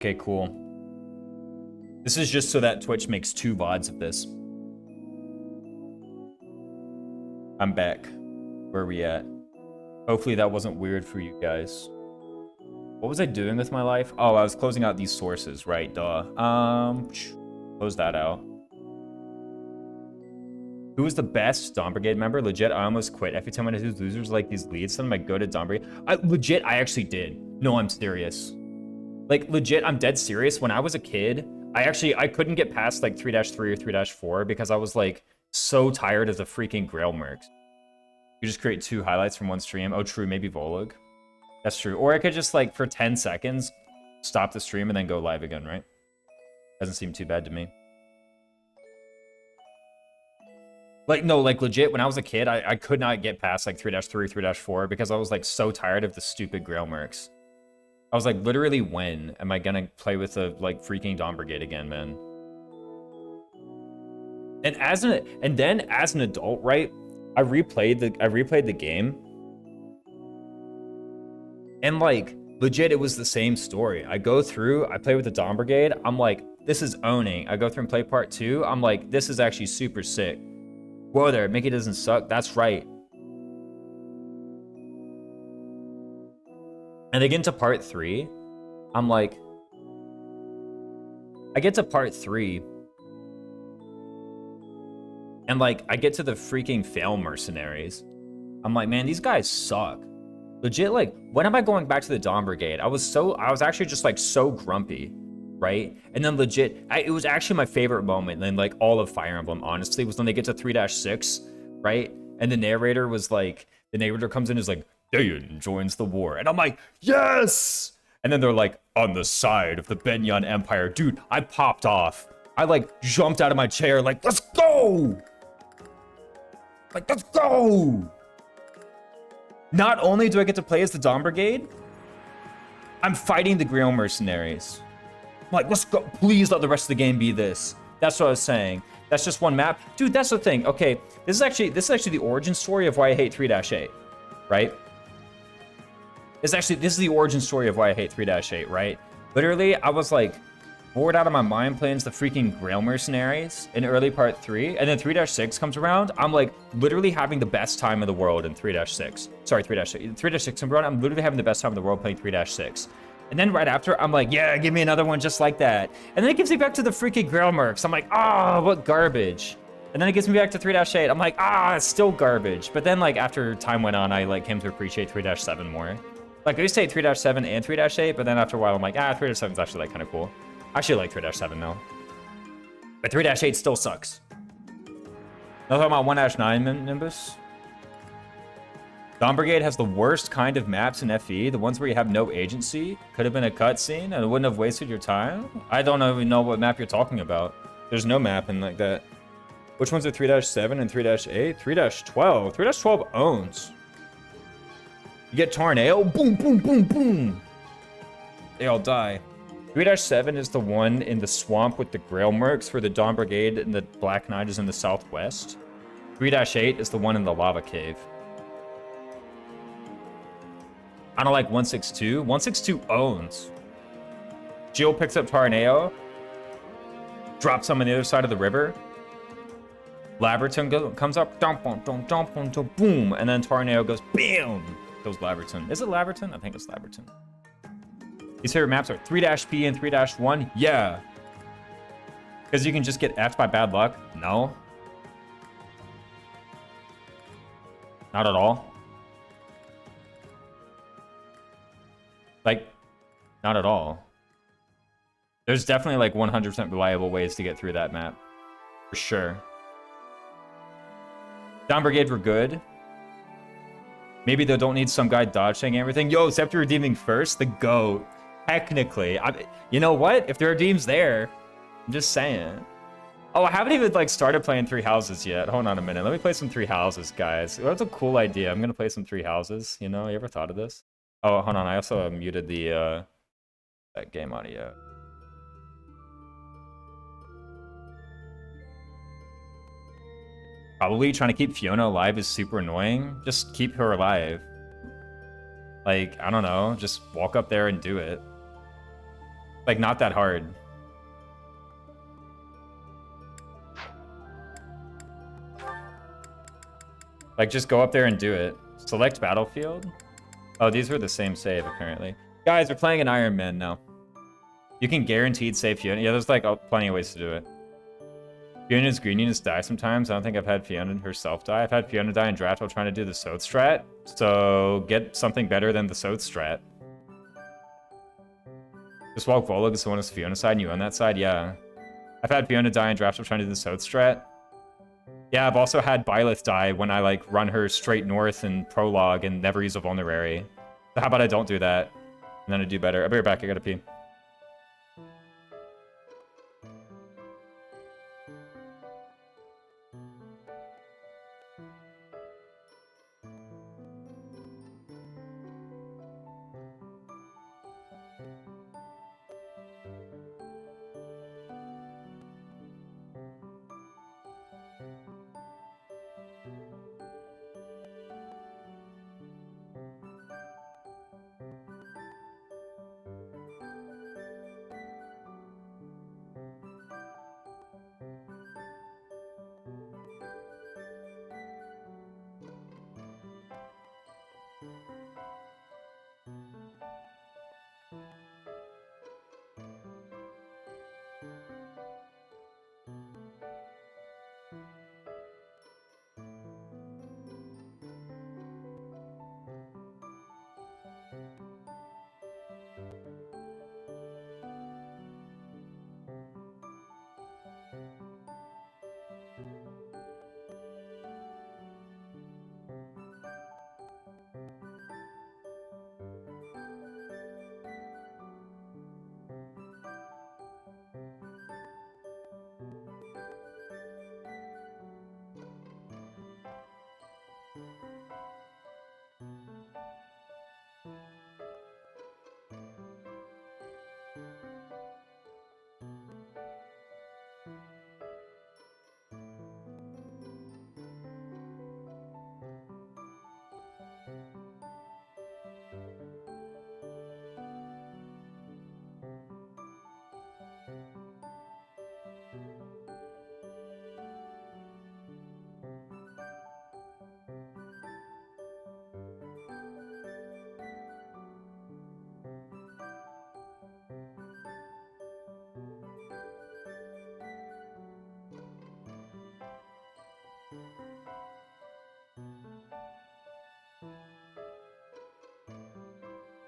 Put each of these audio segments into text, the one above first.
Okay, cool. This is just so that Twitch makes 2 VODs of this. I'm back. Where are we at? Hopefully that wasn't weird for you guys. What was I doing with my life? Oh, I was closing out these sources, right? Duh. Close that out. Who was the best Dawn Brigade member? Legit, I almost quit. Every time I do losers like these leads, then I go to Dawn Brigade. Legit, I actually did. No, I'm serious. Like, legit, I'm dead serious. When I was a kid, I couldn't get past, like, 3-3 or 3-4 because I was, like, so tired of the freaking Grail mercs. You just create 2 highlights from one stream. Oh, true, maybe Volug. That's true. Or I could just, like, for 10 seconds, stop the stream and then go live again, right? Doesn't seem too bad to me. Like, no, like, legit, when I was a kid, I could not get past, like, 3-3, 3-4 because I was, like, so tired of the stupid Grail mercs. I was like, literally, when am I gonna play with the, like, freaking Dawn Brigade again, man? And then, as an adult, right, I replayed the game. And, like, legit, it was the same story. I go through, I play with the Dawn Brigade, I'm like, this is owning. I go through and play part 2, I'm like, this is actually super sick. Whoa there, Mickey doesn't suck, that's right. And I get into part 3, I'm like, I get to part 3, and like, I get to the freaking fail mercenaries. I'm like, man, these guys suck. Legit, like, when am I going back to the Dawn Brigade? I was actually just like so grumpy, right? And then legit, it was actually my favorite moment in like all of Fire Emblem, honestly, was when they get to 3-6, right? And the narrator was like, the narrator comes in and is like, Dayan joins the war. And I'm like, yes! And then they're like, on the side of the Benyan Empire. Dude, I popped off. I like jumped out of my chair like, let's go! Like, let's go! Not only do I get to play as the Dawn Brigade, I'm fighting the Grail mercenaries. I'm like, let's go. Please let the rest of the game be this. That's what I was saying. That's just one map. Dude, that's the thing. Okay, this is actually the origin story of why I hate 3-8, right? This is the origin story of why I hate 3-8, right? Literally, I was like bored out of my mind playing as the freaking Grail mercenaries in early part 3, and then 3-6 comes around. I'm like literally having the best time in the world in 3-6. Sorry, 3-6. 3-6 comes around. I'm literally having the best time in the world playing 3-6. And then right after, I'm like, yeah, give me another one just like that. And then it gives me back to the freaking Grail mercs. I'm like, oh, what garbage. And then it gets me back to 3-8. I'm like, it's still garbage. But then like after time went on, I like came to appreciate 3-7 more. Like, I used to hate 3-7 and 3-8, but then after a while, I'm like, 3-7 is actually, like, kind of cool. I actually like 3-7 now. But 3-8 still sucks. Now talking about 1-9 Nimbus. Dawn Brigade has the worst kind of maps in FE, the ones where you have no agency. Could have been a cutscene, and it wouldn't have wasted your time. I don't even know what map you're talking about. There's no map in like that. Which ones are 3-7 and 3-8? 3-12. 3-12 owns. You get Tornado, boom, boom, boom, boom. They all die. 3-7 is the one in the swamp with the Grail mercs where the Dawn Brigade and the Black Knight is in the southwest. 3-8 is the one in the lava cave. I don't like 162. 162 owns. Jill picks up Tornado, drops him on the other side of the river. Laberton comes up, boom, and then Tornado goes, bam! Goes Laberton. Is it Laberton? I think it's Laberton. These favorite maps are 3-P and 3-1. Yeah. Because you can just get F'd by bad luck. No. Not at all. Like, not at all. There's definitely like 100% reliable ways to get through that map. For sure. Dawn Brigade were good. Maybe they don't need some guy dodging everything. Yo, Scepter redeeming first, the GOAT. Technically. You know what? If there are redeems there, I'm just saying. Oh, I haven't even like started playing Three Houses yet. Hold on a minute. Let me play some Three Houses, guys. That's a cool idea. I'm going to play some Three Houses. You know, you ever thought of this? Oh, hold on. I also muted the that game audio. Probably trying to keep Fiona alive is super annoying. Just keep her alive. Like, I don't know. Just walk up there and do it. Like, not that hard. Like, just go up there and do it. Select battlefield. Oh, these were the same save, apparently. Guys, we're playing an Ironman now. You can guaranteed save Fiona. Yeah, there's, like, plenty of ways to do it. Fiona's green units die sometimes. I don't think I've had Fiona herself die. I've had Fiona die in draft while trying to do the Soth strat. So, get something better than the Soth strat. Just walk Volog as someone on Fiona's side and you on that side? Yeah. I've had Fiona die in draft while trying to do the Soth strat. Yeah, I've also had Byleth die when I, like, run her straight north in prologue and never use a vulnerary. So how about I don't do that? And then I do better. I'll be right back. I gotta pee.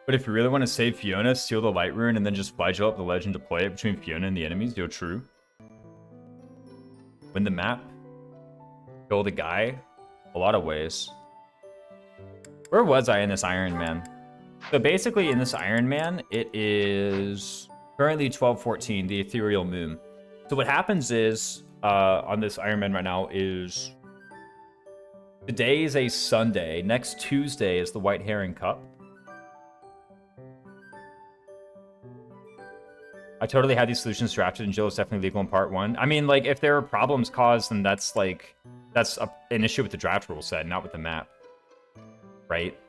But if you really want to save Fiona, steal the Light Rune, and then just flagell up the legend to play it between Fiona and the enemies, yo, true. Win the map. Kill the guy. A lot of ways. Where was I in this Ironman? So basically in this Ironman, it is currently 12:14, the Ethereal Moon. So what happens is, on this Ironman right now is, today is a Sunday. Next Tuesday is the White Herring Cup. I totally had these solutions drafted, and Jill is definitely legal in part 1. I mean, like, if there are problems caused, then that's, like, that's an issue with the draft rule set, not with the map. Right?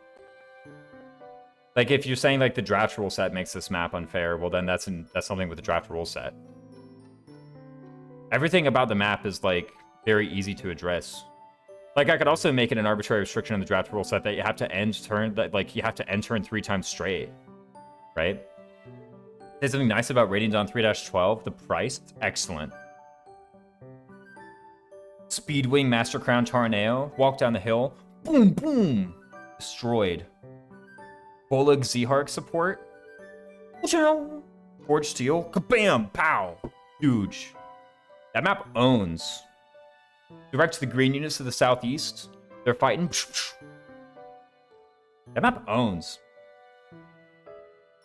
Like, if you're saying, like, the draft rule set makes this map unfair, well, then that's something with the draft rule set. Everything about the map is, like, very easy to address. Like, I could also make it an arbitrary restriction on the draft rule set that you have to end turn, that, like, you have to end turn 3 times straight. Right? There's something nice about Radiant Dawn 3-12. The price, excellent. Speedwing, Master Crown, Tarneo. Walk down the hill. Boom, boom. Destroyed. Bolag Zehark support. Forge Steel. Kabam! Pow! Huge. That map owns. Direct to the green units to the southeast. They're fighting. That map owns.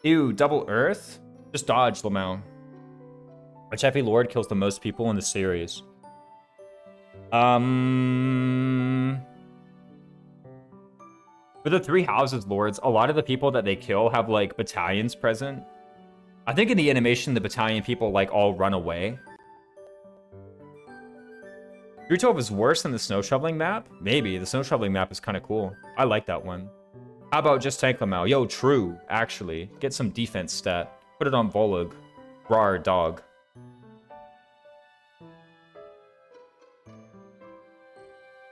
Ew, double Earth? Just dodge, Lamau. Which Heavy Lord kills the most people in the series? For the Three Houses Lords, a lot of the people that they kill have, like, battalions present. I think in the animation, the battalion people, like, all run away. 312 is worse than the snow shoveling map? Maybe. The snow shoveling map is kind of cool. I like that one. How about just tank Lamau? Yo, true, actually. Get some defense stat. Put it on Volug. Rar dog.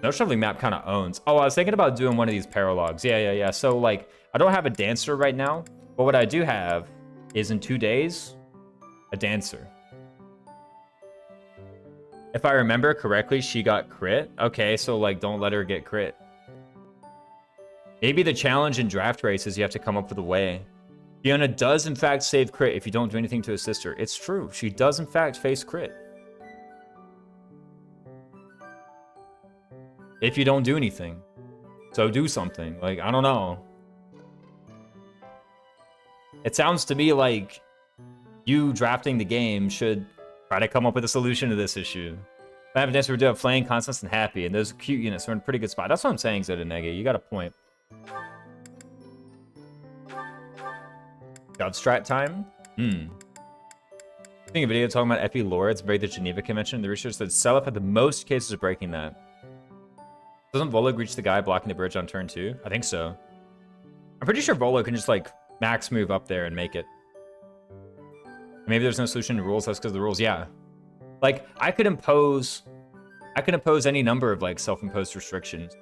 No shoveling map kind of owns. Oh, I was thinking about doing one of these paralogs. Yeah. So, like, I don't have a dancer right now, but what I do have is in 2 days, a dancer. If I remember correctly, she got crit. Okay, so, like, don't let her get crit. Maybe the challenge in draft race is you have to come up with a way. Fiona does, in fact, save crit if you don't do anything to assist her. It's true. She does, in fact, face crit. If you don't do anything. So do something. Like, I don't know. It sounds to me like you drafting the game should try to come up with a solution to this issue. If I have a dancer, we do have Flaying, Constance, and Happy, and those cute units are in a pretty good spot. That's what I'm saying, Zodanege. You got a point. God strat time? Seeing a video talking about Epi Lords break the Geneva Convention, the research said Selef had the most cases of breaking that. Doesn't Volo reach the guy blocking the bridge on turn 2? I think so. I'm pretty sure Volo can just, like, max move up there and make it. Maybe there's no solution to rules. That's because of the rules. Yeah. Like, I could impose any number of, like, self-imposed restrictions.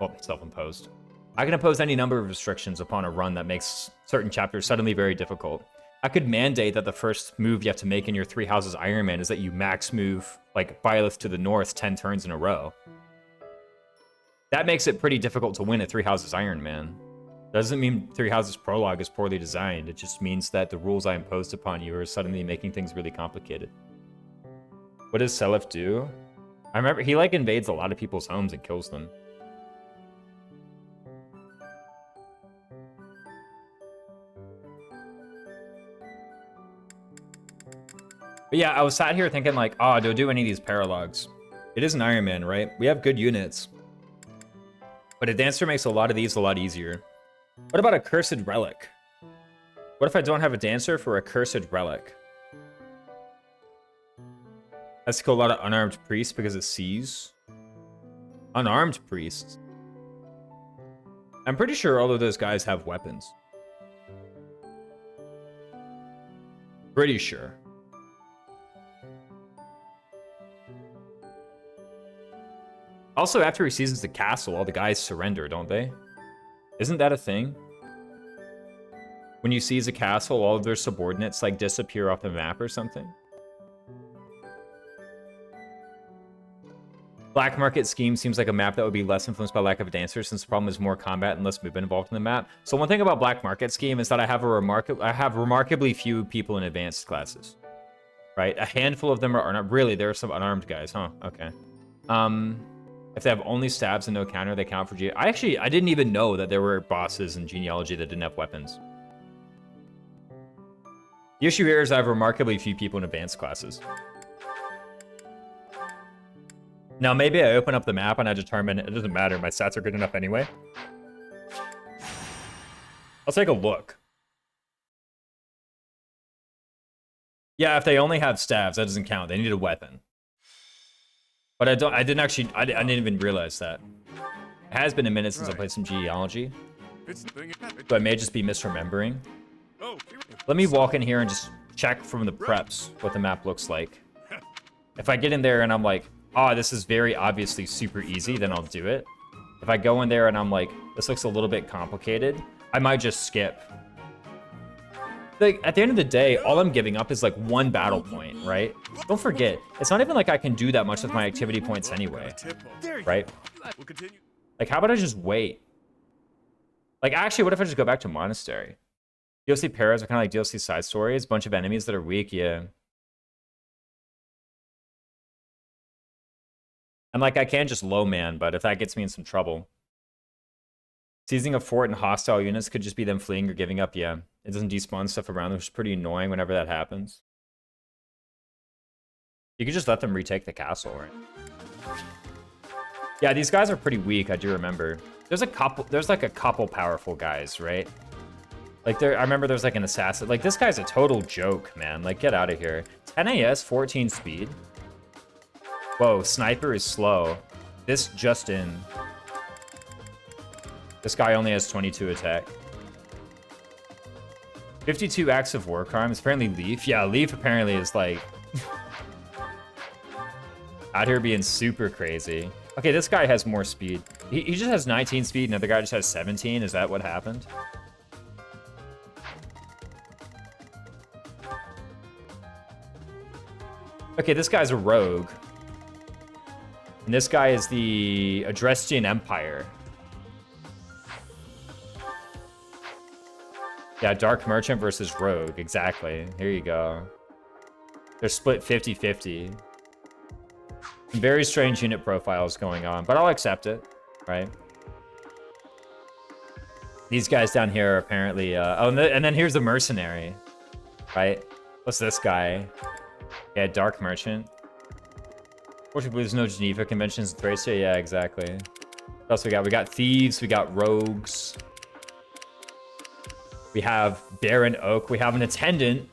Well, self-imposed. I can impose any number of restrictions upon a run that makes certain chapters suddenly very difficult. I could mandate that the first move you have to make in your 3 houses Ironman is that you max move, like, Byleth to the north 10 turns in a row. That makes it pretty difficult to win at 3 houses Ironman. Doesn't mean 3 houses prologue is poorly designed. It just means that the rules I imposed upon you are suddenly making things really complicated. What does Selef do? I remember he, like, invades a lot of people's homes and kills them. But yeah, I was sat here thinking, like, oh, do I do any of these paralogs? It is an Iron Man, right? We have good units. But a dancer makes a lot of these a lot easier. What about a cursed relic? What if I don't have a dancer for a cursed relic? Let's kill a lot of unarmed priests because it sees. Unarmed priests? I'm pretty sure all of those guys have weapons. Pretty sure. Also, after he seizes the castle, all the guys surrender, don't they? Isn't that a thing? When you seize a castle, all of their subordinates, like, disappear off the map or something? Black Market Scheme seems like a map that would be less influenced by lack of a dancer, since the problem is more combat and less movement involved in the map. So one thing about Black Market Scheme is that I have remarkably few people in advanced classes. Right? A handful of them are not really. There are some unarmed guys, huh? Okay. If they have only stabs and no counter, they count for G. I didn't even know that there were bosses in Genealogy that didn't have weapons. The issue here is I have remarkably few people in advanced classes. Now, maybe I open up the map and I determine it doesn't matter. My stats are good enough anyway. I'll take a look. Yeah, if they only have stabs, that doesn't count. They need a weapon. But I didn't even realize that. It has been a minute since I played some Genealogy. So I may just be misremembering. Let me walk in here and just check from the preps what the map looks like. If I get in there and I'm like, oh, this is very obviously super easy, then I'll do it. If I go in there and I'm like, this looks a little bit complicated, I might just skip. Like, at the end of the day, all I'm giving up is, like, 1 battle point, right? Don't forget, it's not even like I can do that much with my activity points anyway, right? Like, how about I just wait? Like, actually, what if I just go back to Monastery? DLC pairs are kind of like DLC side stories, bunch of enemies that are weak, yeah. And, like, I can just low man, but if that gets me in some trouble. Seizing a fort and hostile units could just be them fleeing or giving up, yeah. It doesn't despawn stuff around them, which is pretty annoying whenever that happens. You could just let them retake the castle, right? Yeah, these guys are pretty weak, I do remember. There's like a couple powerful guys, right? Like, I remember there's like an assassin. Like, this guy's a total joke, man. Like, get out of here. 10 AS, 14 speed. Whoa, sniper is slow. This just in. This guy only has 22 attack. 52 acts of war crimes. Apparently Leaf. Yeah, Leaf apparently is like out here being super crazy. Okay, this guy has more speed. He just has 19 speed, and the other guy just has 17. Is that what happened? Okay, this guy's a rogue. And this guy is the Adrestian Empire. Yeah, Dark Merchant versus Rogue. Exactly. Here you go. They're split 50-50. Very strange unit profiles going on, but I'll accept it, right? These guys down here are apparently... oh, and then here's the Mercenary, right? What's this guy? Yeah, Dark Merchant. Fortunately, there's no Geneva conventions in Thracia. Yeah, exactly. What else we got? We got Thieves. We got Rogues. We have Baron Oak. We have an Attendant.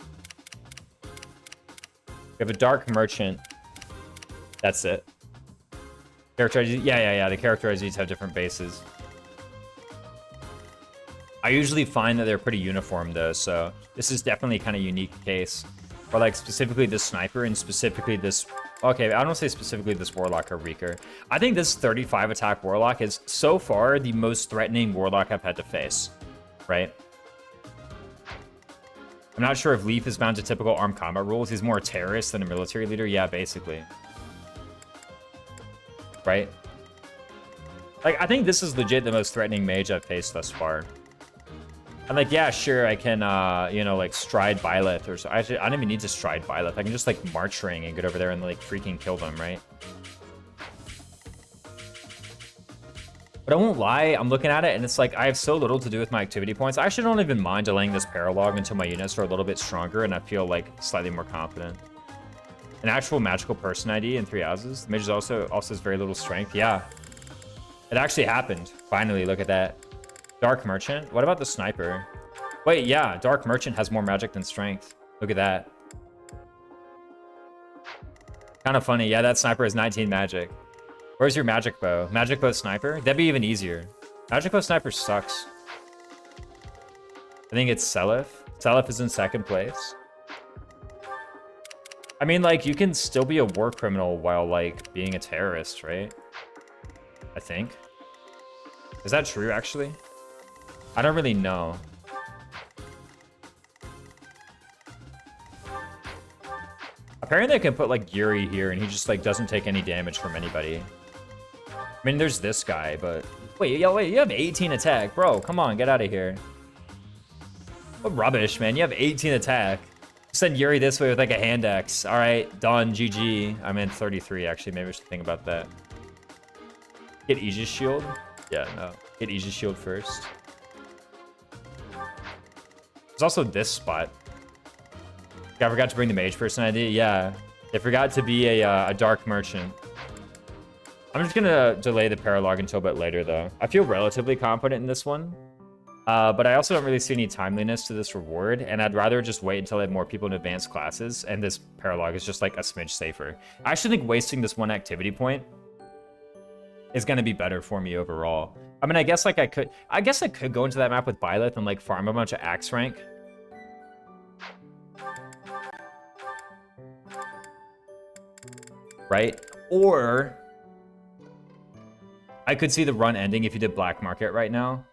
We have a Dark Merchant. That's it. Character IDs. Yeah. The character IDs have different bases. I usually find that they're pretty uniform, though, so this is definitely kind of unique case. Or, like, specifically this Sniper and specifically this... Okay, I don't say specifically this Warlock or Reeker. I think this 35 attack Warlock is, so far, the most threatening Warlock I've had to face, right? I'm not sure if Leaf is bound to typical armed combat rules. He's more a terrorist than a military leader. Yeah, basically. Right? Like, I think this is legit the most threatening mage I've faced thus far. I'm like, yeah, sure, I can, you know, like, stride Byleth or so. Actually, I don't even need to stride Byleth. I can just, like, march ring and get over there and, like, freaking kill them, right? But I won't lie, I'm looking at it, and it's like, I have so little to do with my activity points. I actually don't even mind delaying this paralog until my units are a little bit stronger, and I feel, like, slightly more confident. An actual magical person ID in 3 houses. The mage is also has very little strength. Yeah. It actually happened. Finally, look at that. Dark Merchant? What about the Sniper? Wait, yeah, Dark Merchant has more magic than strength. Look at that. Kind of funny. Yeah, that Sniper has 19 magic. Where's your Magic Bow? Magic Bow Sniper? That'd be even easier. Magic Bow Sniper sucks. I think it's Seliph. Seliph is in 2nd place. I mean, like, you can still be a war criminal while, like, being a terrorist, right? I think. Is that true, actually? I don't really know. Apparently I can put, like, Yuri here, and he just, like, doesn't take any damage from anybody. I mean, there's this guy, but... Wait, you have 18 attack. Bro, come on, get out of here. What rubbish, man. You have 18 attack. Send Yuri this way with, like, a hand axe. All right, done, GG. I'm in 33, actually. Maybe I should think about that. Get Aegis Shield? Yeah, no. Get Aegis Shield first. There's also this spot. I forgot to bring the mage person ID. Yeah, I forgot to be a Dark Merchant. I'm just gonna delay the paralog until a bit later, though. I feel relatively confident in this one. But I also don't really see any timeliness to this reward, and I'd rather just wait until I have more people in advanced classes, and this paralog is just like a smidge safer. I actually think wasting this one activity point is gonna be better for me overall. I mean, I guess like I could go into that map with Byleth and like farm a bunch of axe rank. Right? Or I could see the run ending if you did Black Market right now.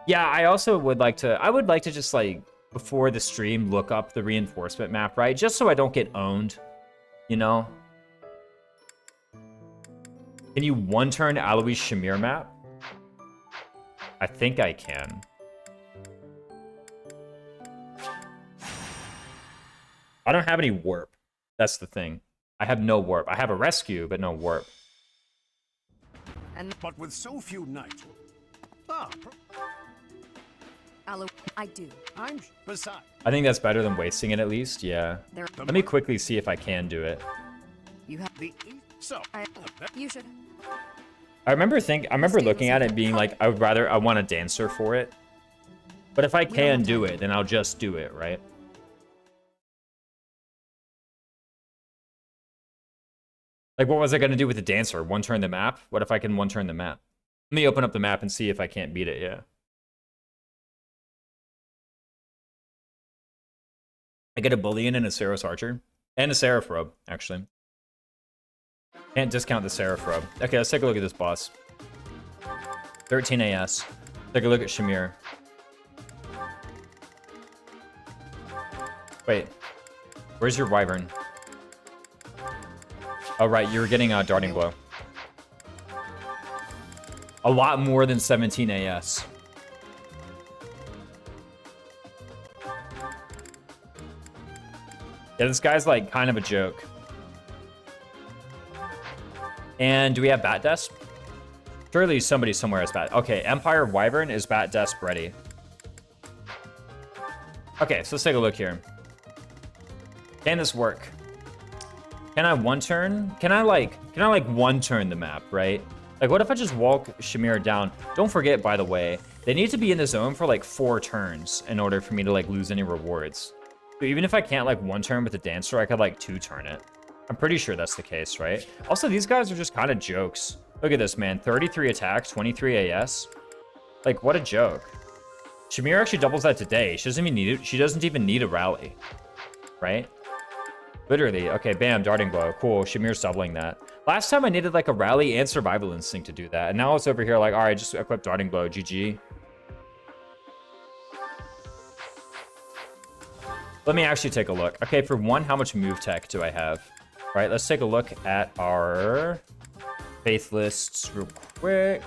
Yeah, I also would like to, just like, before the stream, look up the reinforcement map, right? Just so I don't get owned, you know? Can you one-turn Alois Shamir map? I think I can. I don't have any warp. That's the thing. I have no warp. I have a rescue, but no warp. But with so few knights... I do. I'm beside. I think that's better than wasting it at least, yeah. Let me quickly see if I can do it. You have The so you should. I remember looking at it and being like, I want a dancer for it. But if I can do it, then I'll just do it, right? Like, what was I gonna do with the dancer? One-turn the map? What if I can one-turn the map? Let me open up the map and see if I can't beat it, yeah. I get a Bullion and a Seraph Archer. And a Seraph Robe, actually. Can't discount the Seraph Robe. Okay, let's take a look at this boss. 13 AS. Take a look at Shamir. Wait. Where's your Wyvern? Oh, right. You were getting a Darting Blow. A lot more than 17 AS. Yeah, this guy's like kind of a joke. And do we have Bat Desp? Surely somebody somewhere has Bat. Okay, Empire Wyvern is Bat Desp ready. Okay, so let's take a look here. Can this work? Can I one turn? Can I like one turn the map, right? Like, what if I just walk Shamir down? Don't forget, by the way, they need to be in the zone for like 4 turns in order for me to like lose any rewards. So even if I can't like one turn with the Dancer, I could like 2 turn it. I'm pretty sure that's the case, right? Also, these guys are just kind of jokes. Look at this, man. 33 attack, 23 AS. Like, what a joke. Shamir actually doubles that today. She doesn't even need it. She doesn't even need a rally, right? Literally. Okay, bam, Darting Blow. Cool. Shamir's doubling that. Last time I needed like a rally and survival instinct to do that. And now it's over here like, all right, just equip Darting Blow. GG. Let me actually take a look. Okay, for one, how much move tech do I have? All right, let's take a look at our faith lists real quick.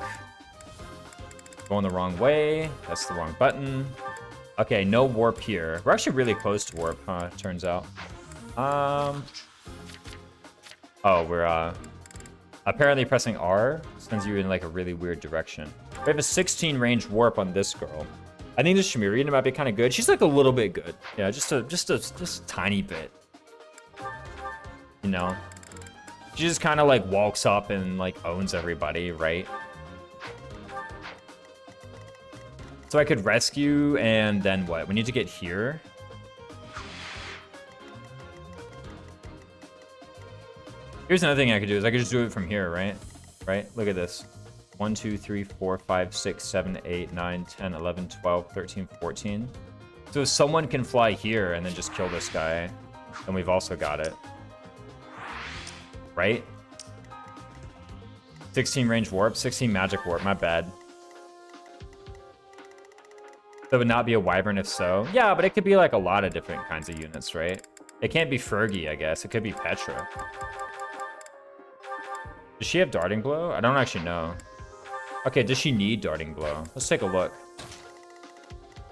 Going the wrong way. That's the wrong button. Okay, no warp here. We're actually really close to warp, huh? Turns out. Oh, we're apparently pressing R sends you in like a really weird direction. We have a 16 range warp on this girl. I think this Shamirian might be kind of good. She's like a little bit good. Yeah, just a tiny bit. You know? She just kind of like walks up and like owns everybody, right? So I could rescue and then what? We need to get here. Here's another thing I could do is I could just do it from here, right? Right? Look at this. 1, 2, 3, 4, 5, 6, 7, 8, 9, 10, 11, 12, 13, 14. So if someone can fly here and then just kill this guy, then we've also got it. Right? 16 range warp, 16 magic warp, my bad. That would not be a Wyvern if so. Yeah, but it could be like a lot of different kinds of units, right? It can't be Fergie, I guess. It could be Petra. Does she have Darting Blow? I don't actually know. Okay, does she need Darting Blow? Let's take a look.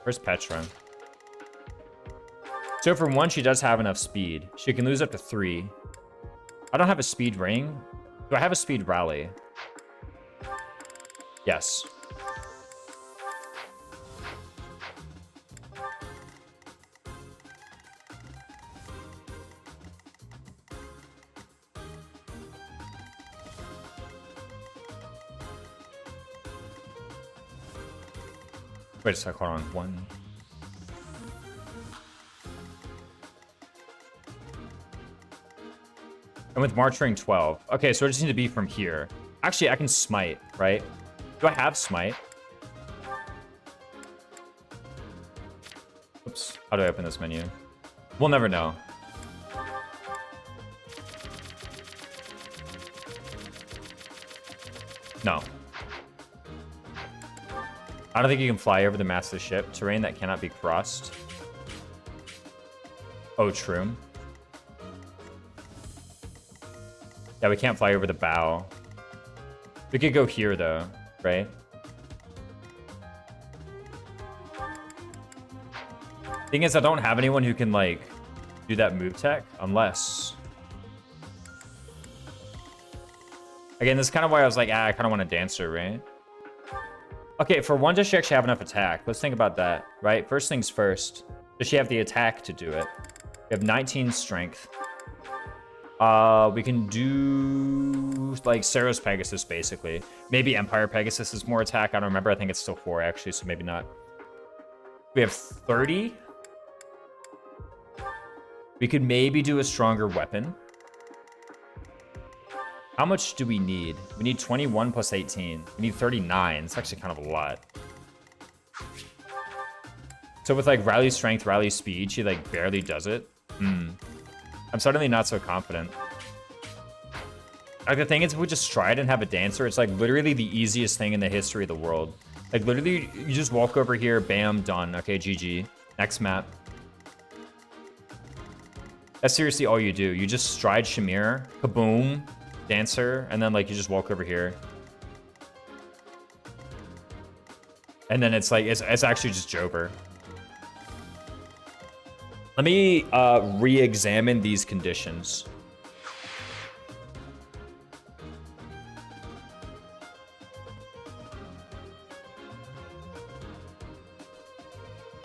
Where's Petra? So for one, she does have enough speed. She can lose up to 3. I don't have a speed ring. Do I have a speed rally? Yes. Wait a sec, hold on. 1. And with March Ring 12. Okay, so I just need to be from here. Actually, I can smite, right? Do I have smite? Oops. How do I open this menu? We'll never know. No. I don't think you can fly over the mast of the ship. Terrain that cannot be crossed. Oh, true. Yeah, we can't fly over the bow. We could go here, though, right? Thing is, I don't have anyone who can, like, do that move tech, unless... Again, this is kind of why I was like, I kind of want a Dancer, right? Okay, for one, does she actually have enough attack? Let's think about that, right? First things first. Does she have the attack to do it? We have 19 strength. We can do like Saros Pegasus, basically. Maybe Empire Pegasus is more attack. I don't remember. I think it's still 4, actually, so maybe not. We have 30. We could maybe do a stronger weapon. How much do we need? We need 21 plus 18. We need 39. It's actually kind of a lot. So with like rally strength, rally speed, she like barely does it. I'm suddenly not so confident. Like the thing is, if we just stride and have a dancer, it's like literally the easiest thing in the history of the world. Like literally, you just walk over here, bam, done. Okay, GG. Next map. That's seriously all you do. You just stride Shamir, kaboom, dancer, and then like you just walk over here. And then it's like, it's actually just Jover. Let me re-examine these conditions.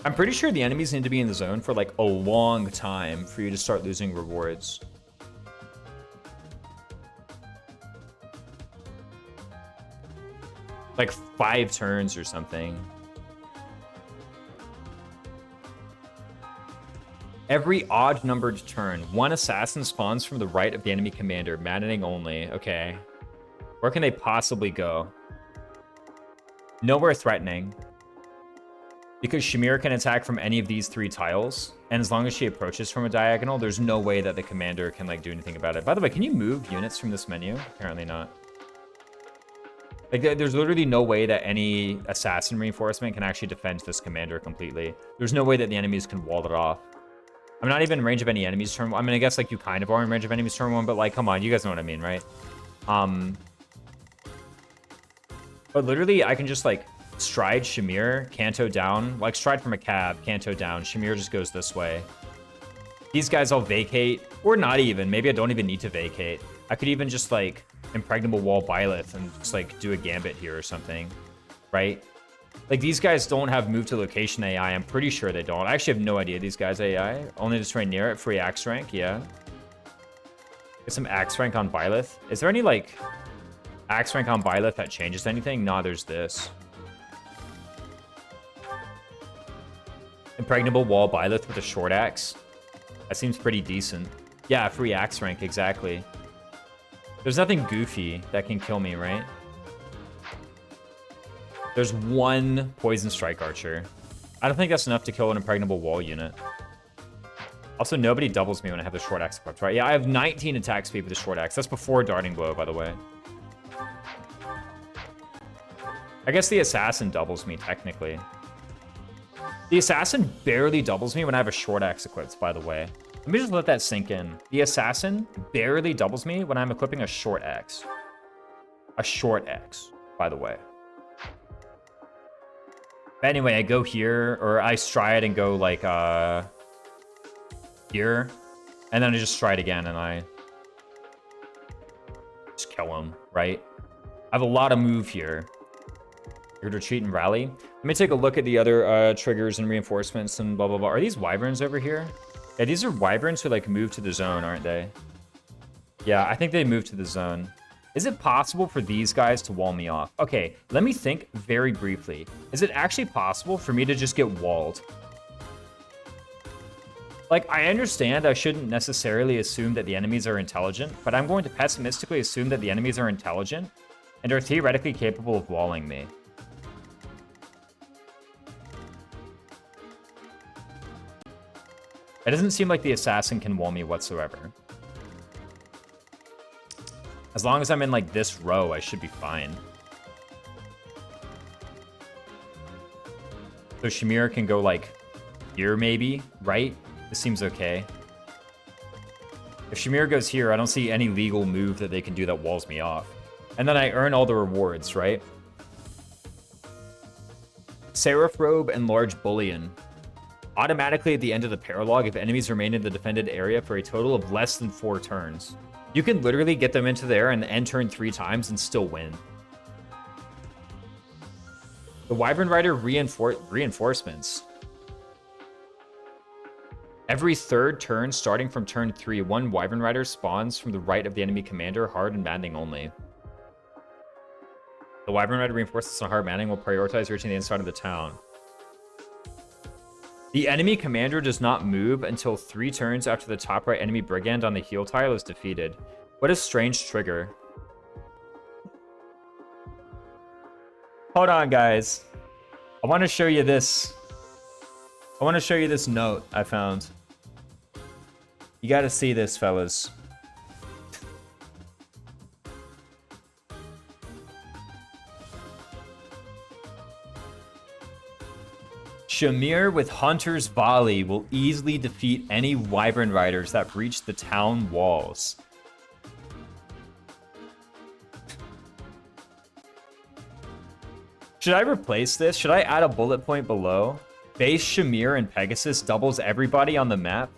I'm pretty sure the enemies need to be in the zone for like a long time for you to start losing rewards. Like 5 turns or something. Every odd numbered turn, 1 assassin spawns from the right of the enemy commander. Maddening only. Okay. Where can they possibly go? Nowhere threatening. Because Shamir can attack from any of these 3 tiles. And as long as she approaches from a diagonal, there's no way that the commander can like do anything about it. By the way, can you move units from this menu? Apparently not. Like there's literally no way that any assassin reinforcement can actually defend this commander completely. There's no way that the enemies can wall it off. I'm not even in range of any enemies turn 1. I mean, I guess like you kind of are in range of enemies turn 1, but like, come on, you guys know what I mean, right? But literally I can just like stride Shamir, Canto down, like stride from a cab, Canto down. Shamir just goes this way. These guys all vacate, or not even. Maybe I don't even need to vacate. I could even just like impregnable wall Byleth and just like do a gambit here or something, right? Like these guys don't have move to location AI. I'm pretty sure they don't. I actually have no idea these guys AI. Only just right near it. Free axe rank, yeah. Get some axe rank on Byleth. Is there any like axe rank on Byleth that changes anything? Nah, there's this. Impregnable wall Byleth with a short axe. That seems pretty decent. Yeah, free axe rank, exactly. There's nothing goofy that can kill me, right? There's 1 poison strike archer. I don't think that's enough to kill an impregnable wall unit. Also, nobody doubles me when I have the short axe equipped, right? Yeah, I have 19 attack speed with the short axe. That's before darting blow, by the way. I guess the assassin doubles me, technically. The assassin barely doubles me when I have a short axe equipped, by the way. Let me just let that sink in. The assassin barely doubles me when I'm equipping a short axe. A short axe, by the way. But anyway, I go here, or I stride and go like here. And then I just stride again and I just kill him, right? I have a lot of move here. Could retreat and rally. Let me take a look at the other triggers and reinforcements and blah, blah, blah. Are these wyverns over here? Yeah, these are wyverns who like move to the zone, aren't they? Yeah, I think they move to the zone. Is it possible for these guys to wall me off? Okay, let me think very briefly. Is it actually possible for me to just get walled? Like, I understand I shouldn't necessarily assume that the enemies are intelligent, but I'm going to pessimistically assume that the enemies are intelligent and are theoretically capable of walling me. It doesn't seem like the assassin can wall me whatsoever. As long as I'm in, like, this row, I should be fine. So Shamir can go, like, here, maybe, right? This seems okay. If Shamir goes here, I don't see any legal move that they can do that walls me off. And then I earn all the rewards, right? Seraph Robe and Large Bullion. Automatically at the end of the paralog if enemies remain in the defended area for a total of less than 4 turns. You can literally get them into there and end turn 3 times and still win. The Wyvern Rider reinforcements. Every 3rd turn, starting from turn 3, 1 Wyvern Rider spawns from the right of the enemy commander, hard and maddening only. The Wyvern Rider reinforcements on hard maddening will prioritize reaching the inside of the town. The enemy commander does not move until 3 turns after the top right enemy brigand on the heal tile is defeated. What a strange trigger. Hold on, guys. I want to show you this. I want to show you this note I found. You got to see this, fellas. Shamir with Hunter's Volley will easily defeat any Wyvern Riders that breach the town walls. Should I replace this? Should I add a bullet point below? Base Shamir and Pegasus doubles everybody on the map?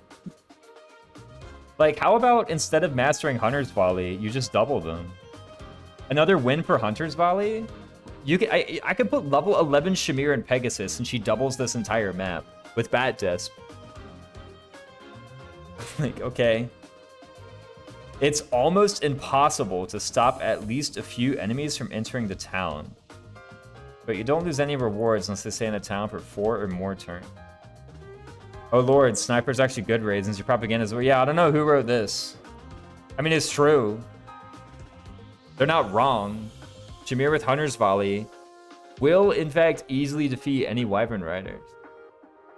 Like, how about instead of mastering Hunter's Volley, you just double them? Another win for Hunter's Volley? You can, I could put level 11 Shamir and Pegasus and she doubles this entire map with Bat Disp. Like, okay. It's almost impossible to stop at least a few enemies from entering the town. But you don't lose any rewards unless they stay in the town for 4 or more turns. Oh lord, Sniper's actually good, Raisins. Your propaganda is... Yeah, I don't know who wrote this. I mean, it's true. They're not wrong. Shamir with Hunter's Volley will, in fact, easily defeat any Wyvern Riders.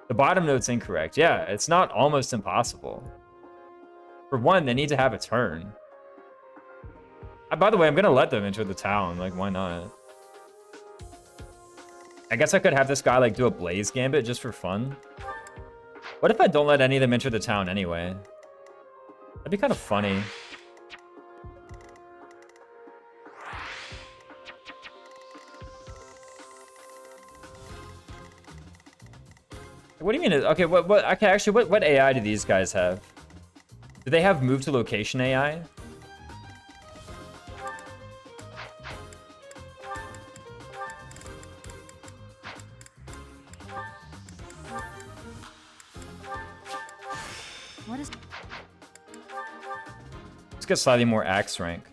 The bottom note's incorrect. Yeah, it's not almost impossible. For one, they need to have a turn. By the way, I'm going to let them enter the town. Like, why not? I guess I could have this guy, like, do a Blaze Gambit just for fun. What if I don't let any of them enter the town anyway? That'd be kind of funny. What do you mean? Okay, okay, actually, what AI do these guys have? Do they have move to location AI? What is... Let's get slightly more axe rank.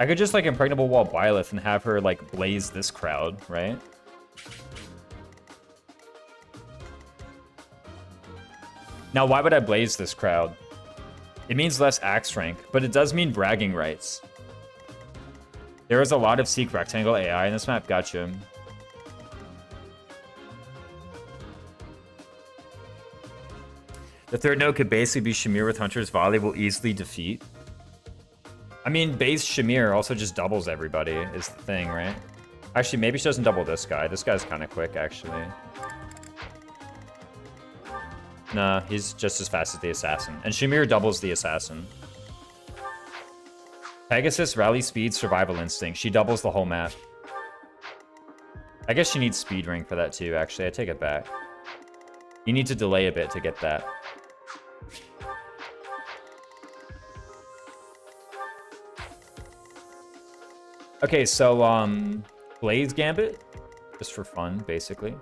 I could just like Impregnable Wall Byleth and have her like blaze this crowd, right? Now, why would I blaze this crowd? It means less axe rank, but it does mean bragging rights. There is a lot of Seek Rectangle AI in this map. Gotcha. The third note could basically be Shamir with Hunter's Volley will easily defeat. I mean, base Shamir also just doubles everybody is the thing, right? Actually, maybe she doesn't double this guy. This guy's kind of quick, actually. Nah, he's just as fast as the assassin. And Shamir doubles the assassin. Pegasus, Rally Speed, Survival Instinct. She doubles the whole map. I guess she needs Speed Ring for that too, actually. I take it back. You need to delay a bit to get that. Okay, so, Blaze Gambit. Just for fun, basically.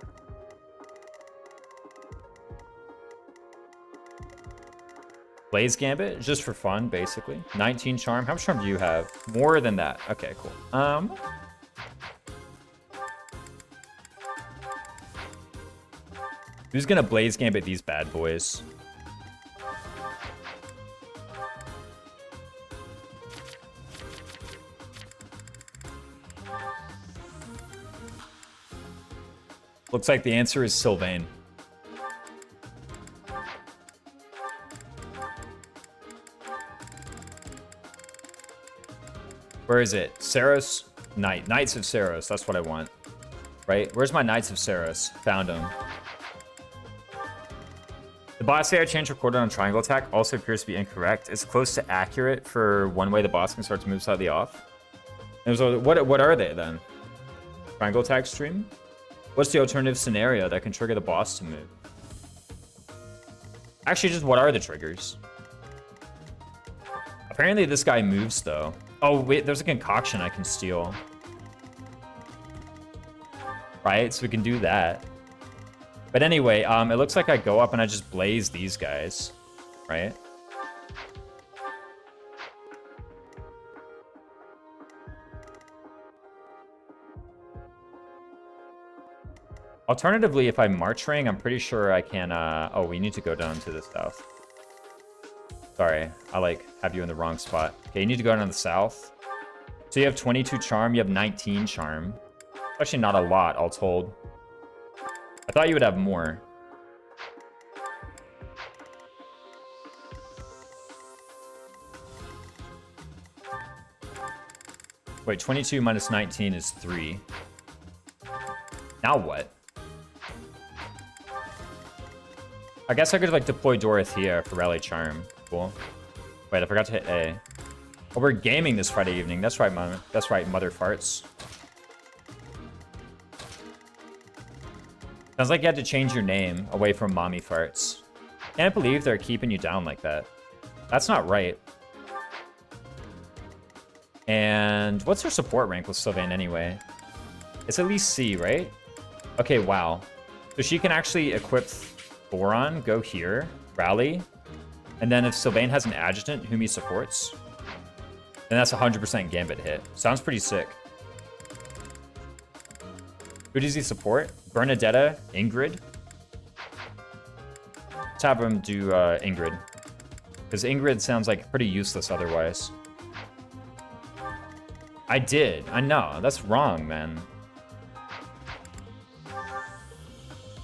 Blaze Gambit, just for fun, basically. 19 charm. How much charm do you have? More than that. Okay, cool. Who's gonna Blaze Gambit these bad boys? Looks like the answer is Sylvain. Where is it? Saros? Knights of Saros. That's what I want. Right? Where's my Knights of Saros? Found them. The boss AI change recorded on triangle attack also appears to be incorrect. It's close to accurate for one way the boss can start to move slightly off. And so what are they then? Triangle attack stream? What's the alternative scenario that can trigger the boss to move? Actually, just what are the triggers? Apparently this guy moves though. Oh, wait, there's a concoction I can steal. Right, so we can do that. But anyway, it looks like I go up and I just blaze these guys, right? Alternatively, if I march ring, I'm pretty sure I can, oh, we need to go down to the south. Sorry, I like have you in the wrong spot. Okay, you need to go down to the south. So you have 22 charm, you have 19 charm. Actually not a lot, all told. I thought you would have more. Wait, 22 minus 19 is 3. Now what? I guess I could like deploy Dorothea for Rally Charm. Cool. Wait, I forgot to hit A. Oh, we're gaming this Friday evening. That's right, mother. That's right, mother farts. Sounds like you had to change your name away from mommy farts. Can't believe they're keeping you down like that. That's not right. And what's her support rank with Sylvain anyway? It's at least C, right? Okay, wow. So she can actually equip Boron, go here, rally, and then if Sylvain has an adjutant whom he supports, then that's 100% gambit hit. Sounds pretty sick. Who does he support? Bernadetta, Ingrid? Let's have him do Ingrid. Because Ingrid sounds like pretty useless otherwise. I did. I know. That's wrong, man.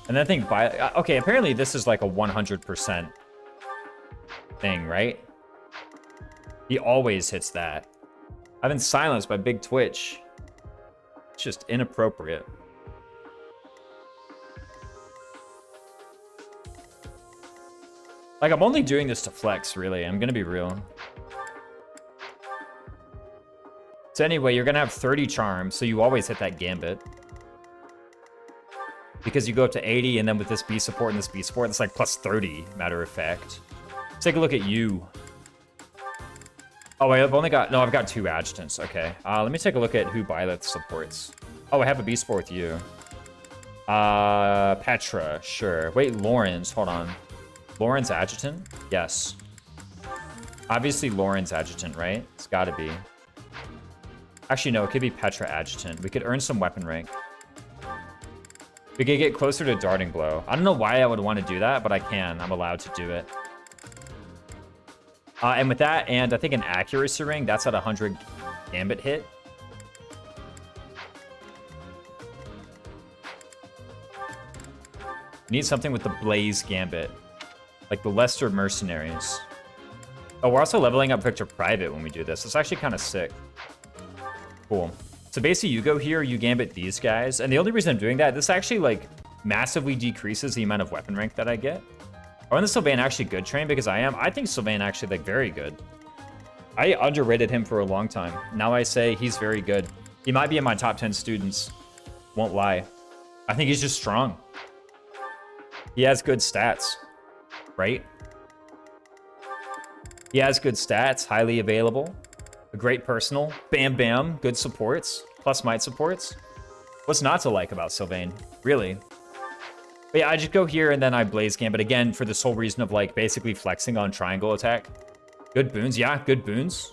And then I think okay, apparently this is like a 100% thing, right? He always hits that. I've been silenced by Big Twitch. It's just inappropriate. Like, I'm only doing this to flex, really. I'm gonna be real. So anyway, you're gonna have 30 charms, so you always hit that gambit. Because you go up to 80, and then with this B support and this B support, it's like plus 30, matter of fact. Let's take a look at you. Oh, wait, I've got 2 adjutants. Okay. Let me take a look at who Byleth supports. Oh, I have a B support with you. Petra, sure. Wait, Lawrence, hold on. Lawrence adjutant? Yes. Obviously Lawrence adjutant, right? It's gotta be. Actually, no, it could be Petra adjutant. We could earn some weapon rank. We could get closer to Darting Blow. I don't know why I would want to do that, but I can. I'm allowed to do it. And with that, and I think an accuracy ring, that's at 100 gambit hit. Need something with the Blaze Gambit. Like the Leicester Mercenaries. Oh, we're also leveling up Victor Private when we do this. It's actually kind of sick. Cool. So basically you go here, you gambit these guys. And the only reason I'm doing that, this actually like massively decreases the amount of weapon rank that I get. Or is Sylvain actually good train? Because I think Sylvain actually like very good. I underrated him for a long time. Now I say he's very good. He might be in my top 10 students. Won't lie. I think he's just strong. He has good stats. Right? He has good stats, highly available, a great personal, bam bam, good supports, plus might supports. What's not to like about Sylvain? Really? But yeah, I just go here and then I Blaze Gambit again for the sole reason of like basically flexing on triangle attack. Good boons, yeah, good boons.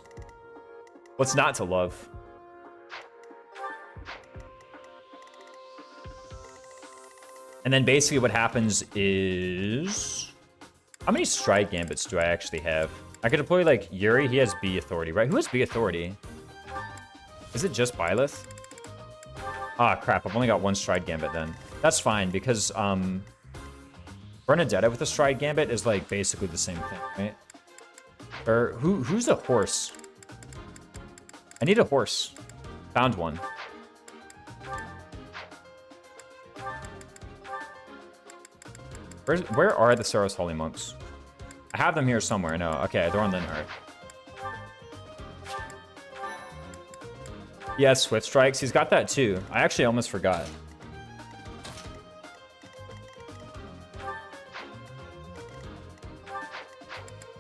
What's not to love? And then basically what happens is... How many stride gambits do I actually have? I could deploy like Yuri. He has B authority, right? Who has B authority? Is it just Byleth? Ah, crap. I've only got 1 stride gambit then. That's fine because Bernadetta with a stride gambit is like basically the same thing, right? Or who's a horse? I need a horse. Found one. Where are the Saros Holy Monks? I have them here somewhere. No, okay, they're on Linhart. He has Swift Strikes. He's got that too. I actually almost forgot.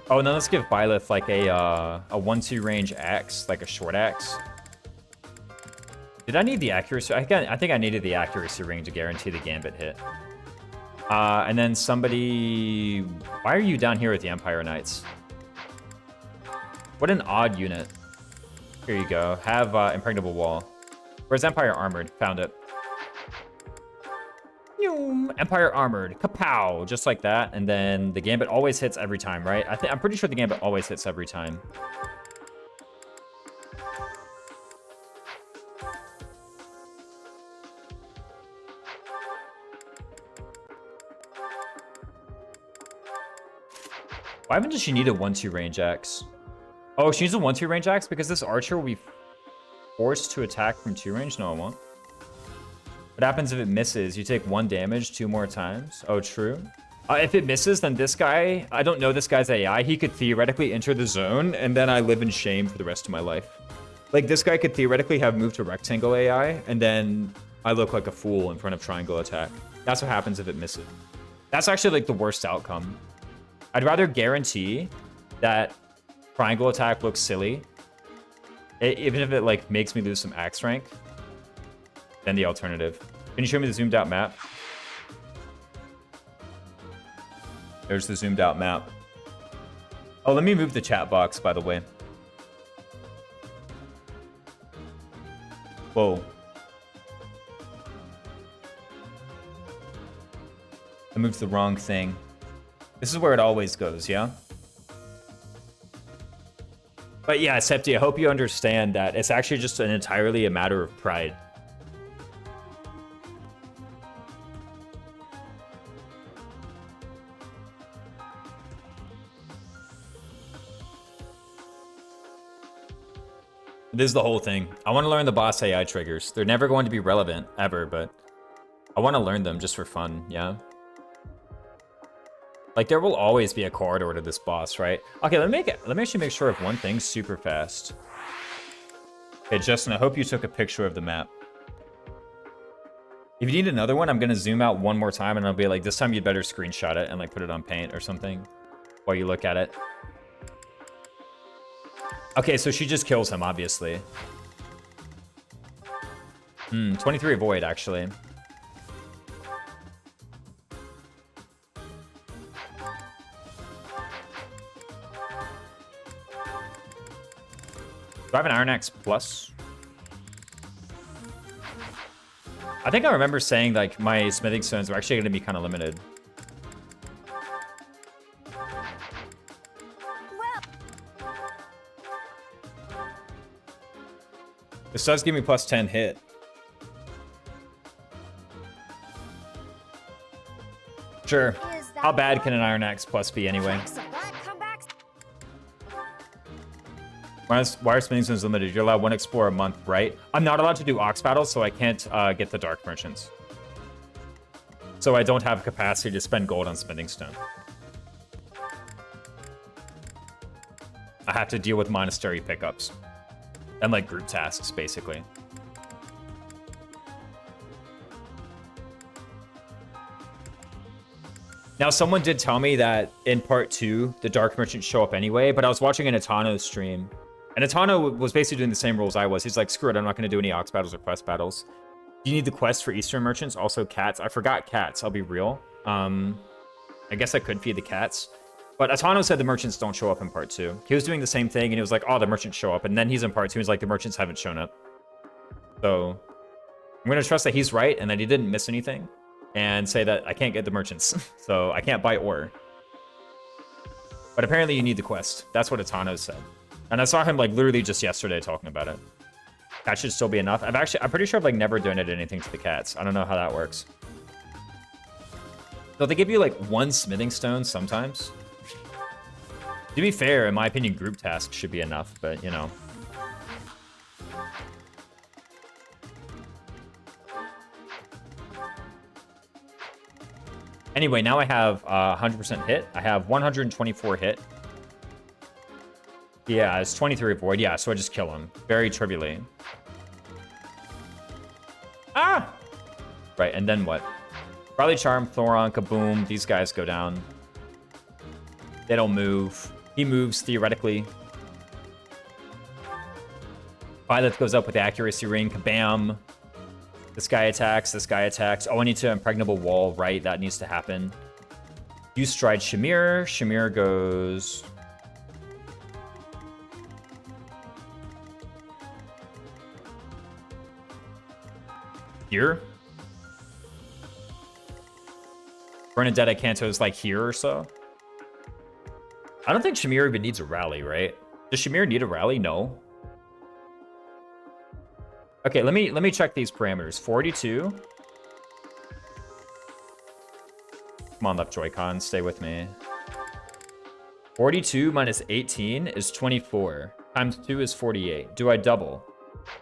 Oh, and then let's give Byleth like a 1-2 range axe, like a short axe. Did I need the accuracy? I think I needed the accuracy ring to guarantee the gambit hit. And then somebody... Why are you down here with the Empire Knights? What an odd unit. Here you go. Have Impregnable Wall. Where's Empire Armored? Found it. Empire Armored. Kapow! Just like that. And then the Gambit always hits every time, right? I'm pretty sure the Gambit always hits every time. Why haven't she need a 1-2 range axe? Oh, she needs a 1-2 range axe because this archer will be forced to attack from 2 range? No, it won't. What happens if it misses? You take 1 damage 2 more times. Oh, true. If it misses, then this guy, I don't know this guy's AI. He could theoretically enter the zone, and then I live in shame for the rest of my life. Like, this guy could theoretically have moved to rectangle AI, and then I look like a fool in front of triangle attack. That's what happens if it misses. That's actually, like, the worst outcome. I'd rather guarantee that triangle attack looks silly, even if it, like, makes me lose some axe rank, than the alternative. Can you show me the zoomed out map? There's the zoomed out map. Oh, let me move the chat box, by the way. Whoa. I moved the wrong thing. This is where it always goes, yeah? But yeah, Septi, I hope you understand that it's actually just entirely a matter of pride. This is the whole thing. I want to learn the boss AI triggers. They're never going to be relevant, ever, but I want to learn them just for fun, yeah? Like, there will always be a corridor to this boss, right? Okay, let me actually make sure of one thing super fast. Okay, Justin, I hope you took a picture of the map. If you need another one, I'm going to zoom out one more time, and I'll be like, this time you'd better screenshot it and, like, put it on paint or something while you look at it. Okay, so she just kills him, obviously. 23 avoid, actually. Do I have an Iron Axe Plus? I think I remember saying, like, my smithing stones are actually going to be kind of limited. This does give me plus 10 hit. Sure. How bad can an Iron Axe Plus be anyway? Why are smithing stones limited? You're allowed 1 explorer a month, right? I'm not allowed to do ox battles, so I can't get the dark merchants. So I don't have capacity to spend gold on smithing stone. I have to deal with monastery pickups. And, like, group tasks, basically. Now, someone did tell me that in part 2, the Dark Merchants show up anyway, but I was watching an Atano stream. And Atano was basically doing the same rules I was. He's like, screw it, I'm not going to do any Ox battles or quest battles. Do you need the quest for Eastern Merchants? Also cats. I forgot cats, I'll be real. I guess I could feed the cats. But Atano said the merchants don't show up in part 2. He was doing the same thing, and he was like, oh, the merchants show up. And then he's in part 2, he's like, the merchants haven't shown up. So I'm going to trust that he's right, and that he didn't miss anything. And say that I can't get the merchants. So I can't buy ore. But apparently you need the quest. That's what Atano said. And I saw him, like, literally just yesterday talking about it. That should still be enough. I'm pretty sure I've, like, never donated anything to the cats. I don't know how that works. So they give you, like, 1 smithing stone sometimes. To be fair, in my opinion, group tasks should be enough, but, you know. Anyway, now I have 100% hit. I have 124 hit. Yeah, it's 23 avoid. Yeah, so I just kill him. Very trivially. Ah! Right, and then what? Barley Charm, Thoron, Kaboom. These guys go down. They don't move. He moves, theoretically. Violet goes up with the accuracy ring. Kabam. This guy attacks. This guy attacks. Oh, I need to impregnable wall. Right, that needs to happen. You stride Shamir. Shamir goes... here? Bernadetta Canto's like here or so? I don't think Shamir even needs a rally, right? Does Shamir need a rally? No. Okay, let me check these parameters. 42. Come on, left Joy-Con, stay with me. 42 minus 18 is 24. Times 2 is 48. Do I double?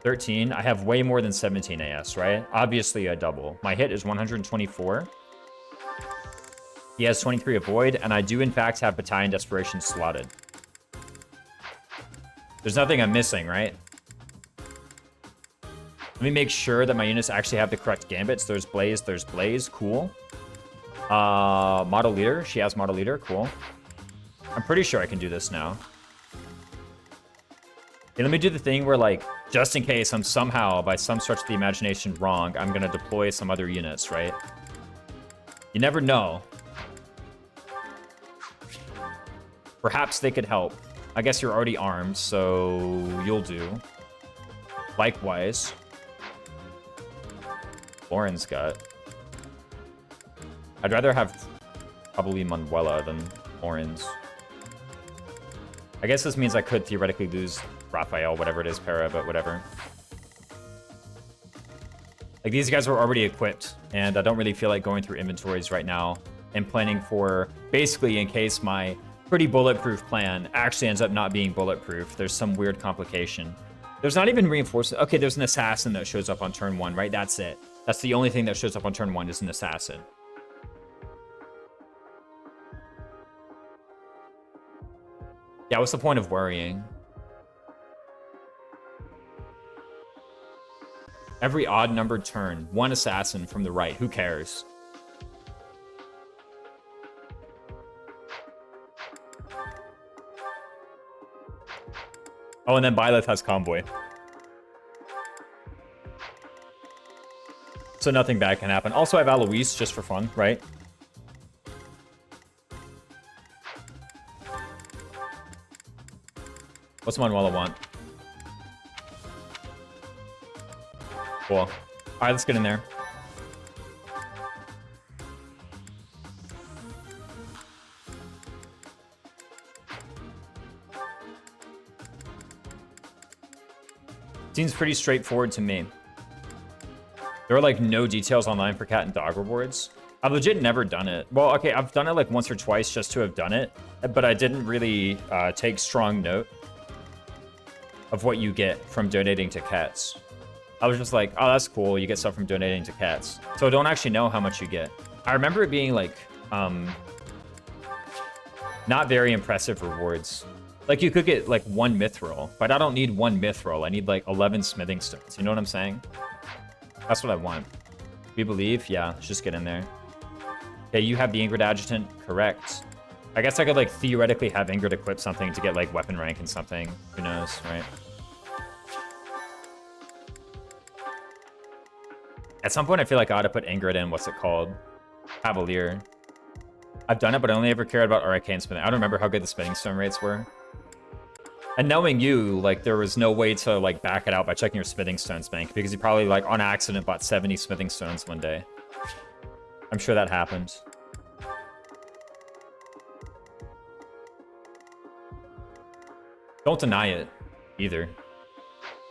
13. I have way more than 17 AS, right? Obviously, I double. My hit is 124. He has 23 avoid, and I do, in fact, have Battalion Desperation slotted. There's nothing I'm missing, right? Let me make sure that my units actually have the correct gambits. There's Blaze, cool. Model leader, she has model leader, cool. I'm pretty sure I can do this now. Okay, let me do the thing where, like, just in case I'm somehow, by some stretch of the imagination, wrong, I'm gonna deploy some other units, right? You never know. Perhaps they could help. I guess you're already armed, so you'll do. Likewise. Lauren's got. I'd rather have probably Manuela than Lauren's. I guess this means I could theoretically lose Raphael, whatever it is, Para, but whatever. Like, these guys are already equipped, and I don't really feel like going through inventories right now and planning for, basically, in case my pretty bulletproof plan actually ends up not being bulletproof. There's some weird complication. There's not even reinforcement. Okay, there's an assassin that shows up on turn 1, right? That's it. That's the only thing that shows up on turn 1 is an assassin. Yeah, what's the point of worrying? Every odd numbered turn, 1 assassin from the right. Who cares? Oh, and then Byleth has Convoy. So nothing bad can happen. Also, I have Alois just for fun, right? What's Manuela want? Cool. All right, let's get in there. Seems pretty straightforward to me. There are like no details online for cat and dog rewards. I've legit never done it. Well, okay, I've done it like once or twice just to have done it, but I didn't really take strong note of what you get from donating to cats. I was just like, oh, that's cool. You get stuff from donating to cats. So I don't actually know how much you get. I remember it being like, not very impressive rewards. Like, you could get like 1 mithril, but I don't need 1 mithril. I need like 11 smithing stones. You know what I'm saying? That's what I want. We believe? Yeah, let's just get in there. Okay, you have the Ingrid Adjutant. Correct. I guess I could like theoretically have Ingrid equip something to get like weapon rank and something. Who knows, right? At some point, I feel like I ought to put Ingrid in, what's it called? Cavalier. I've done it, but I only ever cared about arcane spinning. I don't remember how good the spinning stone rates were. And knowing you, like, there was no way to, like, back it out by checking your smithing stones bank, because you probably, like, on accident bought 70 smithing stones one day. I'm sure that happened. Don't deny it, either.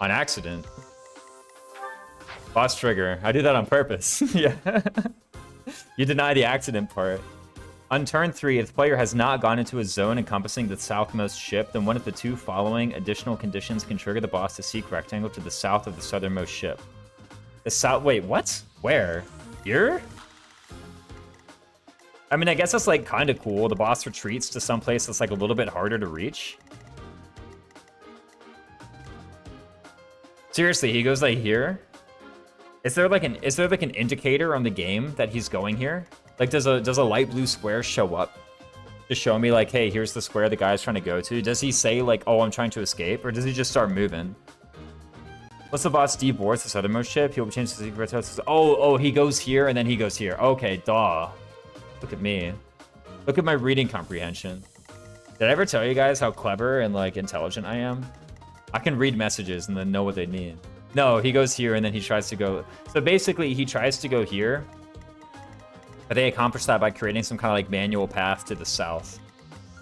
On accident. Boss trigger. I do that on purpose. Yeah. You deny the accident part. On turn 3, if the player has not gone into a zone encompassing the southmost ship, then one of the 2 following additional conditions can trigger the boss to seek rectangle to the south of the southernmost ship. The south... Wait, what? Where? Here? I mean, I guess that's, like, kind of cool. The boss retreats to some place that's, like, a little bit harder to reach. Seriously, he goes, like, here? Is there, like, an indicator on the game that he's going here? Like, does a light blue square show up to show me, like, hey, here's the square the guy's trying to go to? Does he say, like, oh, I'm trying to escape? Or does he just start moving? What's the boss deboards the southernmost ship? He'll change the secret. Oh, he goes here and then he goes here. Okay, duh. Look at me. Look at my reading comprehension. Did I ever tell you guys how clever and, like, intelligent I am? I can read messages and then know what they mean. No, he goes here and then he tries to go... So basically, he tries to go here. But they accomplish that by creating some kind of like manual path to the south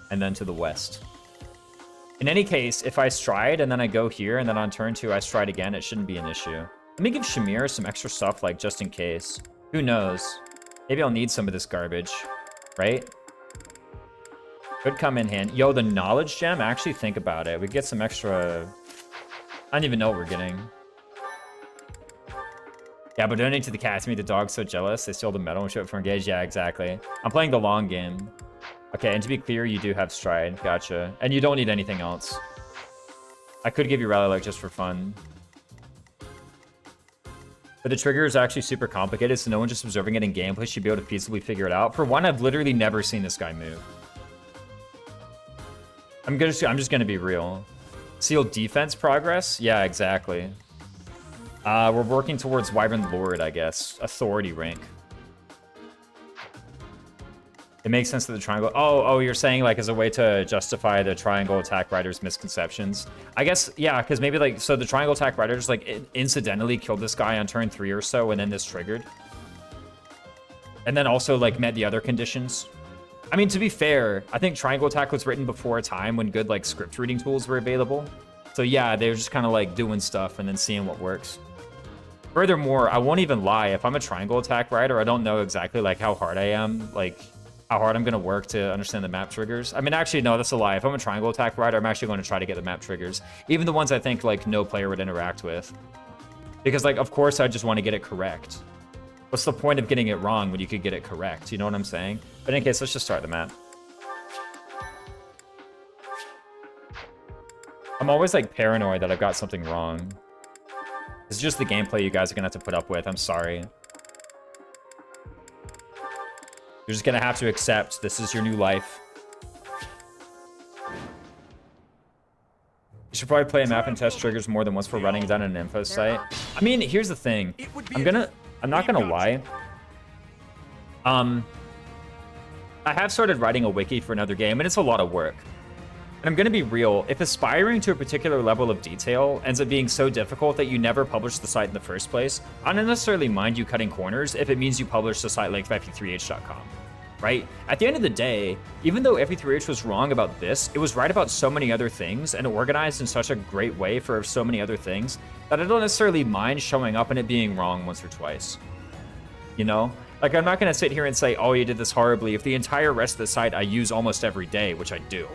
and then to the west. In any case, if I stride and then I go here and then on turn 2 I stride again, it shouldn't be an issue. Let me give Shamir some extra stuff, like, just in case. Who knows? Maybe I'll need some of this garbage, right? Could come in hand. Yo, the knowledge gem, actually think about it. We get some extra... I don't even know what we're getting. Yeah, but donate to the cats made the dog so jealous. They steal the medal and show it for engage. Yeah, exactly. I'm playing the long game. Okay, and to be clear, you do have stride. Gotcha. And you don't need anything else. I could give you rally luck just for fun. But the trigger is actually super complicated, so no one just observing it in gameplay should be able to feasibly figure it out. For one, I've literally never seen this guy move. I'm just gonna be real. Seal defense progress? Yeah, exactly. We're working towards Wyvern Lord, I guess. Authority rank. It makes sense that the triangle... Oh, you're saying, like, as a way to justify the triangle attack rider's misconceptions. I guess, yeah, because maybe, like, so the triangle attack rider just, like, incidentally killed this guy on turn 3 or so, and then this triggered. And then also, like, met the other conditions. I mean, to be fair, I think triangle attack was written before a time when good, like, script reading tools were available. So, yeah, they were just kind of, like, doing stuff and then seeing what works. Furthermore, I won't even lie. If I'm a triangle attack rider, I don't know exactly, like, how hard I am, like... how hard I'm going to work to understand the map triggers. I mean, actually, no, that's a lie. If I'm a triangle attack rider, I'm actually going to try to get the map triggers. Even the ones I think, like, no player would interact with. Because, like, of course, I just want to get it correct. What's the point of getting it wrong when you could get it correct? You know what I'm saying? But in any case, let's just start the map. I'm always, like, paranoid that I've got something wrong. It's just the gameplay you guys are going to have to put up with. I'm sorry. You're just going to have to accept this is your new life. You should probably play a map and test triggers more than once for running down an info site. I mean, here's the thing. I'm not gonna lie. I have started writing a wiki for another game, and it's a lot of work. And I'm gonna be real, if aspiring to a particular level of detail ends up being so difficult that you never publish the site in the first place, I don't necessarily mind you cutting corners if it means you publish the site like fe3h.com, right? At the end of the day, even though fe3h was wrong about this, it was right about so many other things and organized in such a great way for so many other things that I don't necessarily mind showing up and it being wrong once or twice. You know? Like, I'm not gonna sit here and say, oh, you did this horribly, if the entire rest of the site I use almost every day, which I do.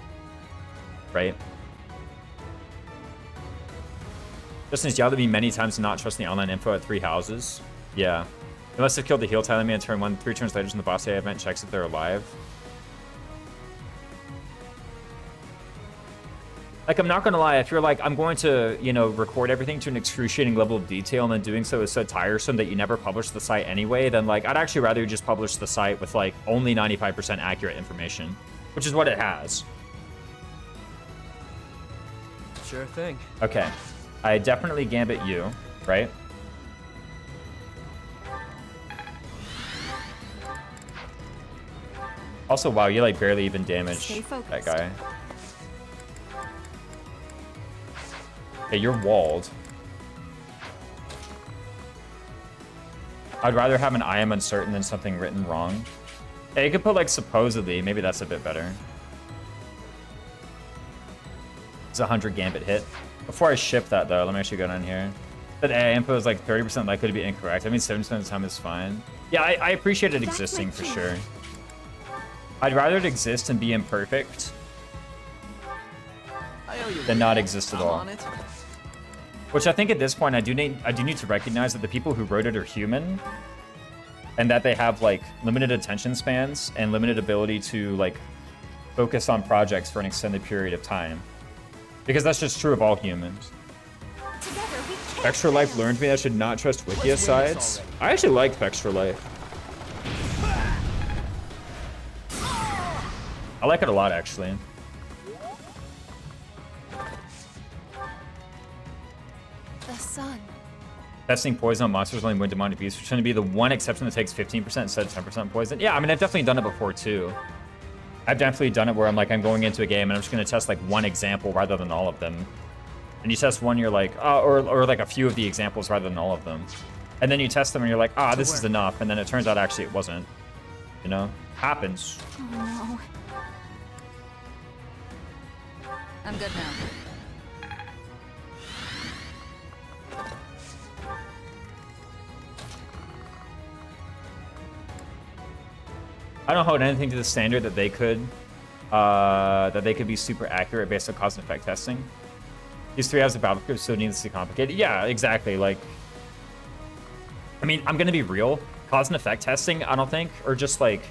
Right? Justin's yelled at me many times to not trust the online info at 3 houses. Yeah. They must have killed the heal talent on turn 1. 3 turns later in the boss day event checks if they're alive. Like, I'm not gonna lie, if you're like, I'm going to, you know, record everything to an excruciating level of detail and then doing so is so tiresome that you never publish the site anyway, then, like, I'd actually rather you just publish the site with, like, only 95% accurate information, which is what it has. Sure thing. Okay. I definitely gambit you, right? Also, wow, you like barely even damage that guy. Okay, you're walled. I'd rather have an I am uncertain than something written wrong. Yeah, you could put like supposedly, maybe that's a bit better. It's a 100 gambit hit. Before I ship that though, let me actually go down here. That AI info is like 30% likely to be incorrect. I mean, 70% of the time is fine. Yeah, I appreciate it existing for sure. I'd rather it exist and be imperfect than not exist at all. Which I think at this point I do need to recognize that the people who wrote it are human, and that they have like limited attention spans and limited ability to like focus on projects for an extended period of time. Because that's just true of all humans. Extra Life learned me I should not trust wiki asides. I actually liked Extra Life. I like it a lot, actually. The sun. Testing poison on monsters only when demonic beasts, which tend to be the one exception that takes 15% instead of 10% poison. Yeah, I mean, I've definitely done it before, too. I've definitely done it where I'm like, I'm going into a game and I'm just going to test like one example rather than all of them. And you test one, you're like, or like a few of the examples rather than all of them. And then you test them and you're like, this is enough. And then it turns out actually it wasn't. You know? Happens. Oh no. I'm good now. I don't hold anything to the standard that they could. that they could be super accurate based on cause and effect testing. These 3 halves of battle scripts so needlessly complicated. Yeah, exactly. Like, I mean, I'm gonna be real. Cause and effect testing, I don't think, or just like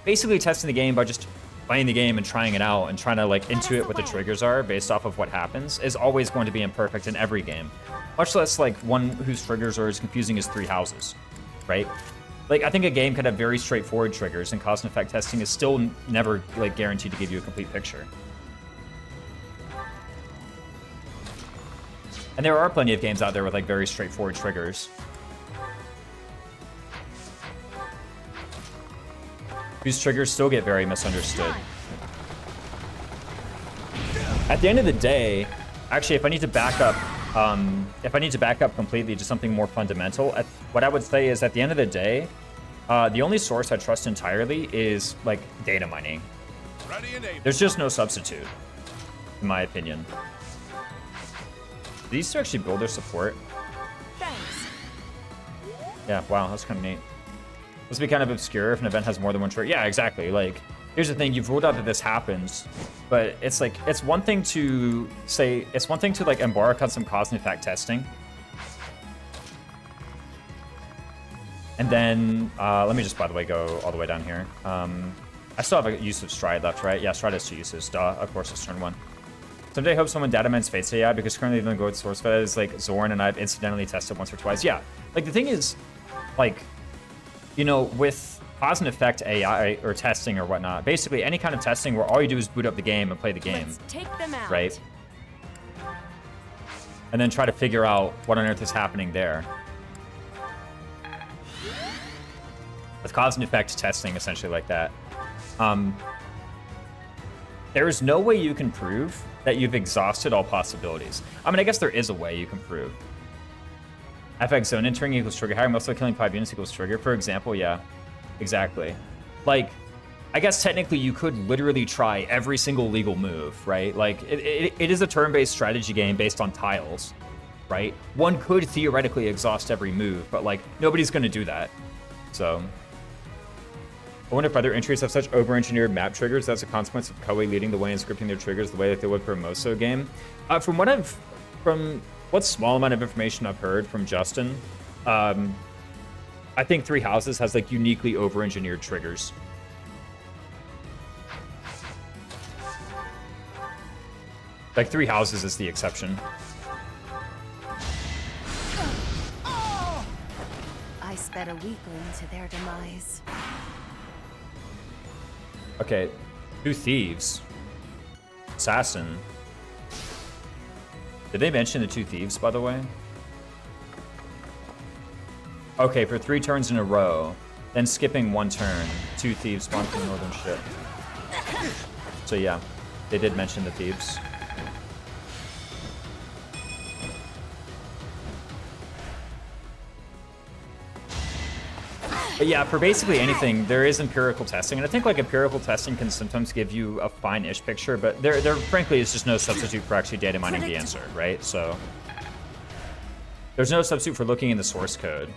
basically testing the game by just playing the game and trying it out and trying to like intuit what the triggers are based off of what happens is always going to be imperfect in every game. Much less like one whose triggers are as confusing as 3 houses, right? Like, I think a game could have very straightforward triggers, and cause and effect testing is still never like guaranteed to give you a complete picture. And there are plenty of games out there with like very straightforward triggers. Whose triggers still get very misunderstood. At the end of the day, actually, if I need to back up completely to something more fundamental, what I would say is at the end of the day, the only source I trust entirely is like data mining. There's just no substitute, in my opinion. These two actually build their support. Thanks. Yeah, wow, that's kind of neat. This would be kind of obscure if an event has more than one trigger. Yeah, exactly. Like, here's the thing, you've ruled out that this happens, but it's like, it's one thing to like embark on some cause and effect testing. And then, let me just, by the way, go all the way down here. I still have a use of Stride left, right? Yeah, Stride has 2 uses. Duh, of course it's turn 1. Someday I hope someone data mines Fate's AI, because currently the go with source for that is like Zorn, and I've incidentally tested once or twice. Yeah, like the thing is, like, you know, with cause and effect AI or testing or whatnot, basically any kind of testing where all you do is boot up the game and play the game, Take them out. right? And then try to figure out what on earth is happening there. With cause and effect testing, essentially like that, there is no way you can prove that you've exhausted all possibilities. I mean, I guess there is a way you can prove. FX zone entering equals trigger higher, mostly killing 5 units equals trigger, for example. Yeah, exactly. Like, I guess technically you could literally try every single legal move, right? Like, it is a turn-based strategy game based on tiles, right? One could theoretically exhaust every move, but like, nobody's gonna do that. So, I wonder if other entries have such over-engineered map triggers that's a consequence of Koei leading the way and scripting their triggers the way that they would for a Moso game. From what small amount of information I've heard from Justin, I think 3 houses has like uniquely over-engineered triggers. Like 3 houses is the exception. I sped a weakling to their demise. Okay, 2 thieves. Assassin. Did they mention the 2 thieves, by the way? Okay, for 3 turns in a row, then skipping 1 turn, 2 thieves spawn from the northern ship. So yeah, they did mention the thieves. But yeah, for basically anything, there is empirical testing, and I think like empirical testing can sometimes give you a fine-ish picture, but there frankly is just no substitute for actually data mining the answer, right? So there's no substitute for looking in the source code.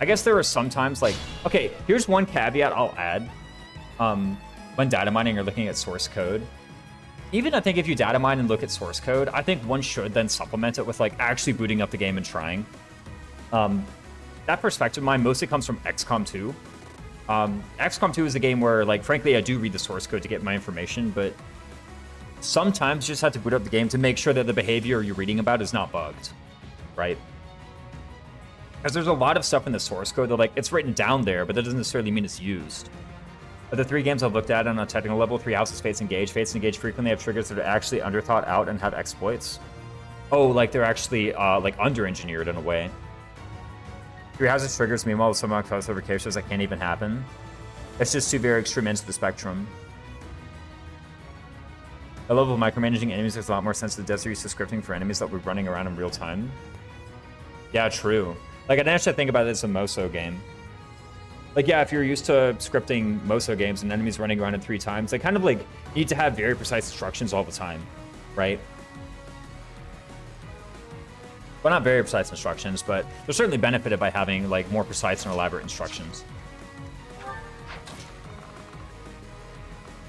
I guess there are sometimes like, okay, here's one caveat I'll add when data mining or looking at source code. Even I think if you data mine and look at source code, I think one should then supplement it with like actually booting up the game and trying. That perspective of mine mostly comes from XCOM 2. XCOM 2 is a game where, like, frankly, I do read the source code to get my information, but sometimes you just have to boot up the game to make sure that the behavior you're reading about is not bugged, right? Because there's a lot of stuff in the source code that, like, it's written down there, but that doesn't necessarily mean it's used. But the 3 games I've looked at on a technical level, 3 houses, Fates Engage frequently have triggers that are actually underthought out and have exploits. Oh, like they're actually, like, under-engineered in a way. 3 houses triggers, meanwhile, with some crossover cases that can't even happen. It's just 2 very extreme ends of the spectrum. The level of micromanaging enemies makes a lot more sense to the desert use of scripting for enemies that we're running around in real time. Yeah, true. Like, I didn't actually think about it as a Moso game. Like, yeah, if you're used to scripting Moso games and enemies running around in 3 times, they kind of, like, need to have very precise instructions all the time, right? Well, not very precise instructions, but they're certainly benefited by having, like, more precise and elaborate instructions.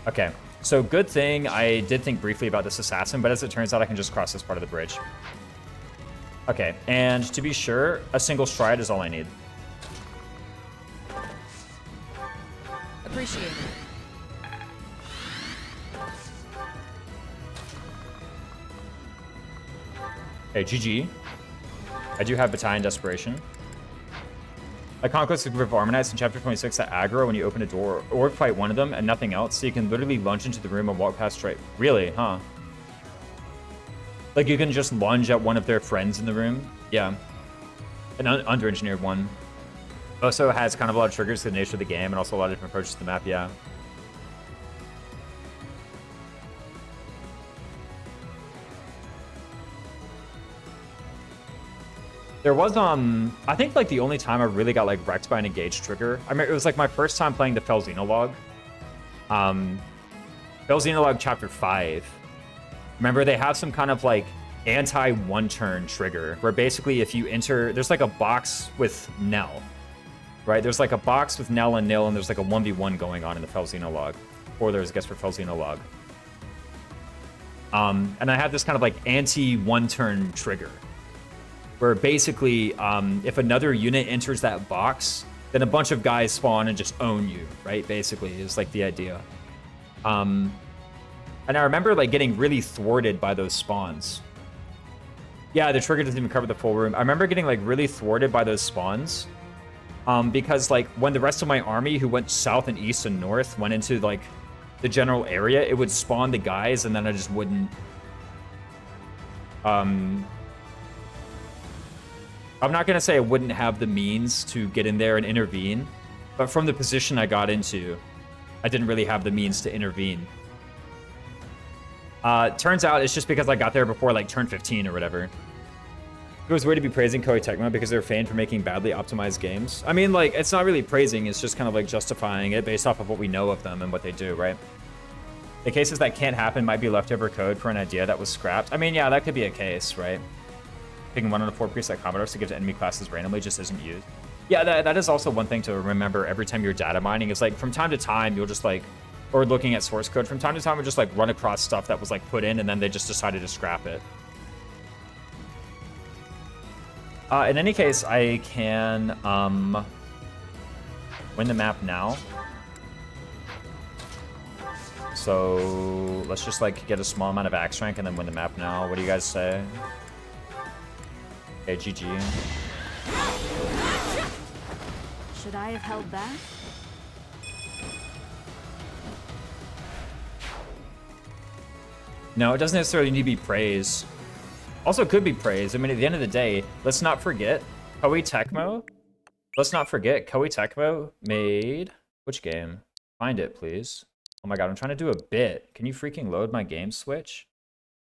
Okay, So good thing I did think briefly about this assassin, but as it turns out, I can just cross this part of the bridge. Okay, and to be sure, a single stride is all I need. Appreciate it. Okay, GG. I do have Battalion Desperation. I conquest a group of Armanites in chapter 26 at aggro when you open a door or fight one of them and nothing else, so you can literally lunge into the room and walk past straight. Really, huh? Like you can just lunge at one of their friends in the room? Yeah. An under-engineered one. Also has kind of a lot of triggers to the nature of the game and also a lot of different approaches to the map, yeah. There was, I think like the only time I really got like wrecked by an engaged trigger. I mean, it was like my first time playing the Felxenologue. Felxenologue chapter 5. Remember, they have some kind of like anti-one-turn trigger where basically if you enter, there's like a box with Nell, right? There's like a box with Nell and Nil, and there's like a 1v1 going on in the Felxenologue. Or there's, I guess, for Felxenologue. And I had this kind of like anti-one-turn trigger where basically if another unit enters that box, then a bunch of guys spawn and just own you, right? Basically, is like the idea. And I remember like getting really thwarted by those spawns. Yeah, the trigger doesn't even cover the full room. I remember getting like really thwarted by those spawns because like when the rest of my army who went south and east and north went into like the general area, it would spawn the guys and then I just wouldn't... I'm not going to say I wouldn't have the means to get in there and intervene, but from the position I got into, I didn't really have the means to intervene. Turns out it's just because I got there before like turn 15 or whatever. It was weird to be praising Koei Tecmo because they're famed for making badly optimized games. I mean, like, it's not really praising, it's just kind of like justifying it based off of what we know of them and what they do, right? The cases that can't happen might be leftover code for an idea that was scrapped. I mean, yeah, that could be a case, right? Picking 1 out of 4 preset Commodores to give to enemy classes randomly just isn't used. Yeah, that is also one thing to remember every time you're data mining. Is like from time to time you'll just like, or looking at source code, from time to time we'll just like run across stuff that was like put in and then they just decided to scrap it. In any case, I can win the map now. So let's just like get a small amount of axe rank and then win the map now. What do you guys say? Okay, GG. Should I have held back? No, it doesn't necessarily need to be praise. Also could be praise. I mean, at the end of the day, let's not forget Koei Tecmo. Let's not forget Koei Tecmo made... Which game? Find it, please. Oh my god, I'm trying to do a bit. Can you freaking load my game switch?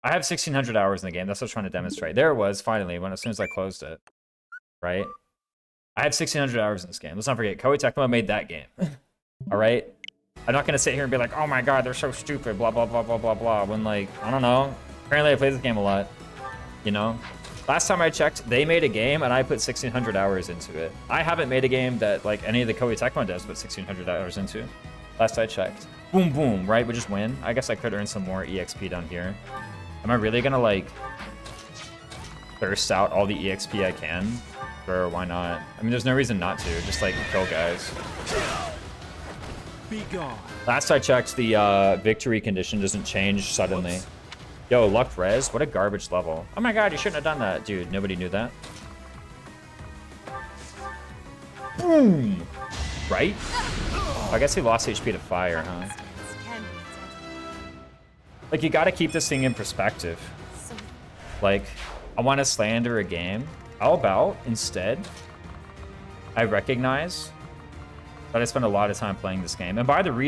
I have 1,600 hours in the game. That's what I was trying to demonstrate. There it was, finally, as soon as I closed it. Right? I have 1,600 hours in this game. Let's not forget, Koei Tecmo made that game. Alright? I'm not going to sit here and be like, oh my god, they're so stupid, blah, blah, blah, blah, blah, blah. When, like, I don't know. Apparently I play this game a lot. You know? Last time I checked, they made a game, and I put 1,600 hours into it. I haven't made a game that, like, any of the Koei Tecmo devs put 1,600 hours into. Last I checked. Boom, boom, right? We just win. I guess I could earn some more EXP down here. Am I really gonna, like, thirst out all the EXP I can? Sure, why not? I mean, there's no reason not to. Just, like, kill guys. Be gone. Last I checked, the victory condition doesn't change suddenly. Whoops. Yo, luck res? What a garbage level. Oh my god, you shouldn't have done that. Dude, nobody knew that. Boom! Right? Oh, I guess he lost HP to fire, huh? Like, you gotta keep this thing in perspective. Like, I want to slander a game. How about, instead, I recognize that I spend a lot of time playing this game. And by the way,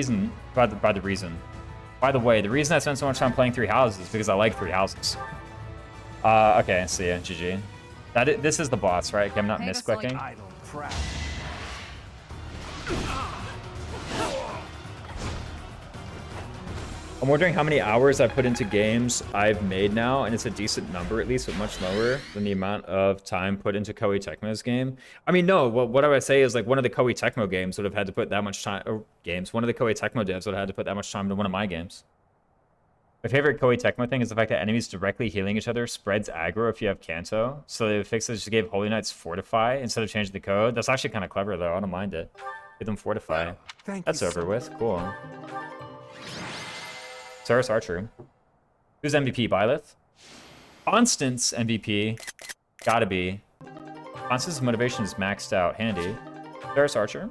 the reason I spend so much time playing Three Houses is because I like Three Houses. Okay, see ya, GG. This is the boss, right? Okay, I'm not misclicking. Idle crap. I'm wondering how many hours I've put into games I've made now, and it's a decent number at least, but much lower than the amount of time put into Koei Tecmo's game. I mean, no, what I would say is like one of the Koei Tecmo games would have had to put that much time, or one of the Koei Tecmo devs would have had to put that much time into one of my games. My favorite Koei Tecmo thing is the fact that enemies directly healing each other spreads aggro if you have Kanto. So they fixed it, just gave Holy Knights Fortify instead of changing the code. That's actually kind of clever though, I don't mind it. Give them Fortify. That's over with, cool. Saurus Archer. Who's MVP? Byleth? Constance MVP. Gotta be. Constance's motivation is maxed out. Handy. Saurus Archer.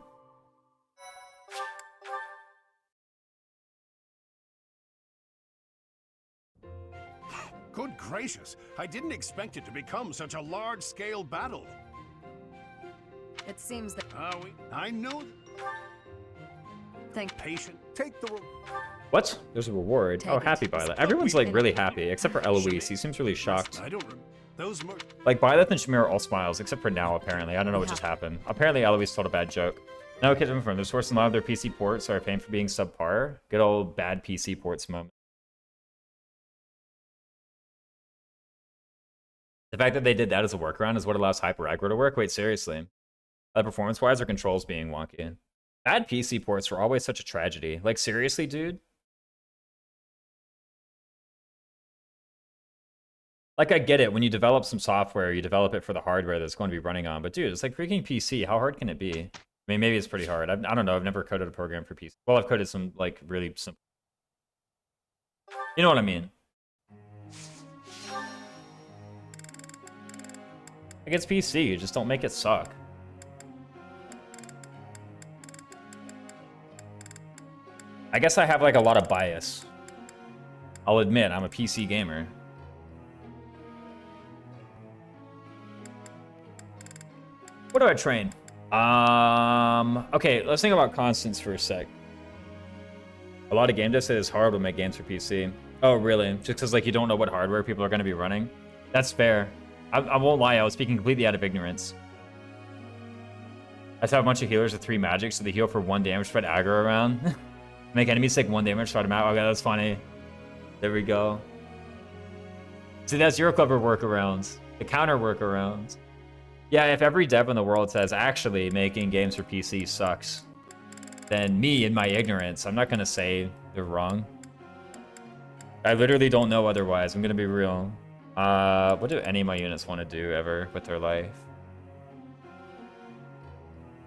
Good gracious, I didn't expect it to become such a large-scale battle. It seems that. I know. Thank. Patient, take the. What? There's a reward. Oh, happy Byleth. Everyone's like really happy, except for Eloise. He seems really shocked. I don't. Those. Like Byleth and Shamir are all smiles, except for now apparently. I don't know what just happened. Apparently Eloise told a bad joke. No, kids from their source and a lot of their PC ports are famed for being subpar. Good old bad PC ports moment. The fact that they did that as a workaround is what allows Hyper Aggro to work. Wait, seriously. Performance-wise or controls being wonky? Bad PC ports were always such a tragedy. Like, seriously, dude? Like, I get it. When you develop some software, you develop it for the hardware that's going to be running on. But, dude, it's like freaking PC. How hard can it be? I mean, maybe it's pretty hard. I don't know. I've never coded a program for PC. Well, I've coded some, like, really simple. You know what I mean? Like, it's PC. You just don't make it suck. I guess I have, like, a lot of bias. I'll admit, I'm a PC gamer. What do I train? Okay, let's think about constants for a sec. A lot of game devs say it's hard to make games for PC. Oh, really? Just because, like, you don't know what hardware people are going to be running? That's fair. I won't lie, I was speaking completely out of ignorance. I just have a bunch of healers with 3 magic, so they heal for 1 damage, spread aggro around. Make enemies take 1 damage, start them out. Okay, that's funny. There we go. See, that's your clever workarounds. The counter workarounds. Yeah, if every dev in the world says, actually, making games for PC sucks, then me, in my ignorance, I'm not going to say they're wrong. I literally don't know otherwise. I'm going to be real. What do any of my units want to do ever with their life?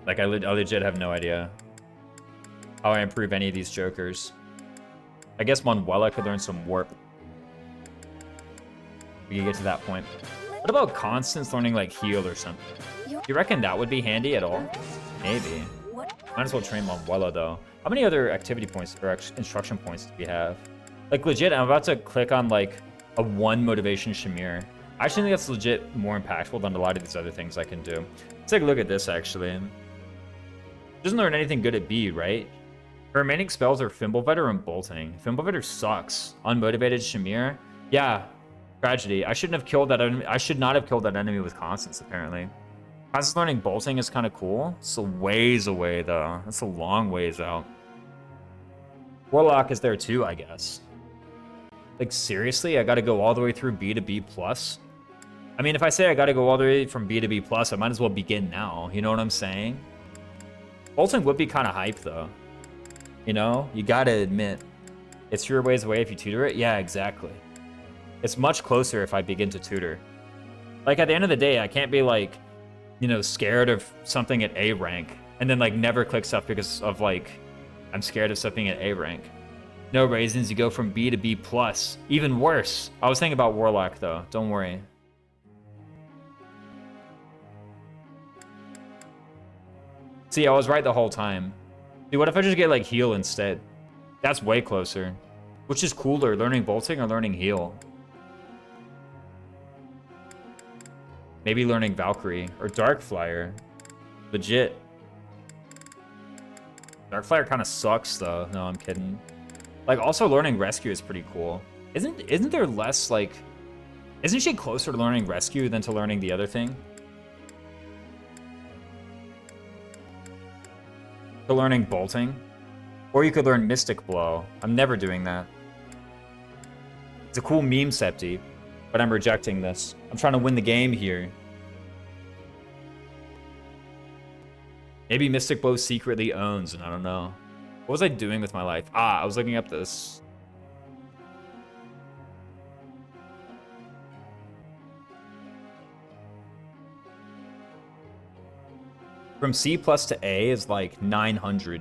Like, I legit have no idea how I improve any of these jokers. I guess Manuela could learn some warp. We can get to that point. What about Constance learning, like, heal or something? You reckon that would be handy at all? Maybe. Might as well train Manuela, though. How many other activity points or instruction points do we have? Like, legit, I'm about to click on, like, a 1 motivation Shamir. I actually think that's legit more impactful than a lot of these other things I can do. Let's take a look at this, actually. Doesn't learn anything good at B, right? Her remaining spells are Fimbulvetter and Bolting. Fimbulvetter sucks. Unmotivated Shamir? Yeah. Tragedy. I shouldn't have killed that enemy. I should not have killed that enemy with Constance, apparently. Constance learning Bolting is kind of cool. It's a ways away, though. That's a long ways out. Warlock is there, too, I guess. Like, seriously? I gotta go all the way through B to B+? I mean, if I say I gotta go all the way from B to B+, I might as well begin now. You know what I'm saying? Bolting would be kind of hype, though. You know? You gotta admit. It's fewer ways away if you tutor it? Yeah, exactly. It's much closer if I begin to tutor. Like, at the end of the day, I can't be, like, you know, scared of something at A rank, and then, like, never click stuff because of, like, I'm scared of something at A rank. No raisins, you go from B to B+. Even worse. I was thinking about Warlock, though. Don't worry. See, I was right the whole time. Dude, what if I just get, like, heal instead? That's way closer. Which is cooler, learning bolting or learning heal? Maybe learning Valkyrie or Darkflyer. Legit. Darkflyer kind of sucks, though. No, I'm kidding. Like, also learning Rescue is pretty cool. Isn't there less, like... Isn't she closer to learning Rescue than to learning the other thing? To learning Bolting? Or you could learn Mystic Blow. I'm never doing that. It's a cool meme, Septi, but I'm rejecting this. I'm trying to win the game here. Maybe Mystic Bow secretly owns, and I don't know. What was I doing with my life? Ah, I was looking up this. From C plus to A is like 900.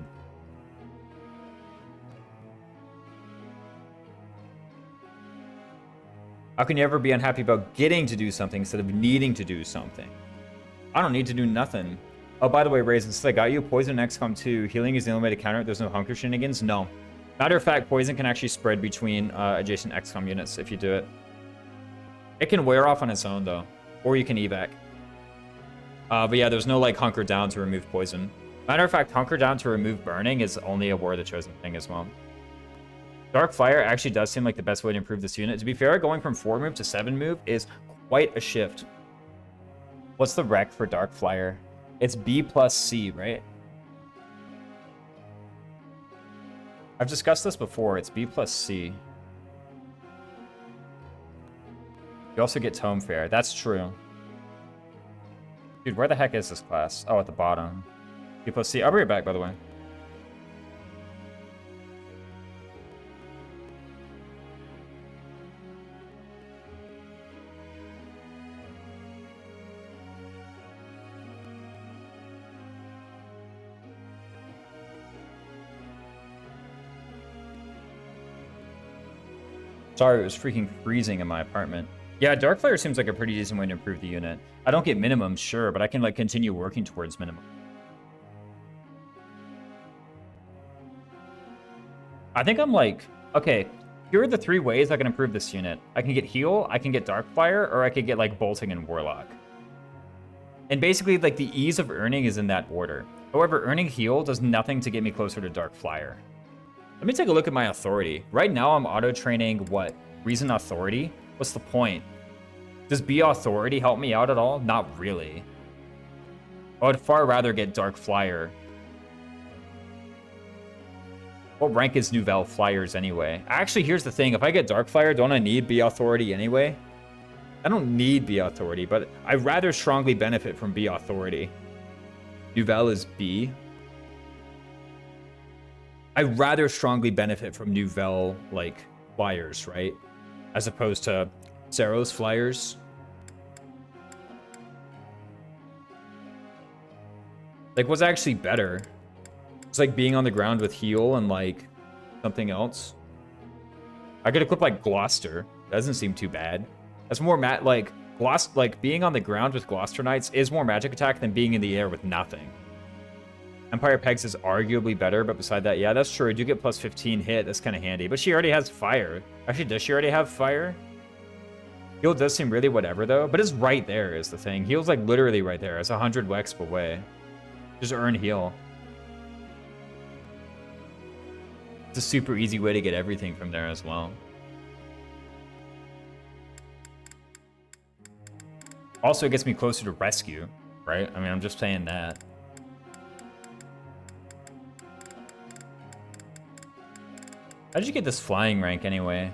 How can you ever be unhappy about getting to do something instead of needing to do something? I don't need to do nothing. Oh, by the way, Raisins, since I got you, Poison and XCOM 2, healing is the only way to counter it. There's no hunker shenanigans? No. Matter of fact, Poison can actually spread between adjacent XCOM units if you do it. It can wear off on its own, though. Or you can evac. But yeah, there's no, like, hunker down to remove Poison. Matter of fact, hunker down to remove burning is only a War of the Chosen thing as well. Dark Flyer actually does seem like the best way to improve this unit. To be fair, going from 4 move to 7 move is quite a shift. What's the rec for Dark Flyer? It's B plus C, right? I've discussed this before. It's B plus C. You also get Tome Fair. That's true. Dude, where the heck is this class? Oh, at the bottom. B plus C. I'll bring it back, by the way. Sorry, it was freaking freezing in my apartment. Yeah, Darkfire seems like a pretty decent way to improve the unit. I don't get minimum, sure, but I can like continue working towards minimum. I think I'm like, okay, here are the 3 ways I can improve this unit. I can get heal, I can get Darkfire, or I could get like bolting and warlock. And basically like the ease of earning is in that order. However, earning heal does nothing to get me closer to Darkfire. Let me take a look at my authority. Right now, I'm auto-training, what? Reason authority? What's the point? Does B authority help me out at all? Not really. I would far rather get Dark Flyer. What rank is Nouvelle Flyers anyway? Actually, here's the thing. If I get Dark Flyer, don't I need B authority anyway? I don't need B authority, but I rather strongly benefit from B authority. Nouvelle is B. I rather strongly benefit from Nouvelle, like, Flyers, right? As opposed to Zero's Flyers. Like, what's actually better? It's like being on the ground with heal and, like, something else. I could equip, like, Gloucester. That doesn't seem too bad. That's more like, being on the ground with Gloucester Knights is more magic attack than being in the air with nothing. Empire Pegs is arguably better, but beside that, yeah, that's true. I do get plus 15 hit. That's kind of handy. But she already has fire. Actually, does she already have fire? Heal does seem really whatever, though. But it's right there is the thing. Heal's, like, literally right there. It's 100 Wex away. Just earn heal. It's a super easy way to get everything from there as well. Also, it gets me closer to rescue, right? I mean, I'm just saying that. How did you get this flying rank anyway?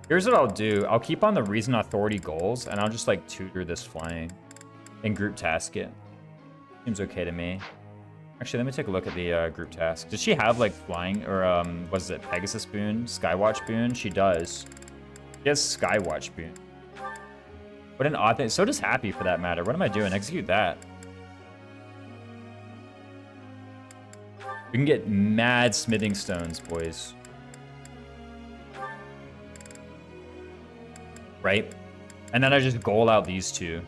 Here's what I'll do. I'll keep on the Reason Authority goals, and I'll just, like, tutor this flying and group task it. Seems okay to me. Actually, let me take a look at the group task. Does she have, like, flying, or, what is it, Pegasus boon? Skywatch boon? She does. She has Skywatch boon. What an odd thing. So does Happy, for that matter. What am I doing? Execute that. We can get mad smithing stones, boys. Right? And then I just goal out these 2.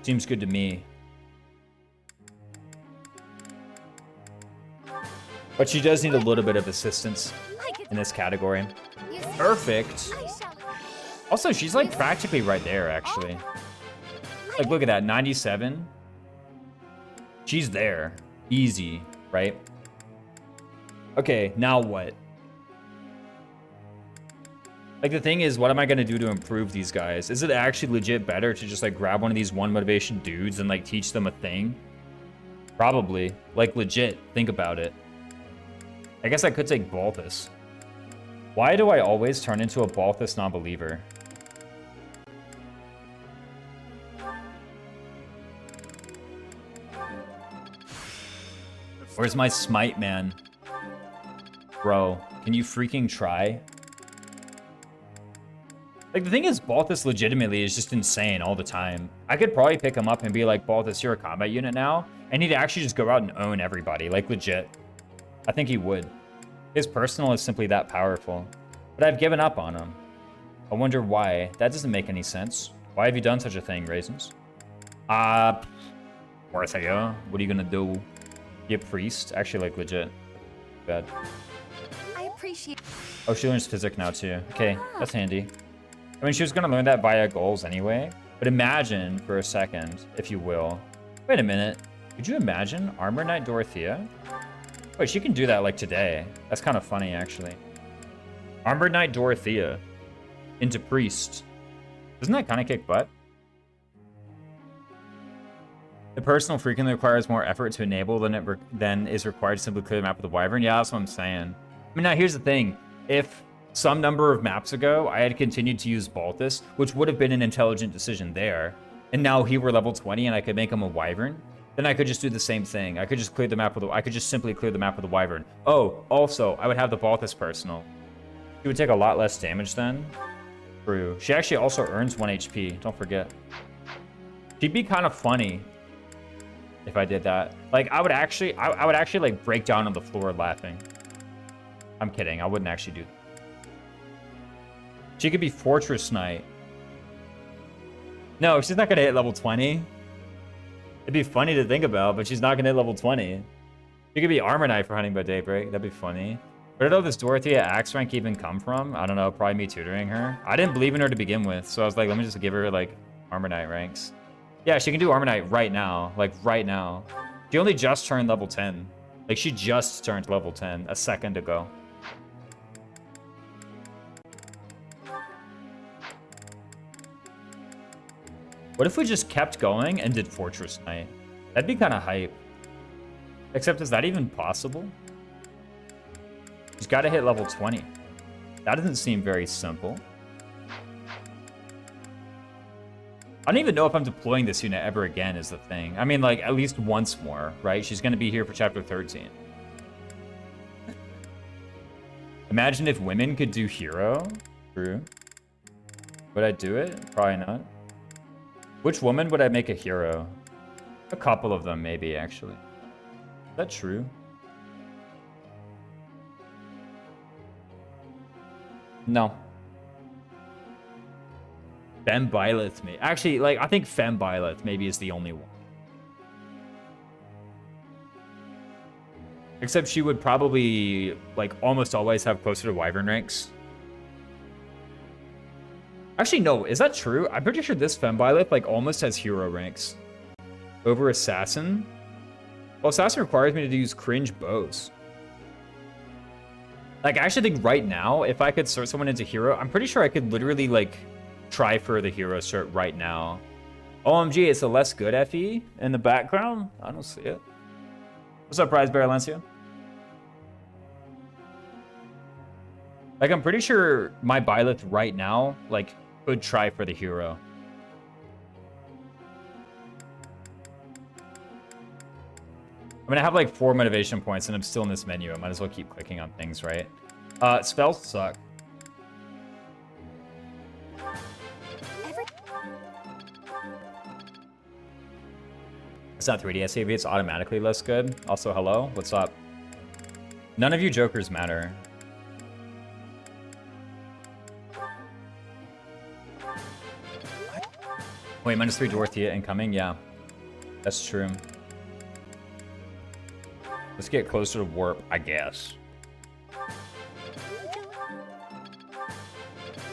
Seems good to me. But she does need a little bit of assistance in this category. Perfect. Also, she's like practically right there, actually. Like, look at that, 97. She's there. Easy, right? Okay, now what? Like, the thing is, what am I gonna do to improve these guys? Is it actually legit better to just, like, grab one of these 1 motivation dudes and, like, teach them a thing? Probably. Like, legit, think about it. I guess I could take Baltus. Why do I always turn into a Balthus non-believer? Where's my smite, man? Bro, can you freaking try? Like, the thing is, Balthus legitimately is just insane all the time. I could probably pick him up and be like, Balthus, you're a combat unit now. And he'd actually just go out and own everybody, like legit. I think he would. His personal is simply that powerful. But I've given up on him. I wonder why. That doesn't make any sense. Why have you done such a thing, Raisins? Martha, what are you gonna do? Be a priest? Actually, like, legit. Bad. I appreciate. Oh, she learns physics now, too. Okay, that's handy. I mean, she was gonna learn that via goals anyway. But imagine, for a second, if you will. Wait a minute. Could you imagine Armor Knight Dorothea? Wait, she can do that, like, today. That's kind of funny, actually. Armor Knight Dorothea into priest. Doesn't that kind of kick butt? The personal frequently requires more effort to enable than is required to simply clear the map with the Wyvern. Yeah, that's what I'm saying. I mean, now here's the thing. If some number of maps ago I had continued to use Balthus, which would have been an intelligent decision there, and now he were level 20 and I could make him a Wyvern, then I could just do the same thing. I could just clear the map with I could just simply clear the map with the Wyvern. Oh, also, I would have the Balthus personal. She would take a lot less damage then. True. She actually also earns 1 HP. Don't forget. She'd be kind of funny if I did that. Like, I would actually like break down on the floor laughing. I'm kidding. I wouldn't actually do that. She could be Fortress Knight. No, she's not gonna hit level 20. It'd be funny to think about, but she's not gonna hit level 20. She could be Armor Knight for Hunting by Daybreak. That'd be funny. Where did all this Dorothea axe rank even come from? I don't know. Probably me tutoring her. I didn't believe in her to begin with, so I was like, let me just give her like Armor Knight ranks. Yeah, she can do Armor Knight right now. Like, right now. She only just turned level 10. Like, she just turned level 10 a second ago. What if we just kept going and did Fortress Knight? That'd be kind of hype. Except, is that even possible? She's got to hit level 20. That doesn't seem very simple. I don't even know if I'm deploying this unit ever again is the thing. I mean, like, at least once more, right? She's going to be here for chapter 13. Imagine if women could do hero. True. Would I do it? Probably not. Which woman would I make a hero? A couple of them, maybe, actually. Is that true? No. Fembyleth, maybe. Actually, like, I think Fembyleth maybe is the only one. Except she would probably, like, almost always have closer to Wyvern ranks. Actually, no. Is that true? I'm pretty sure this Fembyleth, like, almost has hero ranks. Over Assassin? Well, Assassin requires me to use cringe bows. Like, I actually think right now, if I could sort someone into hero, I'm pretty sure I could literally, like, try for the hero cert right now. OMG, it's a less good FE in the background? I don't see it. What's up, Prize Bear Valencia? Like, I'm pretty sure my Byleth right now, like, could try for the hero. I'm gonna have like 4 motivation points and I'm still in this menu. I might as well keep clicking on things, right? Spells suck. It's not 3D SAV, it's automatically less good. Also, hello, what's up? None of you jokers matter. Wait, -3 Dorothea incoming? Yeah, that's true. Let's get closer to warp, I guess.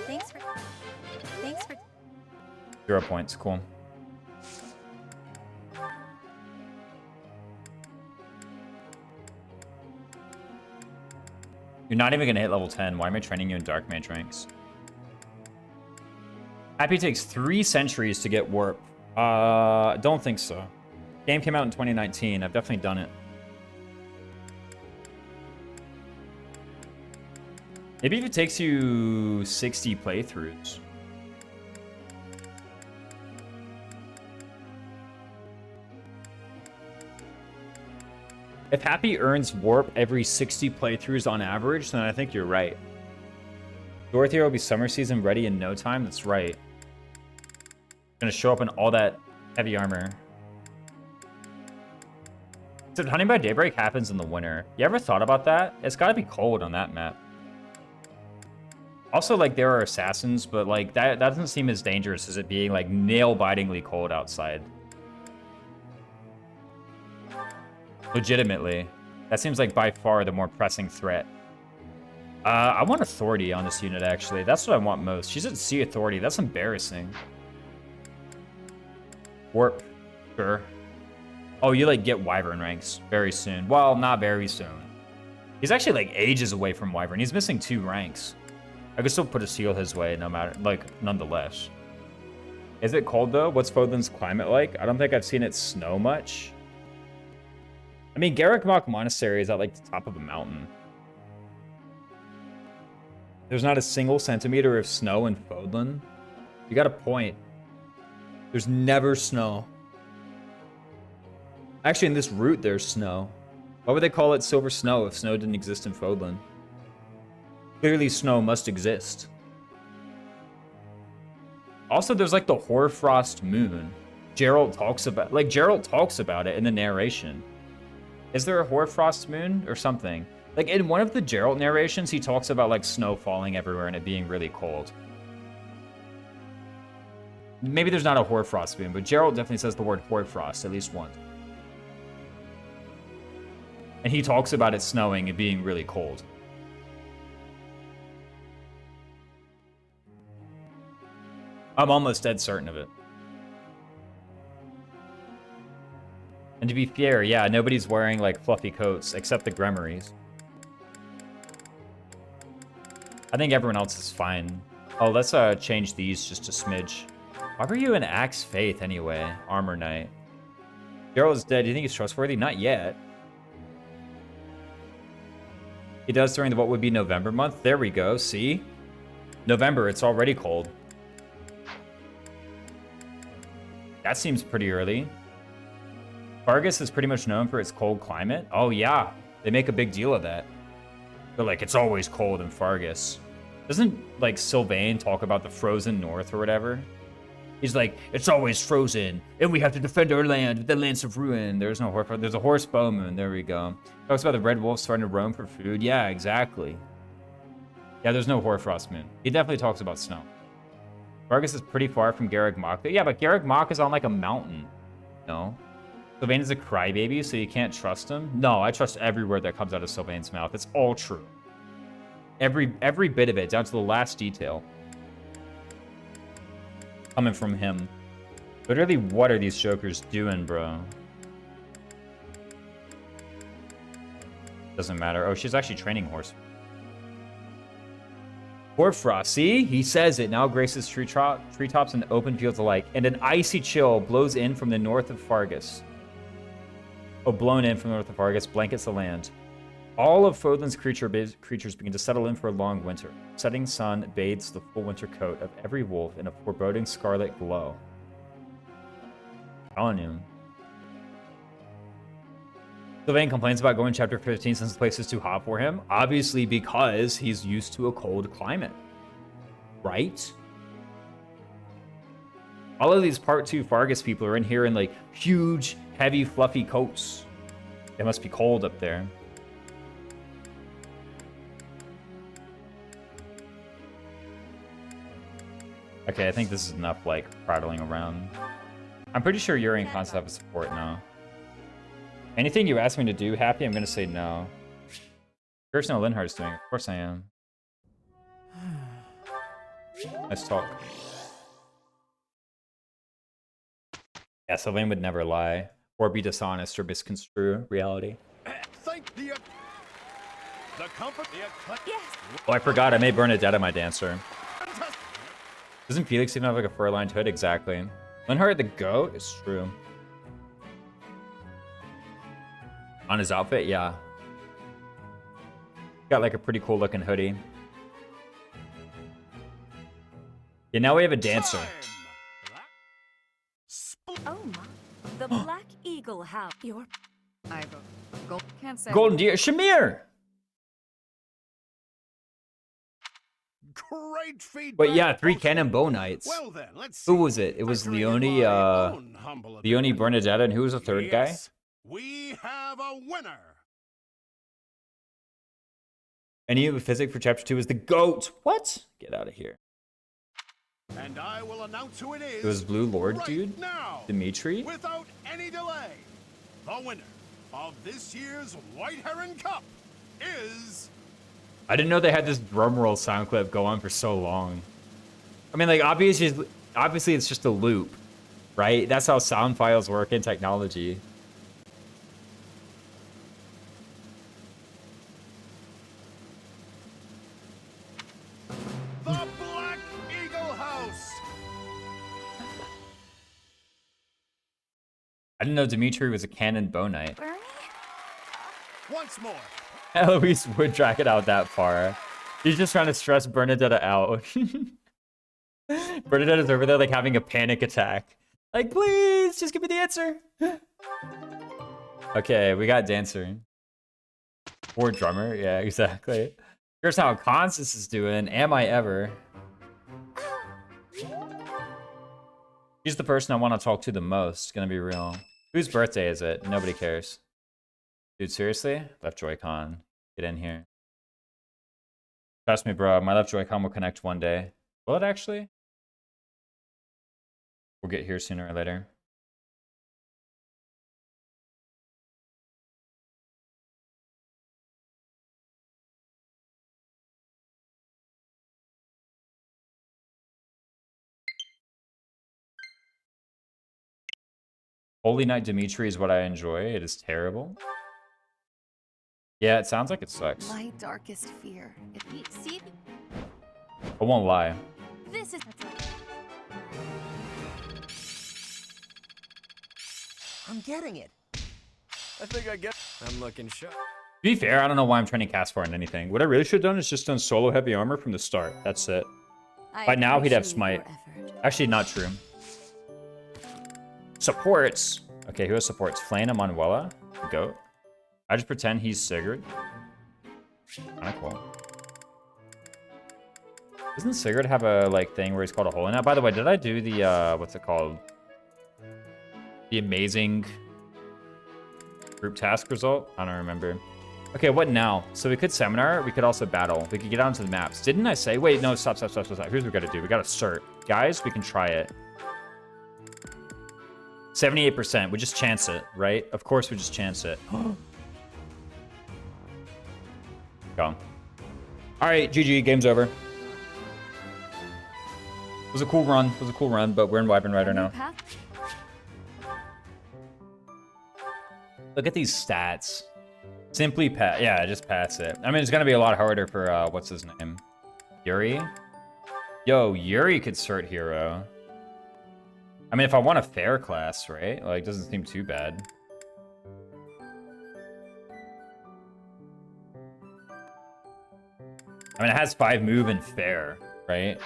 Thanks for 0 points, cool. You're not even gonna hit level 10. Why am I training you in Dark Mage ranks? Happy takes 3 centuries to get warp. Don't think so. Game came out in 2019. I've definitely done it. Maybe if it takes you 60 playthroughs. If Happy earns warp every 60 playthroughs on average, then I think you're right. Dorothea will be summer season ready in no time. That's right. Gonna show up in all that heavy armor. So Hunting by Daybreak happens in the winter. You ever thought about that? It's gotta be cold on that map. Also, like, there are assassins, but, like, that doesn't seem as dangerous as it being, like, nail-bitingly cold outside. Legitimately. That seems like by far the more pressing threat. I want Authority on this unit, actually. That's what I want most. She's at C Authority. That's embarrassing. Warp. Sure. Oh, you, like, get Wyvern ranks very soon. Well, not very soon. He's actually, like, ages away from Wyvern. He's missing 2 ranks. I could still put a seal his way, no matter, like, nonetheless. Is it cold, though? What's Fodlan's climate like? I don't think I've seen it snow much. I mean, Garreg Monastery is at, like, the top of a mountain. There's not a single centimeter of snow in Fodlan. You got a point. There's never snow. Actually, in this route, there's snow. Why would they call it Silver Snow if snow didn't exist in Fodlan? Clearly, snow must exist. Also, there's, like, the Hoarfrost Moon. Geralt talks about it in the narration. Is there a Hoarfrost Moon or something? Like, in one of the Geralt narrations, he talks about, like, snow falling everywhere and it being really cold. Maybe there's not a Hoarfrost Moon, but Geralt definitely says the word Hoarfrost at least once. And he talks about it snowing and being really cold. I'm almost dead certain of it. And to be fair, yeah, nobody's wearing, like, fluffy coats except the Gremories. I think everyone else is fine. Oh, let's change these just a smidge. Why were you in Axe Faith anyway? Armor Knight. Geralt is dead. Do you think he's trustworthy? Not yet. He does during the what would be November month. There we go. See? November, it's already cold. That seems pretty early. Fargus is pretty much known for its cold climate. Oh, yeah. They make a big deal of that. They're like, it's always cold in Fargus. Doesn't, like, Sylvain talk about the frozen north or whatever? He's like, it's always frozen, and we have to defend our land with the Lance of Ruin. There's no horse. There's a horse bowman. There we go. Talks about the red wolves starting to roam for food. Yeah, exactly. Yeah, there's no Hoarfrost Moon. He definitely talks about snow. Fargus is pretty far from Garreg Mach. Yeah, but Garreg Mach is on, like, a mountain. No? Sylvain is a crybaby, so you can't trust him? No, I trust every word that comes out of Sylvain's mouth. It's all true. Every bit of it, down to the last detail. Coming from him. Literally, what are these jokers doing, bro? Doesn't matter. Oh, she's actually training horse. Hoarfrost, see? He says it. Now graces treetops and open fields alike. And an icy chill blows in from the north of Fargus. Oh, blown in from the north of Fargus, blankets the land. All of Fodlan's creatures begin to settle in for a long winter. Setting sun bathes the full winter coat of every wolf in a foreboding scarlet glow. Telling you. Sylvain complains about going to chapter 15 since the place is too hot for him. Obviously because he's used to a cold climate. Right? All of these part 2 Fargus people are in here in, like, huge, heavy, fluffy coats. It must be cold up there. Okay, I think this is enough, like, prattling around. I'm pretty sure you're in concept of support now. Anything you ask me to do, Happy, I'm gonna say no. Curious how Linhardt's doing. Of course I am. Nice talk. Yeah, Sylvain would never lie, or be dishonest, or misconstrue reality. Thank the company. Yes. Oh, I forgot, I made Bernadetta my dancer. Doesn't Felix even have, like, a fur-lined hood? Exactly. Linhardt the goat? It's true. On his outfit? Yeah. Got, like, a pretty cool-looking hoodie. Yeah, now we have a dancer. Oh my. The Black Eagle House. I go. Can't say. Golden Deer. Shamir! Great feedback. But yeah, 3 cannon bow knights. Well then, let's Who see. was it? It was Factoring in Leone, my own humble Leone opinion, Bernadetta, and who was the third guy? yes, we have a winner. Any physics for chapter 2 is the GOAT. What? Get out of here. And I will announce who it is. It was Blue Lord, right dude? now, Dimitri? without any delay. The winner of this year's White Heron Cup is... I didn't know they had this drum roll sound clip go on for so long. I mean, like, obviously it's just a loop, right? That's how sound files work in technology. The Black Eagle House. I didn't know Dimitri was a cannon bow knight. Bernie? Once more. Eloise would drag it out that far. He's just trying to stress Bernadetta out. Bernadetta's over there like having a panic attack. Like, please, just give me the answer. Okay, we got dancer. Or drummer, yeah, exactly. Here's how Constance is doing. Am I ever? She's the person I want to talk to the most, gonna be real. Whose birthday is it? Nobody cares. Dude, seriously? Left Joy-Con. Get in here. Trust me, bro. My left Joy-Con will connect one day. Will it actually? We'll get here sooner or later. Holy Knight Dimitri is what I enjoy. It is terrible. Yeah, it sounds like it sucks. My darkest fear. See, I won't lie. this is. I'm getting it. I think I get. I'm looking sharp. To be fair, I don't know why I'm trying to cast far on anything. What I really should have done is just done solo heavy armor from the start. That's it. By now, he'd have smite. Actually, not true. Supports. Okay, who has supports? Flame and Manuela. Goat. I just pretend he's Sigurd. Kinda cool. Doesn't Sigurd have a like thing where he's called a holy knight? By the way, did I do the what's it called? The amazing group task result? I don't remember. Okay, what now? So we could seminar, we could also battle. We could get onto the maps. Didn't I say? Wait, no, stop. Here's what we gotta do. We gotta cert. Guys, we can try it. 78%. We just chance it, right? Of course we just chance it. Go. Alright, GG, game's over. It was a cool run. But we're in Wyvern Rider now. Look at these stats. Simply pass. Yeah, just pass it. I mean, it's gonna be a lot harder for, what's his name? Yuri? Yo, Yuri could cert hero. I mean, if I want a fair class, right? Like, doesn't seem too bad. I mean, it has 5 move and fair, right?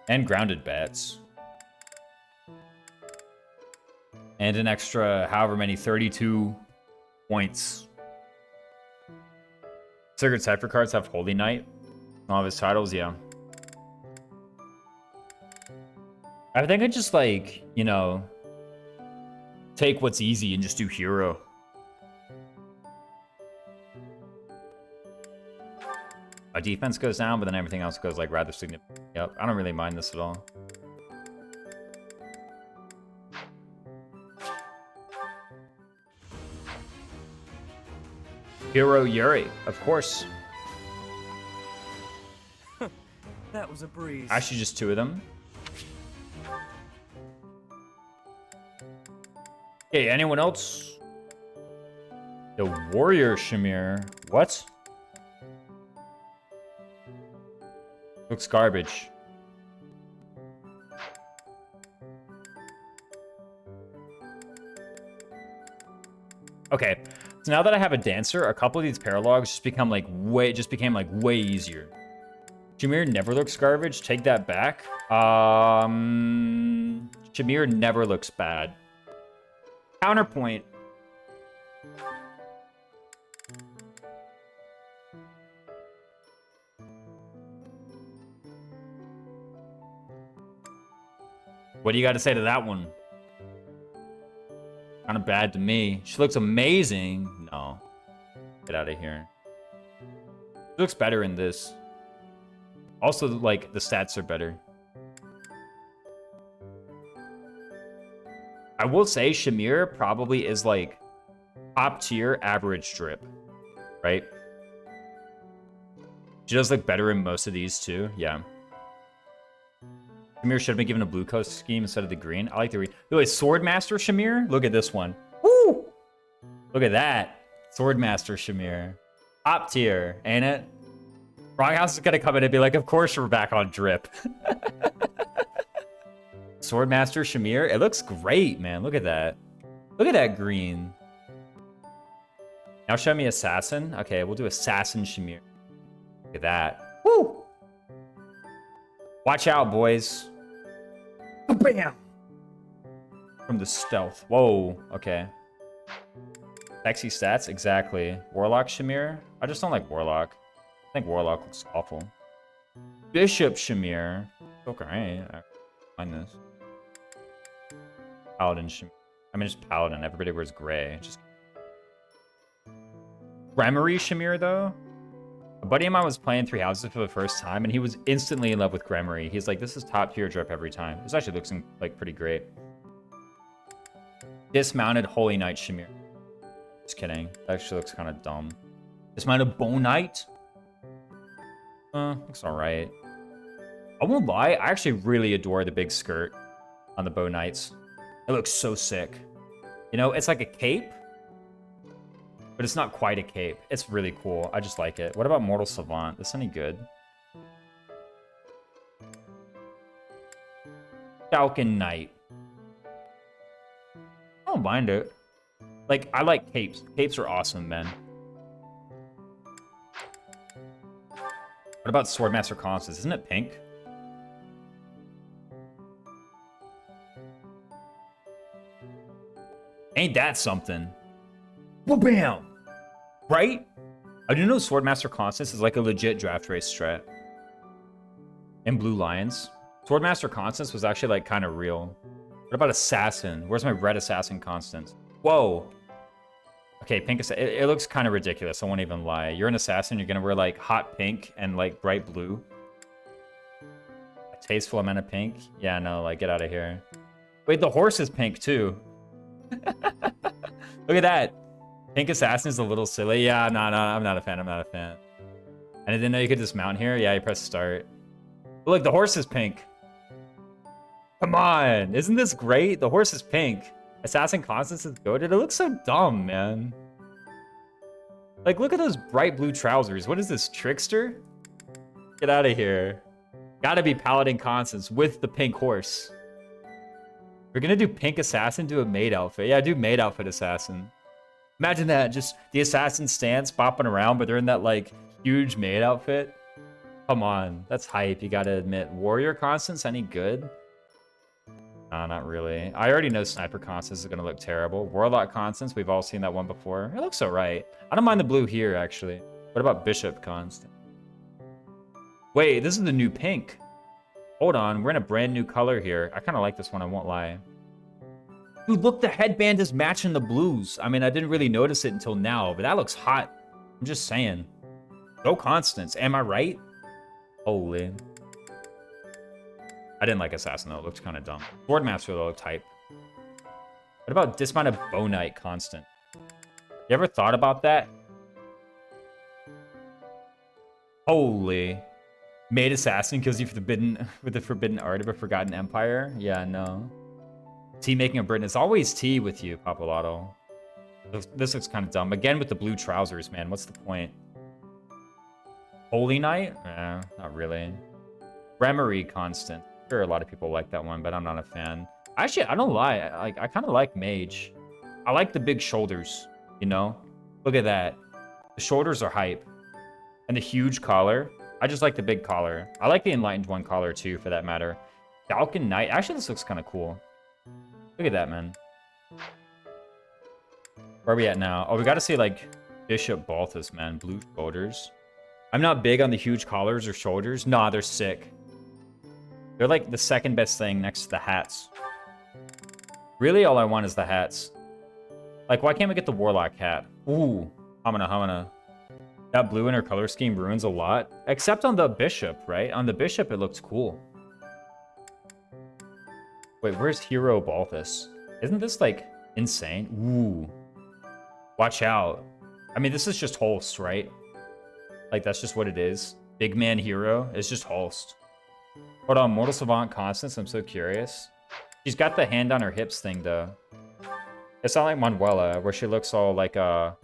And grounded bats. And an extra, however many, 32 points. Sigurd Cypher cards have Holy Knight. All of his titles, yeah. I think I just, like, you know, take what's easy and just do hero. My defense goes down, but then everything else goes, like, rather significant. Yep, I don't really mind this at all. Hero Yuri, of course. That was a breeze. Actually, just 2 of them. Okay, anyone else? The Warrior Shamir. What? Looks garbage. Okay. So now that I have a dancer, a couple of these paralogs just became like way easier. Shamir never looks garbage. Take that back. Shamir never looks bad. Counterpoint. What do you got to say to that one? Kind of bad to me. She looks amazing. No. Get out of here. She looks better in this. Also, like, the stats are better. I will say Shamir probably is, like, top tier average drip. Right? She does look better in most of these, too. Yeah. Shamir should have been given a blue coast scheme instead of the green. I like the green. Wait, Swordmaster Shamir? Look at this one. Woo! Look at that. Swordmaster Shamir. Top tier, ain't it? Froghouse is gonna come in and be like, of course we're back on drip. Swordmaster Shamir. It looks great, man. Look at that. Look at that green. Now show me Assassin. Okay, we'll do Assassin Shamir. Look at that. Woo! Watch out, boys. Bam! From the stealth. Whoa, okay. Sexy stats, exactly. Warlock Shamir? I just don't like Warlock. I think Warlock looks awful. Bishop Shamir. Okay, I find this. Paladin Shamir. I mean, just Paladin. Everybody wears gray. Just Gremory Shamir, though? A buddy of mine was playing Three Houses for the first time, and he was instantly in love with Gremory. He's like, this is top tier drip every time. This actually looks like pretty great. Dismounted Holy Knight Shamir. Just kidding. That actually looks kind of dumb. Dismounted Bone Knight. Looks alright. I won't lie, I actually really adore the big skirt on the Bow Knights. It looks so sick. You know, it's like a cape, but it's not quite a cape. It's really cool. I just like it. What about Mortal Savant? This any good? Falcon Knight. I don't mind it. Like, I like capes. Capes are awesome, man. What about Swordmaster Constance? Isn't it pink? Ain't that something? Bam! Right? I do know Swordmaster Constance is like a legit draft race strat. And Blue Lions. Swordmaster Constance was actually like kind of real. What about Assassin? Where's my red Assassin Constance? Whoa. Okay, pink Assassin. It looks kind of ridiculous. I won't even lie. You're an assassin. You're going to wear like hot pink and like bright blue. A tasteful amount of pink. Yeah, no, like get out of here. Wait, the horse is pink too. Look at that. Pink Assassin is a little silly. Yeah, no, I'm not a fan. I'm not a fan. And I didn't know you could dismount here. Yeah, you press start. But look, the horse is pink. Come on. Isn't this great? The horse is pink. Assassin Constance is goated. It looks so dumb, man. Like, look at those bright blue trousers. What is this, Trickster? Get out of here. Gotta be Paladin Constance with the pink horse. We're gonna do pink Assassin, do a maid outfit. Yeah, do maid outfit Assassin. Imagine that, just the Assassin stance bopping around, but they're in that, like, huge maid outfit. Come on, that's hype, you gotta admit. Warrior Constance, any good? Nah, not really. I already know Sniper Constance is gonna look terrible. Warlock Constance, we've all seen that one before. It looks alright. I don't mind the blue here, actually. What about Bishop Constance? Wait, this is the new pink. Hold on, we're in a brand new color here. I kind of like this one, I won't lie. Dude, look, the headband is matching the blues. I mean, I didn't really notice it until now, but that looks hot. I'm just saying. Go Constance, am I right? Holy. I didn't like Assassin, though. It looked kind of dumb. Swordmaster, though, looked hype. What about Dismounted Bow Knight Constant? You ever thought about that? Holy. Made Assassin because you forbidden with the forbidden art of a forgotten empire? Yeah, no. Tea making a Britain. It's always tea with you, Papalato. This looks kind of dumb. Again with the blue trousers, man. What's the point? Holy Knight? Not really. Gremory Constant. Sure, a lot of people like that one, but I'm not a fan. Actually, I don't lie. I kind of like Mage. I like the big shoulders, you know? Look at that. The shoulders are hype. And the huge collar. I just like the big collar. I like the Enlightened One collar too, for that matter. Falcon Knight. Actually, this looks kind of cool. Look at that, man. Where are we at now? Oh, we got to see, like, Bishop Balthus, man. Blue shoulders. I'm not big on the huge collars or shoulders. Nah, they're sick. They're, like, the second best thing next to the hats. Really, all I want is the hats. Like, why can't we get the Warlock hat? Ooh. Hamana. That blue in her color scheme ruins a lot. Except on the Bishop, right? On the Bishop, it looks cool. Wait, where's Hero Balthus? Isn't this, like, insane? Ooh. Watch out. I mean, this is just Holst, right? Like, that's just what it is. Big man hero. It's just Holst. Hold on, Mortal Savant Constance. I'm so curious. She's got the hand on her hips thing, though. It's not like Manuela, where she looks all like a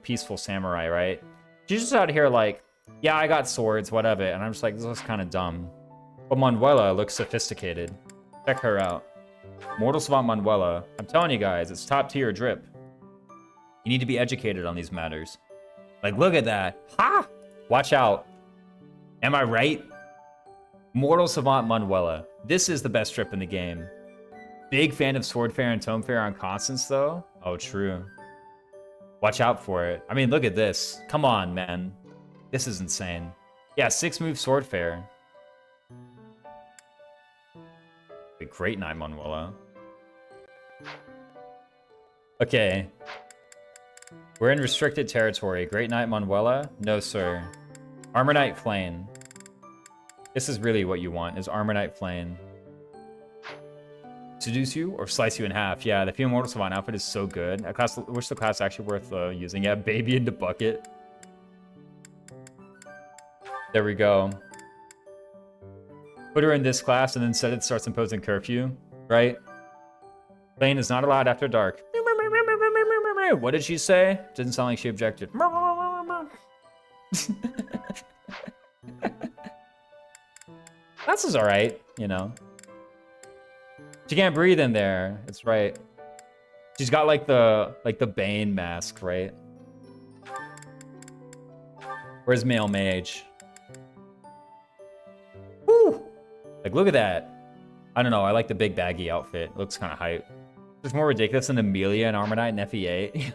peaceful samurai, right? She's just out here like, yeah, I got swords, whatever. And I'm just like, this looks kind of dumb. But Manuela looks sophisticated. Check her out. Mortal Savant Manuela. I'm telling you guys, it's top tier drip. You need to be educated on these matters. Like, look at that. Ha! Watch out. Am I right? Mortal Savant Manuela. This is the best drip in the game. Big fan of Sword Fair and Tome Fair on Constance, though. Oh, true. Watch out for it. I mean, look at this. Come on, man. This is insane. Yeah, 6-move Sword Fair. A great night, Manuela. Okay. We're in restricted territory. Great Knight Manuela? No, sir. Armor Knight Flame. This is really what you want, is Armor Knight Flame. Seduce you or slice you in half? Yeah, the Female Mortal Savant outfit is so good. I wish the class is actually worth using. Yeah, baby in the bucket. There we go. Put her in this class and then said it starts imposing curfew, right? Playing is not allowed after dark. What did she say? Didn't sound like she objected. This is alright, you know. She can't breathe in there. It's right. She's got like the Bane mask, right? Where's male mage? Woo! Like, look at that. I don't know. I like the big baggy outfit. Looks kind of hype. It's more ridiculous than Amelia and Armor Knight and FE8.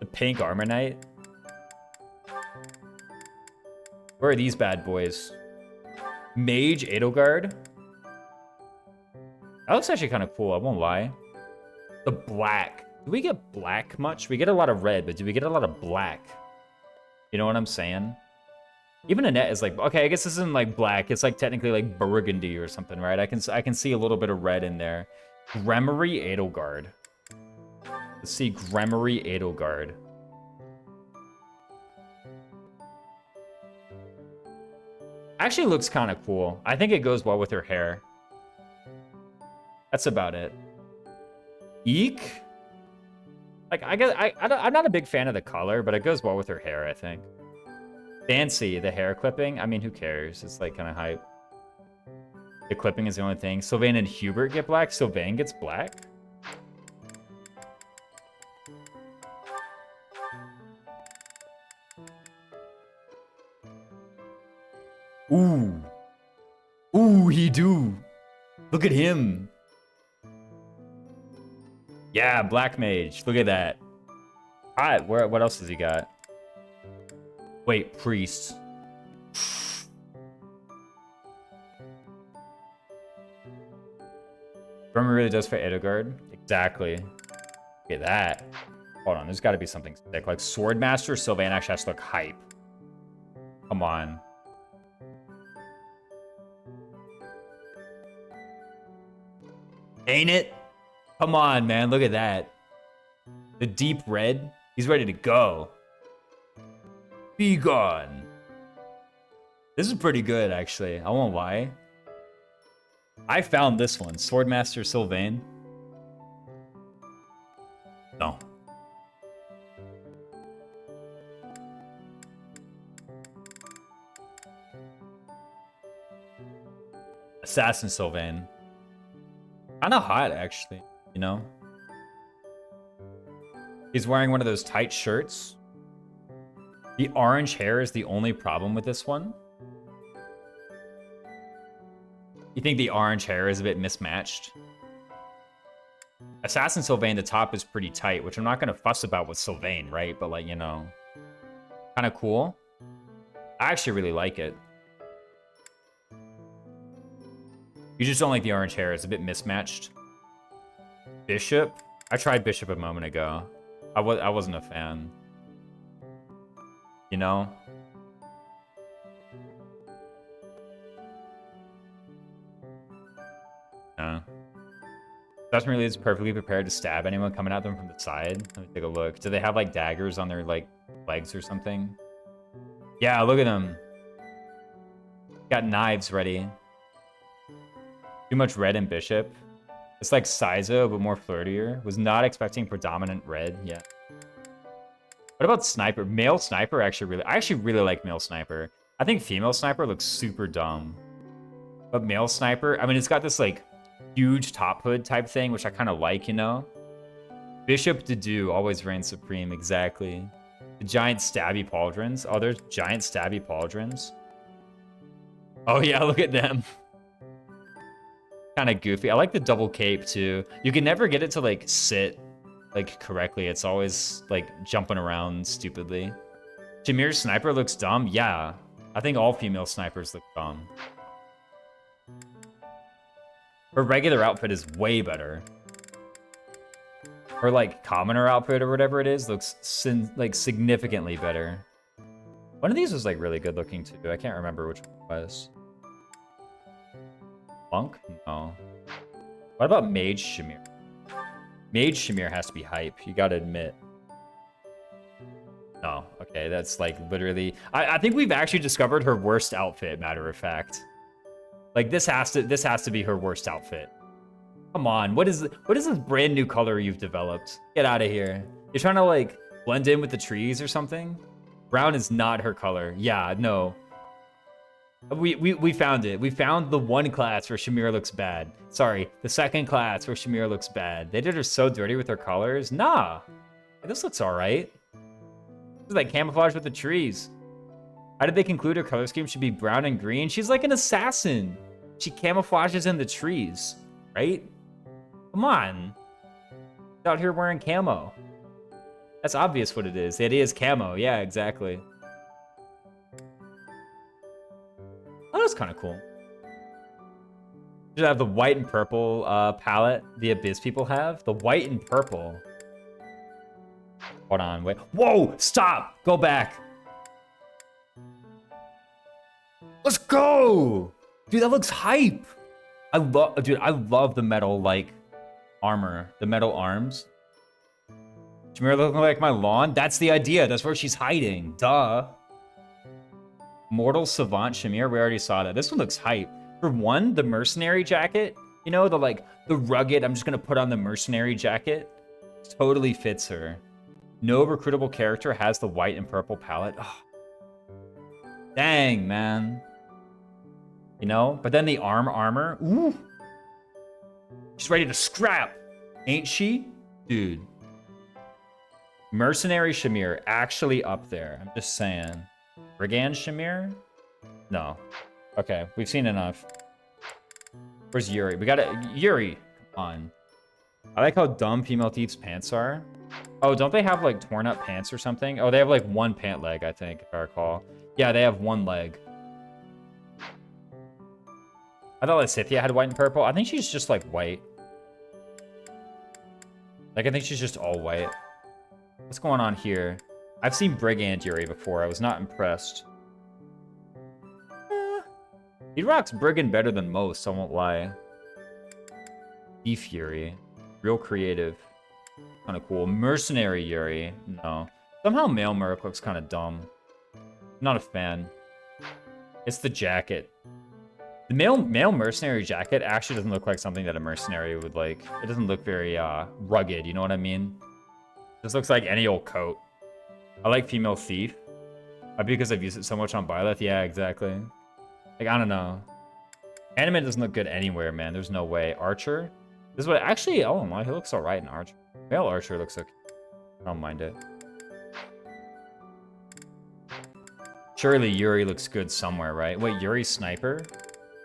The pink Armor Knight. Where are these bad boys? Mage Edelgard. That looks actually kind of cool. I won't lie. The black. Do we get black much? We get a lot of red, but do we get a lot of black? You know what I'm saying? Even Annette is like, okay, I guess this isn't like black. It's like technically like burgundy or something, right? I can see a little bit of red in there. Gremory Edelgard. Let's see Gremory Edelgard. Actually looks kind of cool. I think it goes well with her hair. That's about it. Eek? Like, I guess I'm not a big fan of the color, but it goes well with her hair, I think. Fancy, the hair clipping. I mean, who cares? It's like kind of hype. The clipping is the only thing. Sylvain and Hubert get black. Sylvain gets black. Ooh. Ooh, he do. Look at him. Yeah, Black Mage. Look at that. All right, what else has he got? Wait, Priest. Burma really does for Edelgard. Exactly. Look at that. Hold on, there's got to be something sick. Like Swordmaster Sylvain actually has to look hype. Come on. Ain't it? Come on, man. Look at that. The deep red. He's ready to go. Be gone. This is pretty good, actually. I won't lie. I found this one. Swordmaster Sylvain. No. Assassin Sylvain. Kinda hot, actually. You know? He's wearing one of those tight shirts. The orange hair is the only problem with this one. You think the orange hair is a bit mismatched? Assassin Sylvain, the top is pretty tight, which I'm not going to fuss about with Sylvain, right? But, like, you know, kind of cool. I actually really like it. You just don't like the orange hair. It's a bit mismatched. Bishop? I tried Bishop a moment ago. I wasn't a fan. You know? No. Assassin really is perfectly prepared to stab anyone coming at them from the side. Let me take a look. Do they have, like, daggers on their, like, legs or something? Yeah, look at them. Got knives ready. Too much red in Bishop. It's like Sizo, but more flirtier. Was not expecting predominant red. Yeah. What about Sniper? Male Sniper I actually really like Male Sniper. I think Female Sniper looks super dumb. But Male Sniper, I mean, it's got this, like, huge top hood type thing, which I kind of like, you know? Bishop Dedu always reigns supreme, exactly. The giant stabby pauldrons. Oh, there's giant stabby pauldrons. Oh, yeah, look at them. Kind of goofy. I like the double cape, too. You can never get it to, like, sit, like, correctly. It's always, like, jumping around stupidly. Jameer's sniper looks dumb? Yeah. I think all female snipers look dumb. Her regular outfit is way better. Her, like, commoner outfit or whatever it is looks, significantly better. One of these was, like, really good looking, too. I can't remember which one it was. Monk? No. What about Mage Shamir? Mage Shamir has to be hype. You gotta admit. No. Okay, that's, like, literally... I think we've actually discovered her worst outfit, matter of fact. Like, this has to be her worst outfit. Come on, what is this brand new color you've developed? Get out of here. You're trying to, like, blend in with the trees or something? Brown is not her color. Yeah, no. We found it. We found the one class where Shamir looks bad. Sorry, the second class where Shamir looks bad. They did her so dirty with her colors. Nah. This looks alright. This is like camouflage with the trees. How did they conclude her color scheme should be brown and green? She's like an assassin. She camouflages in the trees, right? Come on. She's out here wearing camo. That's obvious what it is. The idea is camo. Yeah, exactly. Oh, that's kind of cool. Should have the white and purple palette the Abyss people have. The white and purple. Hold on, wait. Whoa, stop! Go back. Let's go! Dude, that looks hype. I love the metal, like, armor. The metal arms. Shamir looking like my lawn? That's the idea. That's where she's hiding. Duh. Mortal Savant Shamir, we already saw that. This one looks hype. For one, the mercenary jacket, you know, the rugged, I'm just gonna put on the mercenary jacket. Totally fits her. No recruitable character has the white and purple palette. Oh. Dang, man. You know? But then the armor. Ooh. She's ready to scrap. Ain't she? Dude. Mercenary Shamir, actually up there. I'm just saying. Brigand Shamir? No. Okay, we've seen enough. Where's Yuri? We gotta... Yuri! Come on. I like how dumb female thieves' pants are. Oh, don't they have, like, torn up pants or something? Oh, they have, like, one pant leg, I think, if I recall. Yeah, they have one leg. I thought Lysithia had white and purple. I think she's just, like, white. Like, I think she's just all white. What's going on here? I've seen Brigand Yuri before. I was not impressed. He rocks Brigand better than most, I won't lie. Beef Yuri. Real creative. Kind of cool. Mercenary Yuri. No. Somehow male Merc looks kind of dumb. Not a fan. It's the jacket. The male mercenary jacket actually doesn't look like something that a mercenary would like. It doesn't look very rugged, you know what I mean? This looks like any old coat. I like female thief. Because I've used it so much on Byleth. Yeah, exactly. Like, I don't know. Anime doesn't look good anywhere, man. There's no way. Archer? This is what actually, oh my, he looks alright in Archer. Male Archer looks okay. I don't mind it. Surely Yuri looks good somewhere, right? Wait, Yuri sniper?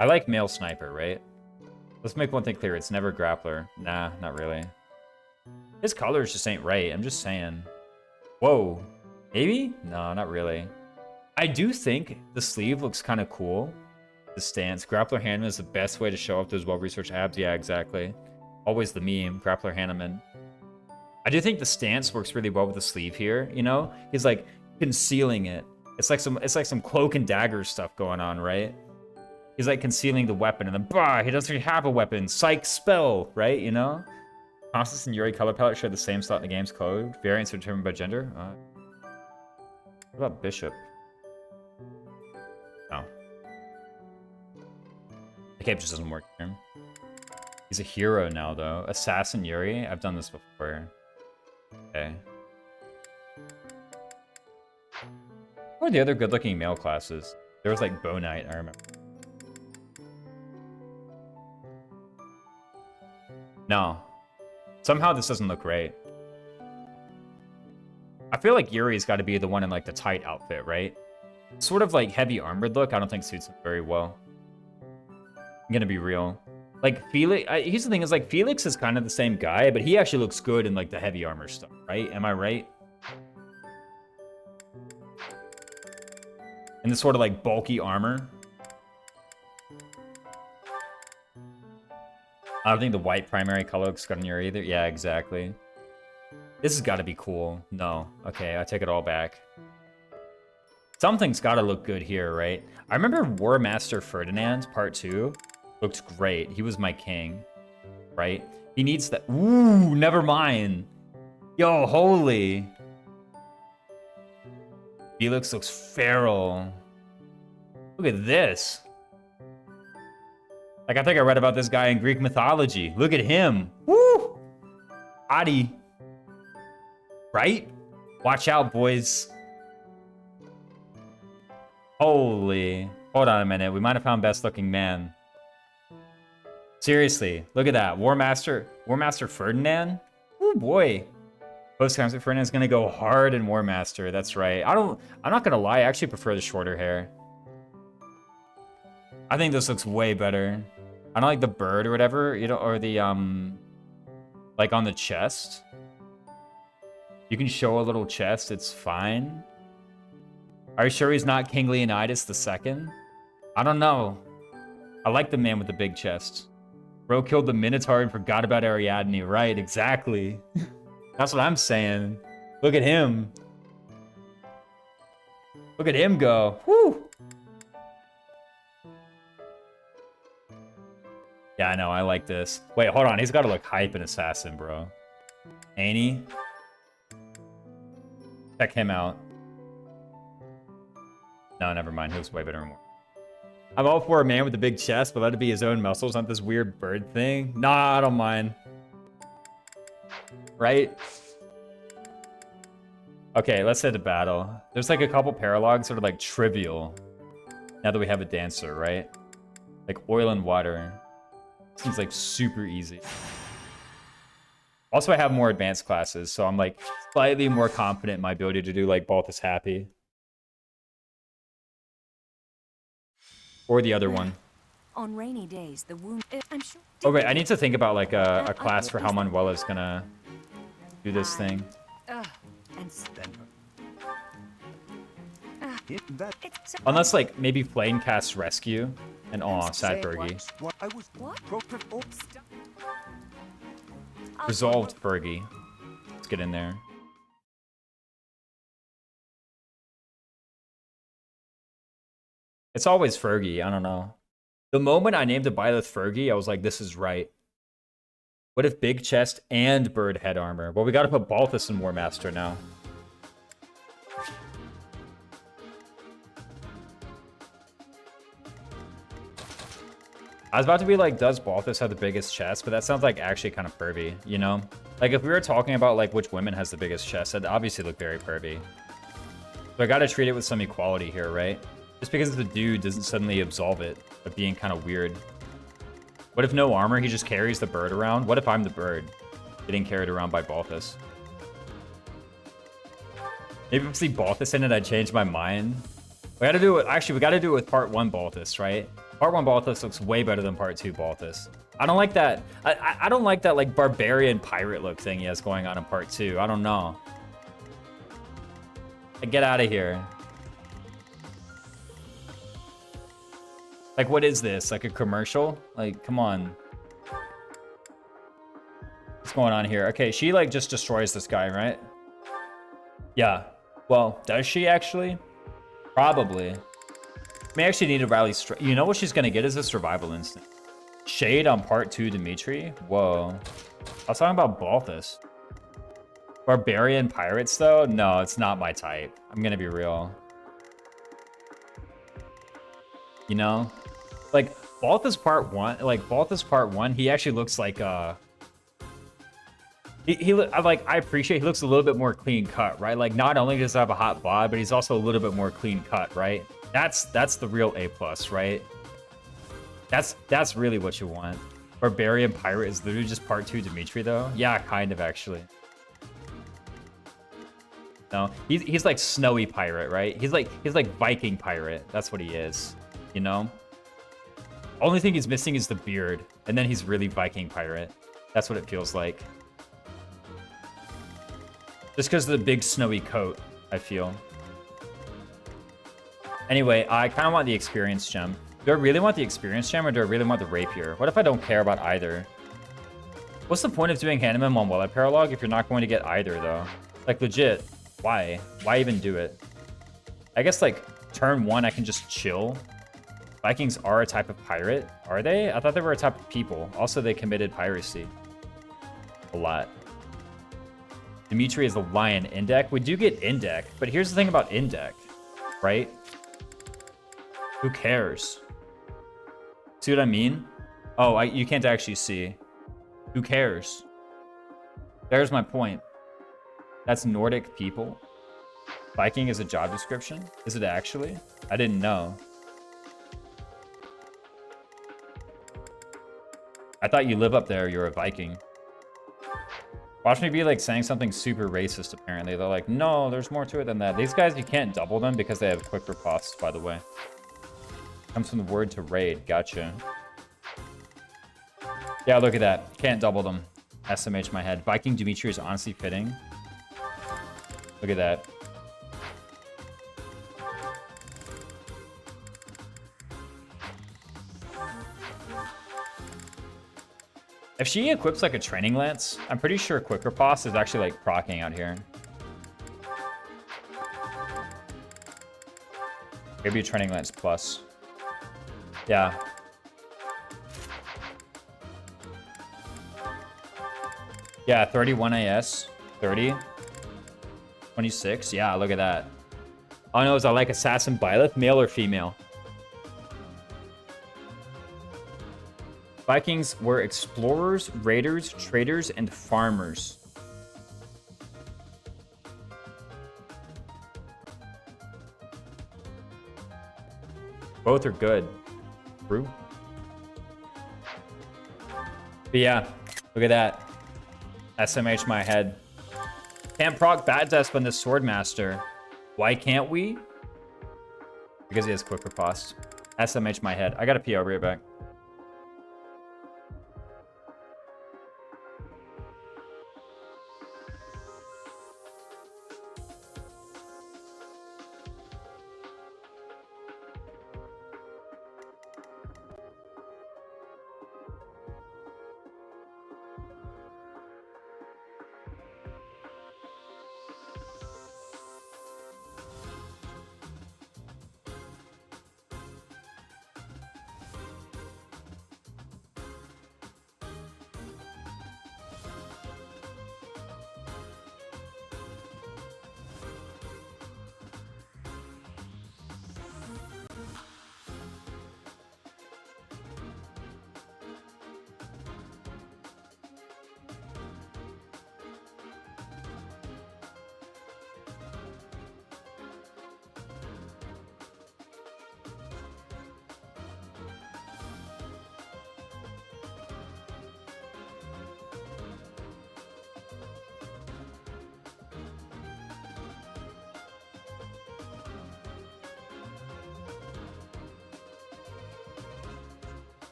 I like male sniper, right? Let's make one thing clear. It's never grappler. Nah, not really. His colors just ain't right. I'm just saying. Whoa. Maybe? No, not really. I do think the sleeve looks kind of cool. The stance. Grappler Hanneman is the best way to show off those well-researched abs. Yeah, exactly. Always the meme. Grappler Hanneman. I do think the stance works really well with the sleeve here, you know? He's like concealing it. It's like some cloak and dagger stuff going on, right? He's like concealing the weapon and then bah, he doesn't have a weapon. Psych spell, right? You know? Constance and Yuri color palette share the same slot in the game's code. Variants are determined by gender. What about Bishop? No. The cape just doesn't work here. He's a hero now, though. Assassin Yuri? I've done this before. Okay. What are the other good-looking male classes? There was like Bow Knight, I remember. No. Somehow this doesn't look right. I feel like Yuri's got to be the one in like the tight outfit, right? Sort of like heavy armored look, I don't think suits him very well. I'm gonna be real. Like Felix, here's the thing is like Felix is kind of the same guy, but he actually looks good in like the heavy armor stuff, right? Am I right? And this sort of like bulky armor. I don't think the white primary color looks good on Yuri either. Yeah, exactly. This has got to be cool. No. Okay, I take it all back. Something's got to look good here, right? I remember War Master Ferdinand, Part 2. Looked great. He was my king, right? He needs that. Ooh, never mind. Yo, holy. Felix looks feral. Look at this. Like, I think I read about this guy in Greek mythology. Look at him. Woo! Adi. Right? Watch out, boys. Holy. Hold on a minute. We might have found best looking man. Seriously, look at that. War Master Ferdinand? Oh boy. Post-concert Ferdinand's gonna go hard in War Master. That's right. I'm not gonna lie, I actually prefer the shorter hair. I think this looks way better. I don't like the bird or whatever, you know, or the like on the chest. You can show a little chest, it's fine. Are you sure he's not King Leonidas II? I don't know. I like the man with the big chest. Bro killed the Minotaur and forgot about Ariadne. Right, exactly. That's what I'm saying. Look at him. Look at him go. Woo! Yeah, I know. I like this. Wait, hold on. He's got to look hype in Assassin, bro. Ain't he? Check him out. No, never mind. He looks way better and more. I'm all for a man with a big chest, but let it be his own muscles, not this weird bird thing. Nah, I don't mind. Right? Okay, let's head to battle. There's like a couple paralogs that are like trivial. Now that we have a dancer, right? Like oil and water. Seems like super easy. Also, I have more advanced classes, so I'm like slightly more confident in my ability to do like Balthus Happy. Or the other one. On rainy days, the wound. I'm sure. Okay, I need to think about like a class for how Manuela's gonna do this thing. Unless like maybe Flame casts Rescue and sad Fergie. Resolved Fergie. Let's get in there. It's always Fergie, I don't know. The moment I named a Byleth Fergie, I was like, this is right. What if big chest and bird head armor? Well, we gotta put Balthus in War Master now. I was about to be like, does Balthus have the biggest chest? But that sounds like actually kind of pervy, you know? Like if we were talking about like which women has the biggest chest, that'd obviously look very pervy. So I gotta treat it with some equality here, right? Just because the dude doesn't suddenly absolve it of being kind of weird. What if no armor, he just carries the bird around? What if I'm the bird getting carried around by Balthus? Maybe if I see Balthus in it, I change my mind. We gotta do it. Actually, we gotta do it with part 1 Balthus, right? Part 1 Balthus looks way better than part 2 Balthus. I don't like that. I don't like that like barbarian pirate look thing he has going on in part 2. I don't know. Get out of here. Like, what is this? Like a commercial? Like, come on. What's going on here? Okay, she like just destroys this guy, right? Yeah. Well, does she actually? Probably. May actually need to rally strength. You know what she's gonna get is a survival instinct. Shade on part 2 Dimitri? Whoa. I was talking about Balthus. Barbarian pirates though? No, it's not my type. I'm gonna be real. You know? Like, Balthus part 1, he actually looks like I appreciate he looks a little bit more clean cut, right? Like, not only does he have a hot bod, but he's also a little bit more clean cut, right? That's the real A+, right? That's really what you want. Barbarian pirate is literally just part 2 Dimitri though. Yeah, kind of actually. No, he's like snowy pirate, right? He's like Viking pirate. That's what he is, you know? Only thing he's missing is the beard, and then he's really Viking pirate. That's what it feels like. Just because of the big snowy coat, I feel. Anyway, I kind of want the experience gem. Do I really want the experience gem, or do I really want the rapier? What if I don't care about either? What's the point of doing Hanneman on Wella Paralog if you're not going to get either, though? Like, legit, why? Why even do it? I guess, like, turn 1, I can just chill. Vikings are a type of pirate. Are they? I thought they were a type of people. Also, they committed piracy. A lot. Dimitri is the lion. Indec? We do get Indec, but here's the thing about Indec, right? Who cares? See what I mean? Oh, you can't actually see. Who cares? There's my point. That's Nordic people. Viking is a job description? Is it actually? I didn't know. I thought you live up there, you're a Viking. Watch me be like saying something super racist, apparently. They're like, no, there's more to it than that. These guys, you can't double them because they have quick riposte, by the way. Comes from the word to raid. Gotcha. Yeah, look at that. Can't double them. SMH my head. Viking Dimitri is honestly fitting. Look at that. If she equips like a training lance, I'm pretty sure quick riposte is actually like proccing out here. Maybe a training lance plus. Yeah. Yeah, 31 AS. 30. 26. Yeah, look at that. Oh no, is I like Assassin Byleth, male or female? Vikings were explorers, raiders, traders, and farmers. Both are good. True. But yeah, look at that. SMH my head. Can't proc Bat Death when the Swordmaster. Why can't we? Because he has quick riposte. SMH my head. I gotta pee, I'll be right back.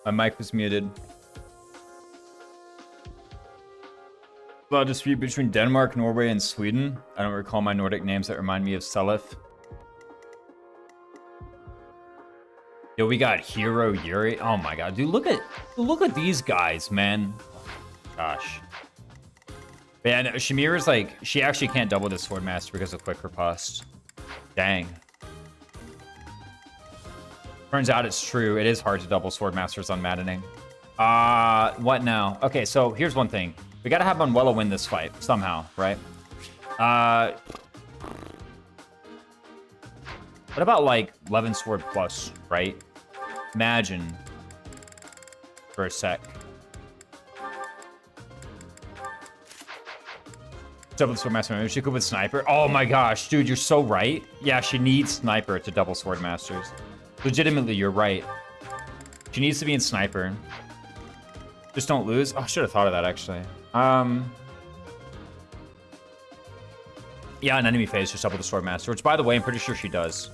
My mic was muted. Well, dispute between Denmark, Norway, and Sweden. I don't recall my Nordic names that remind me of Selef. Yo, we got Hero Yuri. Oh my god, dude, look at these guys, man. Gosh. But yeah, no, Shamira's like, she actually can't double this Swordmaster because of quick riposte. Dang. Turns out it's true. It is hard to double Swordmasters on Maddening. What now? Okay, so here's one thing. We gotta have Manuela win this fight somehow, right? What about like 11 sword plus, right? Imagine for a sec. Double Swordmaster. She could with Sniper. Oh my gosh, dude, you're so right. Yeah, she needs Sniper to double Swordmasters. Legitimately, you're right. She needs to be in Sniper. Just don't lose. Oh, I should have thought of that, actually. Yeah, an enemy phase just double the Swordmaster, which, by the way, I'm pretty sure she does.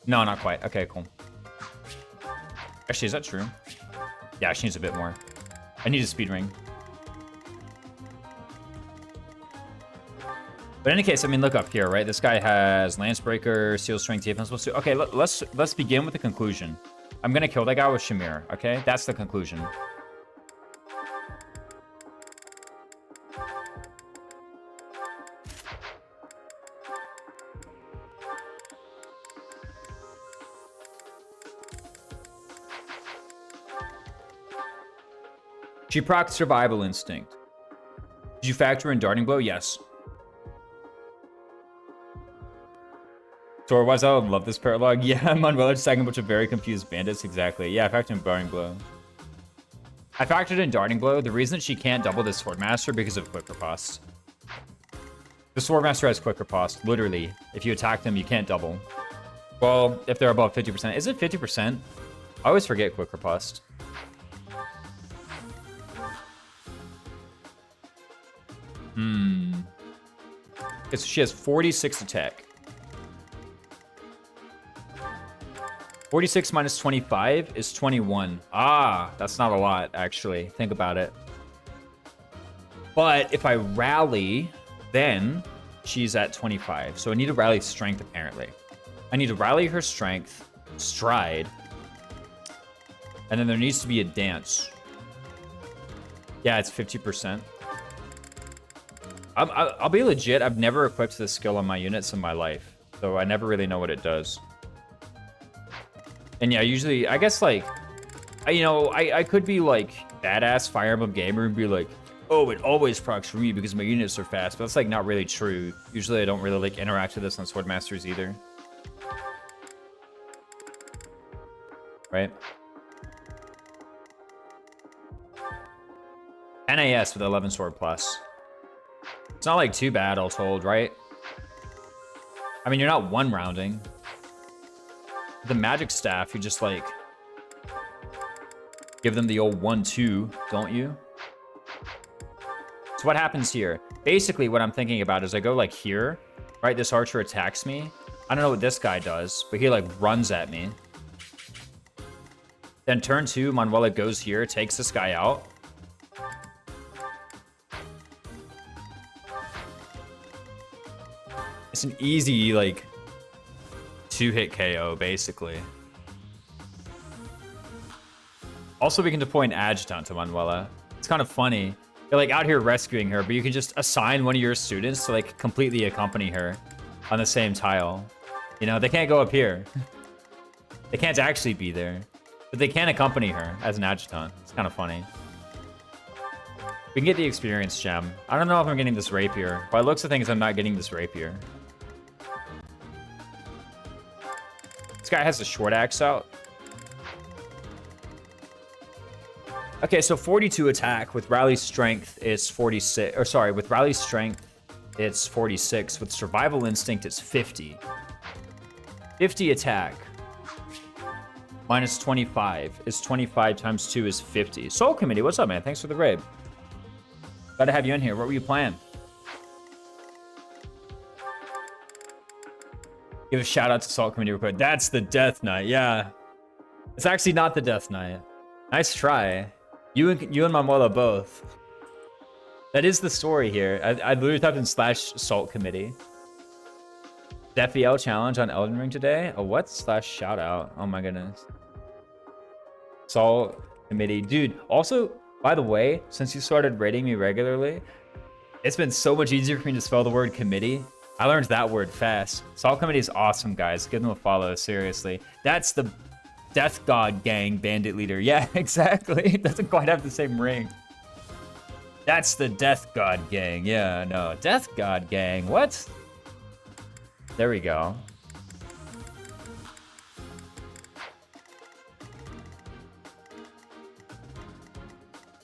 No, not quite. Okay, cool. Actually, is that true? Yeah, she needs a bit more. I need a speed ring. But in any case, I mean, look up here, right? This guy has Lancebreaker, Seal Strength, Defense +2. Okay, let's begin with the conclusion. I'm gonna kill that guy with Shamir, okay? That's the conclusion. She procs Survival Instinct. Did you factor in Darting Blow? Yes. So why does I love this paralog? Yeah, Manuela just tagging a bunch of very confused bandits. Exactly. Yeah, I factored in Darting Blow. I factored in Darting Blow. The reason she can't double this Swordmaster because of quick riposte. The Swordmaster has quick riposte. Literally, if you attack them, you can't double. Well, if they're above 50%. Is it 50%? I always forget quick riposte. Because she has 46 attack. 46 minus 25 is 21. Ah, that's not a lot, actually. Think about it. But if I rally, then she's at 25. So I need to rally strength, apparently. I need to rally her strength, stride, and then there needs to be a dance. Yeah, it's 50%. I'll be legit. I've never equipped this skill on my units in my life, so I never really know what it does. And yeah, usually, I guess, like, I could be, like, badass Fire Emblem gamer and be like, oh, it always procs for me because my units are fast, but that's, like, not really true. Usually, I don't really, like, interact with this on Swordmasters either. Right? NAS with 11 sword plus. It's not, like, too bad, all told, right? I mean, you're not one rounding. The magic staff, you just, like, give them the old 1-2, don't you? So what happens here? Basically, what I'm thinking about is I go, like, here, right? This archer attacks me. I don't know what this guy does, but he, like, runs at me. Then turn 2, Manuela goes here, takes this guy out. It's an easy, like, 2-hit KO, basically. Also, we can deploy an adjutant to Manuela. It's kind of funny. You're, like, out here rescuing her, but you can just assign one of your students to, like, completely accompany her on the same tile. You know, they can't go up here. They can't actually be there. But they can accompany her as an adjutant. It's kind of funny. We can get the experience gem. I don't know if I'm getting this rapier. By looks of things, I'm not getting this rapier. This guy has a short axe out. Okay, so 42 attack with rally strength is 46. Or sorry, with rally strength, it's 46. With survival instinct, it's 50. 50 attack minus 25 is 25 times 2 is 50. Soul Committee, what's up, man? Thanks for the raid. Glad to have you in here. What were you playing? Give a shout out to Salt Committee real quick. That's the Death Knight, yeah. It's actually not the Death Knight. Nice try. You and Mamola both. That is the story here. I literally typed in /salt committee. FEL challenge on Elden Ring today. A what? /shout out. Oh my goodness. Salt committee. Dude, also, by the way, since you started rating me regularly, it's been so much easier for me to spell the word committee. I learned that word fast. Salt committee is awesome, guys. Give them a follow, seriously. That's the Death God Gang bandit leader. Yeah, exactly. It doesn't quite have the same ring. That's the Death God Gang. Yeah, no. Death God Gang. What? There we go.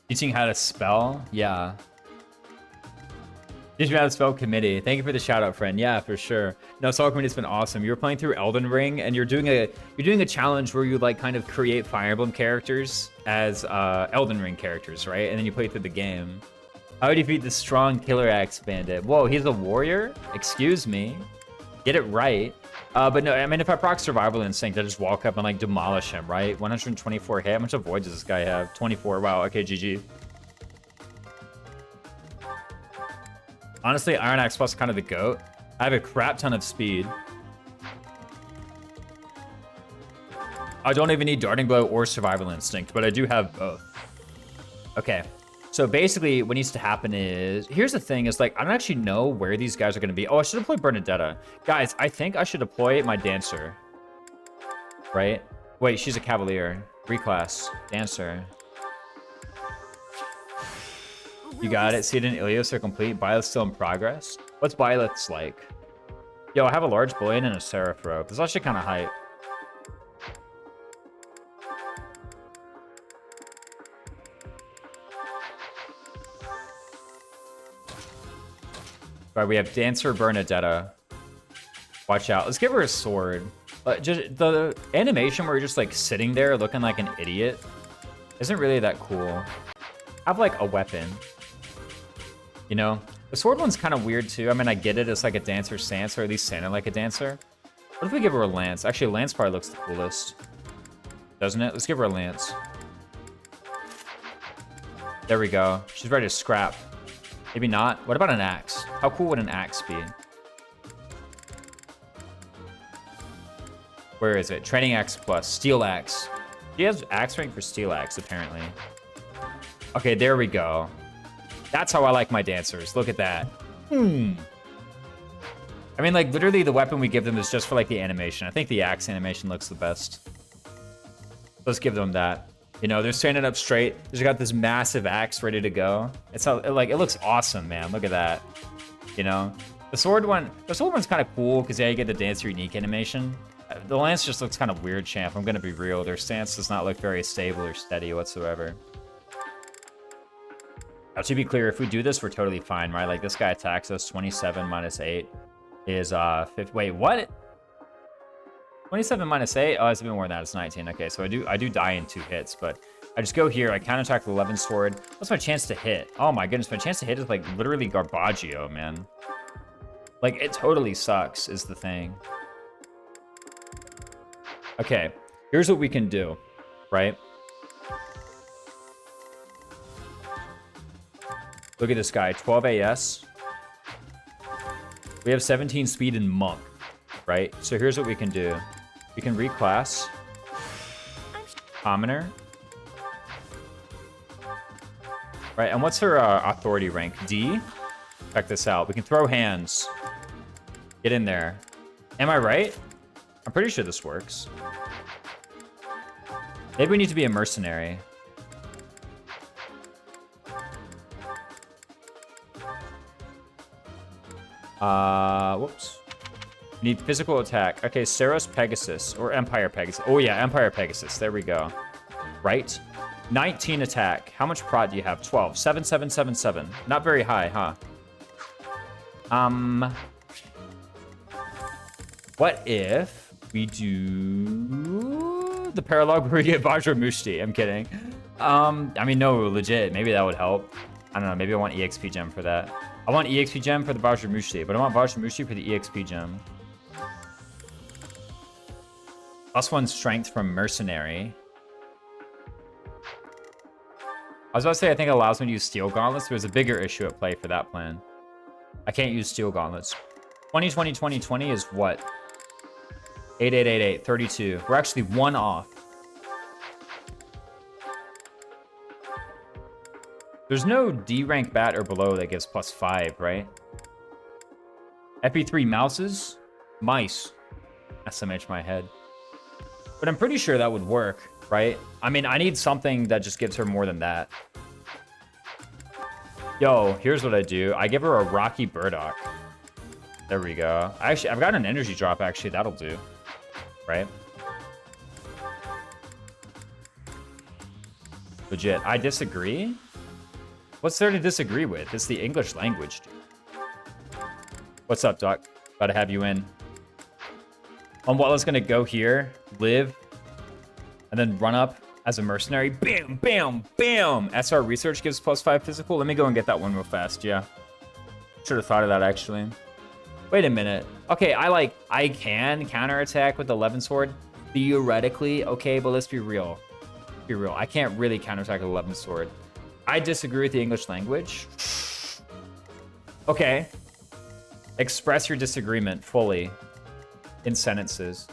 Teaching how to spell? Yeah. Teach me how to spell committee. Thank you for the shout out, friend. Yeah, for sure. No, Salt Committee's been awesome. You were playing through Elden Ring and you're doing a challenge where you like kind of create Fire Emblem characters as Elden Ring characters, right? And then you play through the game. How would you defeat the strong Killer Axe bandit? Whoa, he's a warrior? Excuse me. Get it right. But no, I mean, if I proc Survival Instinct, I just walk up and like demolish him, right? 124 hit. How much avoid does this guy have? 24. Wow. Okay, GG. Honestly, Iron Axe Plus is kind of the GOAT. I have a crap ton of speed. I don't even need Darting Blow or Survival Instinct, but I do have both. Okay. So basically, what needs to happen is... Here's the thing, is like, I don't actually know where these guys are going to be. Oh, I should deploy Bernadetta. Guys, I think I should deploy my Dancer. Right? Wait, she's a Cavalier. Reclass. Dancer. You got it. Seed and Ilios are complete. Byleth's still in progress. What's Byleth's like? Yo, I have a large bullion and a Seraph robe. This is actually kind of hype. Right, we have Dancer Bernadetta. Watch out. Let's give her a sword. Just the animation where you're just like sitting there looking like an idiot isn't really that cool. Have like a weapon. You know? The sword one's kind of weird too. I mean, I get it. It's like a dancer stance, or at least sounded like a dancer. What if we give her a lance? Actually, lance probably looks the coolest. Doesn't it? Let's give her a lance. There we go. She's ready to scrap. Maybe not. What about an axe? How cool would an axe be? Where is it? Training axe plus. Steel axe. She has axe rank for steel axe, apparently. Okay, there we go. That's how I like my dancers. Look at that. I mean, like, literally the weapon we give them is just for, like, the animation. I think the axe animation looks the best. Let's give them that. You know, they're standing up straight. They've got this massive axe ready to go. It's how, like, it looks awesome, man. Look at that. You know? The sword one's kind of cool because, yeah, you get the dancer unique animation. The lance just looks kind of weird, champ. I'm going to be real. Their stance does not look very stable or steady whatsoever. Now, to be clear, if we do this, we're totally fine, right? Like, this guy attacks us. 27 minus 8 is 50. Wait, what? 27 minus 8? Oh, it's a bit more than that. It's 19. Okay, so I do die in 2 hits, but I just go here. I counterattack the 11 sword. What's my chance to hit? Oh my goodness, my chance to hit is like literally Garbaggio, man. Like, it totally sucks is the thing. Okay, here's what we can do, right? Look at this guy, 12 AS. We have 17 speed and monk, right? So here's what we can do. We can reclass. Commoner. Right, and what's her authority rank? D? Check this out. We can throw hands. Get in there. Am I right? I'm pretty sure this works. Maybe we need to be a mercenary. Whoops. Need physical attack. Okay, Saros Pegasus or Empire Pegasus. Oh yeah, Empire Pegasus. There we go. Right? 19 attack. How much prod do you have? 12. 7, 7, 7, 7. Not very high, huh? What if we do the paralogue where we get Vajra Mushti? I'm kidding. I mean, no, legit. Maybe that would help. I don't know. Maybe I want EXP gem for that. I want EXP gem for the Vajra Mushti, but I want Vajra Mushti for the EXP gem. +1 strength from mercenary. I was about to say, I think it allows me to use steel gauntlets. There's a bigger issue at play for that plan. I can't use steel gauntlets. 2020, 2020 is what? 8888, 32. We're actually 1 off. There's no D rank bat or below that gives +5, right? FP3 mouses, mice. SMH my head. But I'm pretty sure that would work, right? I mean, I need something that just gives her more than that. Yo, here's what I do. I give her a Rocky Burdock. There we go. Actually, I've got an energy drop, actually. That'll do. Right? Legit. I disagree? What's there to disagree with? It's the English language, dude. What's up, Doc? About to have you in. Unwalla's gonna go here, live, and then run up as a mercenary. Bam, bam, bam! SR research gives +5 physical. Let me go and get that one real fast, yeah. Should have thought of that, actually. Wait a minute. Okay, I can counterattack with the 11 sword. Theoretically, okay, but let's be real. Be real. I can't really counterattack with 11 sword. I disagree with the English language. Okay. Express your disagreement fully in sentences.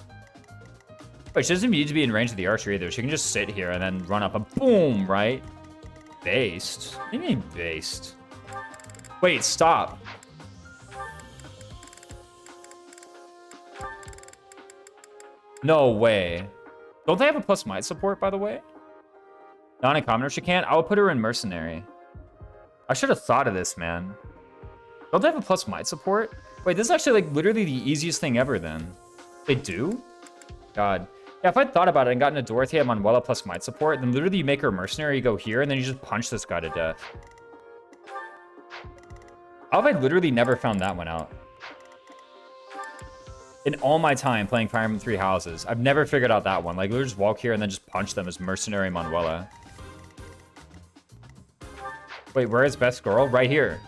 Wait, she doesn't need to be in range of the archer either. She can just sit here and then run up a boom, right? Based. What do you mean based? Wait, stop. No way. Don't they have a plus might support, by the way? Not in commoner, she can't. I'll put her in mercenary. I should have thought of this, man. Don't they have a plus might support? Wait, this is actually like literally the easiest thing ever then. They do? God. Yeah, if I'd thought about it and gotten a Dorothea Manuela plus might support, then literally you make her a mercenary, you go here, and then you just punch this guy to death. How have I literally never found that one out? In all my time playing Fire Emblem 3 Houses, I've never figured out that one. Like, literally just walk here and then just punch them as mercenary Manuela. Wait, where is best girl? Right here.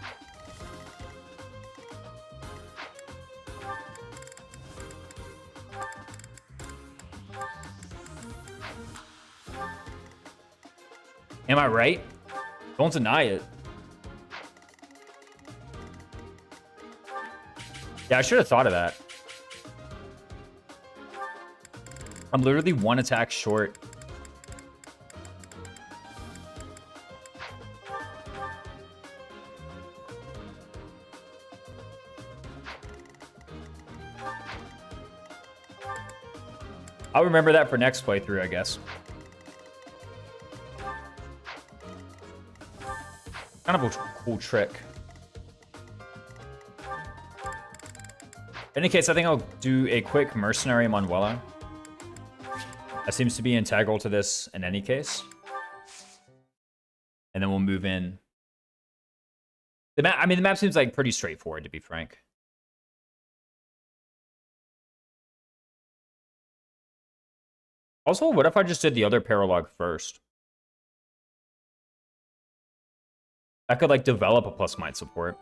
Am I right? Don't deny it. Yeah, I should have thought of that. I'm literally 1 attack short. I'll remember that for next playthrough, I guess. Kind of a cool trick. In any case, I think I'll do a quick mercenary Manuela. That seems to be integral to this in any case. And then we'll move in. The map, I mean, the map seems like pretty straightforward, to be frank. Also, what if I just did the other paralog first? I could, like, develop a plus might support.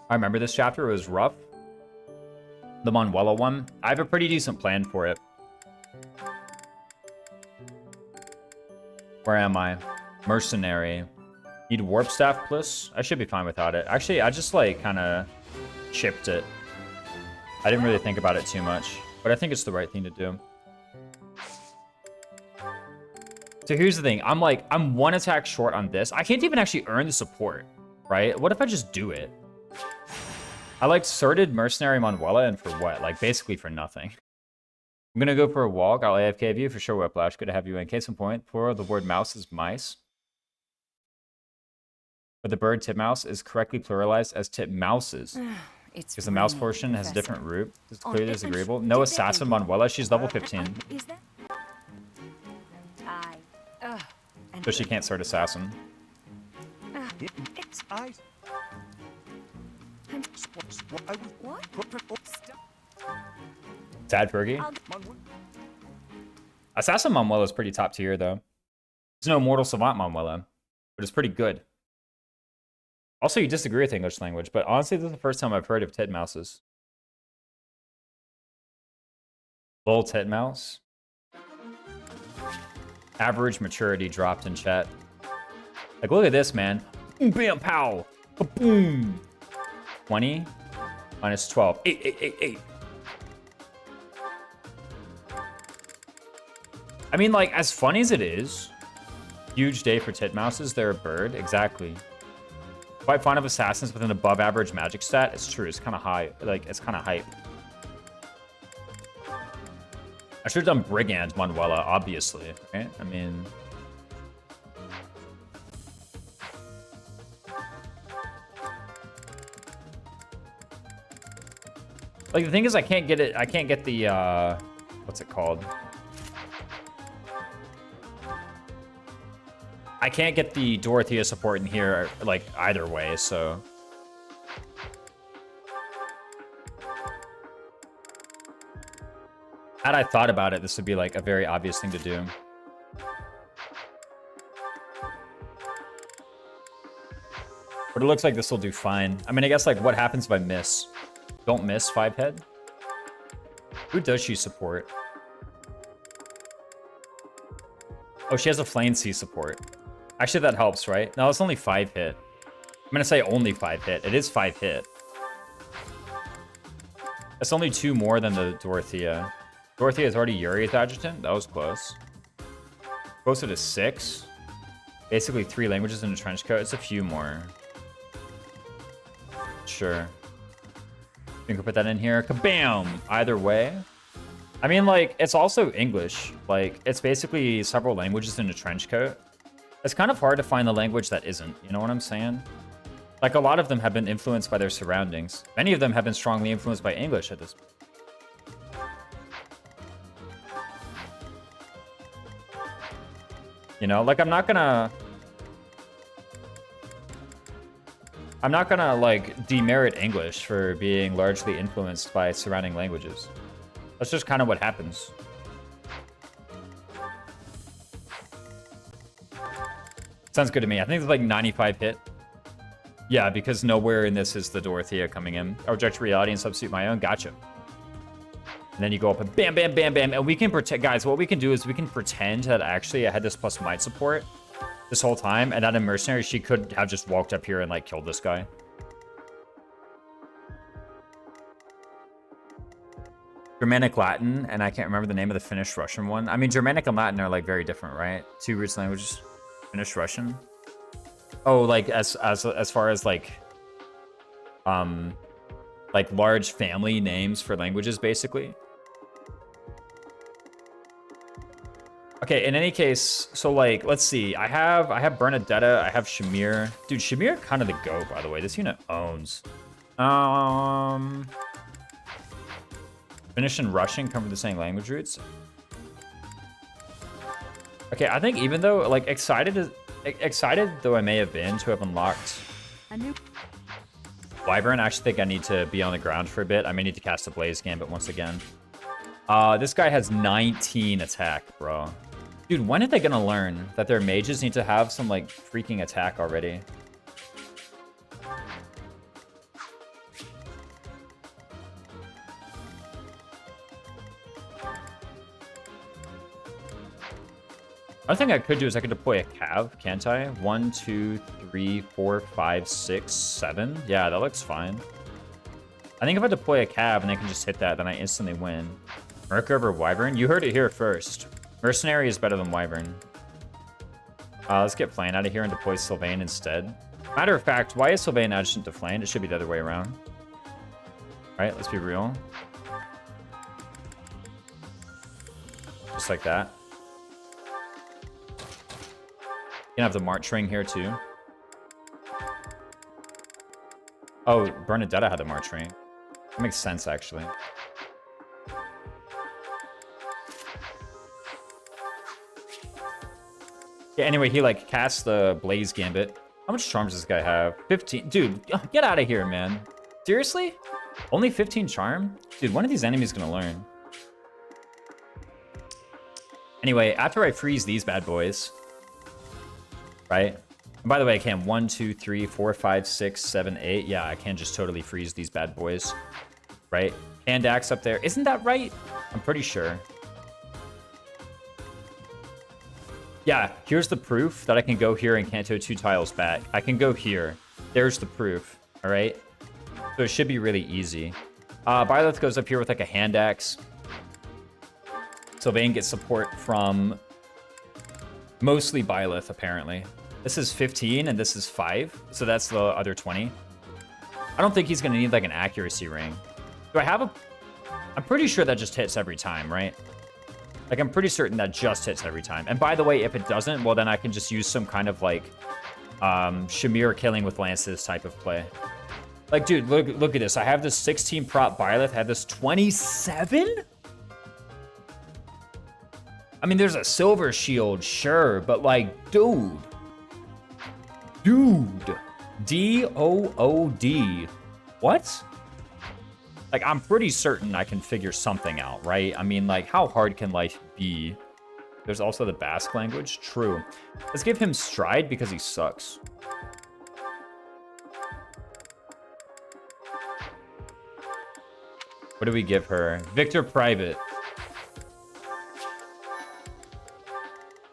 I remember this chapter. It was rough. The Manuela one. I have a pretty decent plan for it. Where am I? Mercenary. Need warp staff plus? I should be fine without it. Actually, I just, like, kind of chipped it. I didn't really think about it too much. But I think it's the right thing to do. So here's the thing. I'm 1 attack short on this. I can't even actually earn the support, right? What if I just do it? I, like, sorted Mercenary Manuela, and for what? Like, basically for nothing. I'm gonna go for a walk. I'll AFK you for sure, Whiplash. Good to have you in. Case in point, for the word mouse is mice. But the bird titmouse is correctly pluralized as titmouses. Because the mouse portion has a different root. It's clearly disagreeable. No assassin Manuela. She's level 15. Is that? So she can't sort assassin. What? Sad Fergie. Assassin Manuela is pretty top tier, though. There's no Mortal Savant Manuela, but it's pretty good. Also, you disagree with English language, but honestly, this is the first time I've heard of titmouses. Bull titmouse. Average maturity dropped in chat. Like, look at this, man. Boom, bam, pow. Boom. 20 minus 12. 8, 8, 8, 8. I mean, like, as funny as it is, huge day for titmouses. They're a bird. Exactly. Quite fond of assassins with an above average magic stat. It's true. It's kind of high. Like, it's kind of hype. I should have done Brigand Manuela, obviously. Right? I mean... Like, the thing is, I can't get it. I can't get the, what's it called? I can't get the Dorothea support in here, like, either way, so. Had I thought about it, this would be, like, a very obvious thing to do. But it looks like this will do fine. I mean, I guess, like, what happens if I miss? Don't miss 5 head. Who does she support? Oh, she has a Flame Sea support. Actually, that helps, right? No, it's only 5 hit. I'm gonna say only 5 hit. It is 5 hit. That's only 2 more than the Dorothea. Dorothea is already Yuri's adjutant. That was close. Closer to 6. Basically 3 languages in a trench coat. It's a few more. Sure. You can put that in here. Kabam! Either way. I mean, like, it's also English. Like, it's basically several languages in a trench coat. It's kind of hard to find the language that isn't. You know what I'm saying? Like, a lot of them have been influenced by their surroundings. Many of them have been strongly influenced by English at this point. You know, like, I'm not gonna, like, demerit English for being largely influenced by surrounding languages. That's just kind of what happens. Sounds good to me. I think it's like 95 hit. Yeah, because nowhere in this is the Dorothea coming in. I reject reality and substitute my own. Gotcha. And then you go up and bam, bam, bam, bam. And we can pretend, guys, what we can do is we can pretend that actually I had this plus might support this whole time. And that in Mercenary, she could have just walked up here and, like, killed this guy. Germanic Latin, and I can't remember the name of the Finnish Russian one. I mean, Germanic and Latin are, like, very different, right? 2 roots languages. Finnish Russian. Oh, like, as far as, like large family names for languages, basically. Okay, in any case, so, like, let's see. I have Bernadetta, I have Shamir. Dude, Shamir kind of the GOAT, by the way. This unit owns. Finnish and Russian come from the same language roots. Okay, I think even though, like, excited though I may have been to have unlocked Wyvern, I actually think I need to be on the ground for a bit. I may need to cast a Blaze Gambit once again. This guy has 19 attack, bro. Dude, when are they gonna learn that their mages need to have some, like, freaking attack already? Other thing I could do is I could deploy a Cav, can't I? 1, 2, 3, 4, 5, 6, 7. Yeah, that looks fine. I think if I deploy a Cav and they can just hit that, then I instantly win. Merc over Wyvern? You heard it here first. Mercenary is better than Wyvern. Let's get Flame out of here and deploy Sylvain instead. Matter of fact, why is Sylvain adjacent to Flame? It should be the other way around. Right, let's be real. Just like that. You can have the March Ring here too. Oh, Bernadetta had the March Ring. That makes sense, actually. Yeah, anyway, he, like, casts the Blaze Gambit. How much charms does this guy have? 15. Dude, get out of here, man. Seriously? Only 15 charm? Dude, when are these enemies gonna learn? Anyway, after I freeze these bad boys, right? And by the way, I can 1, 2, 3, 4, 5, 6, 7, 8. Yeah, I can just totally freeze these bad boys, right? Hand axe up there. Isn't that right? I'm pretty sure. Yeah, here's the proof that I can go here and Kanto 2 tiles back. I can go here. There's the proof, all right? So it should be really easy. Byleth goes up here with like a hand axe. Sylvain gets support from mostly Byleth, apparently. This is 15 and this is 5, so that's the other 20. I don't think he's gonna need like an accuracy ring. Do I have a... I'm pretty sure that just hits every time, right? Like, I'm pretty certain that just hits every time. And by the way, if it doesn't, well, then I can just use some kind of, like, Shamir killing with lances type of play. Like, dude, look at this. I have this 16 prop Byleth. I have this 27? I mean, there's a silver shield, sure. But, like, dude. Dude. D-O-O-D. What? Like, I'm pretty certain I can figure something out, right? I mean, like, how hard can life be? There's also the Basque language. True. Let's give him Stride because he sucks. What do we give her? Victor Private.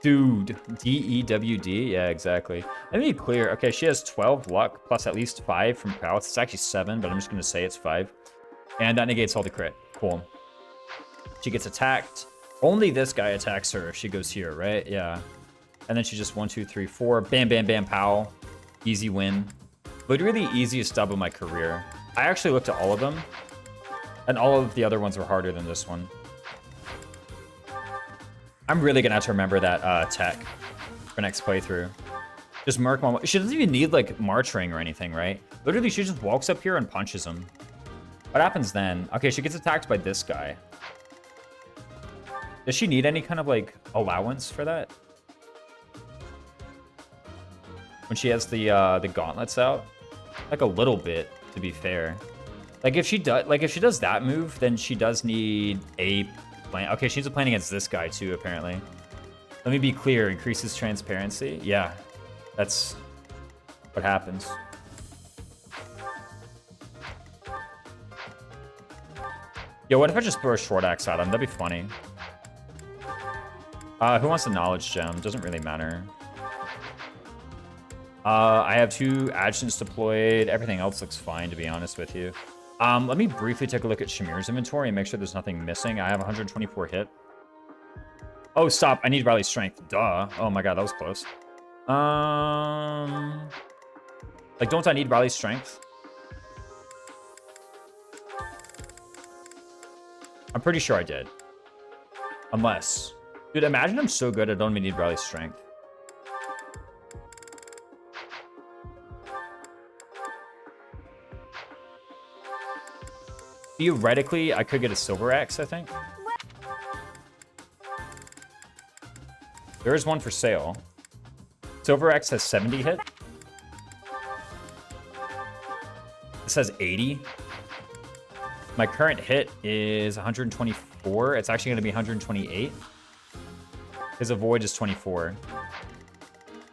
Dude. D-E-W-D? Yeah, exactly. Let me be clear. Okay, she has 12 luck plus at least 5 from Prowess. It's actually 7, but I'm just going to say it's 5. And that negates all the crit. Cool. She gets attacked. Only this guy attacks her if she goes here, right? Yeah. And then she just 1, 2, 3, 4. Bam, bam, bam, pow. Easy win. Literally the easiest dub of my career. I actually looked at all of them. And all of the other ones were harder than this one. I'm really going to have to remember that tech for next playthrough. Just Merc one. She doesn't even need, like, March Ring or anything, right? Literally, she just walks up here and punches him. What happens then? Okay, she gets attacked by this guy. Does she need any kind of, like, allowance for that? When she has the gauntlets out? Like, a little bit, to be fair. Like, if she does that move, then she does need a plan. Okay, she's playing against this guy, too, apparently. Let me be clear. Increases transparency? Yeah. That's what happens. Yo, what if I just throw a short axe at him? That'd be funny. Who wants the knowledge gem? Doesn't really matter. I have 2 adjutants deployed. Everything else looks fine, to be honest with you. Let me briefly take a look at Shamir's inventory and make sure there's nothing missing. I have 124 hit. Oh, stop. I need rally strength. Duh. Oh my god, that was close. Like, don't I need rally strength? I'm pretty sure I did. Unless. Dude, imagine I'm so good I don't even need rally strength. Theoretically, I could get a silver axe, I think. There is one for sale. Silver axe has 70 hit. This has 80. My current hit is 124. It's actually going to be 128. His avoid is 24.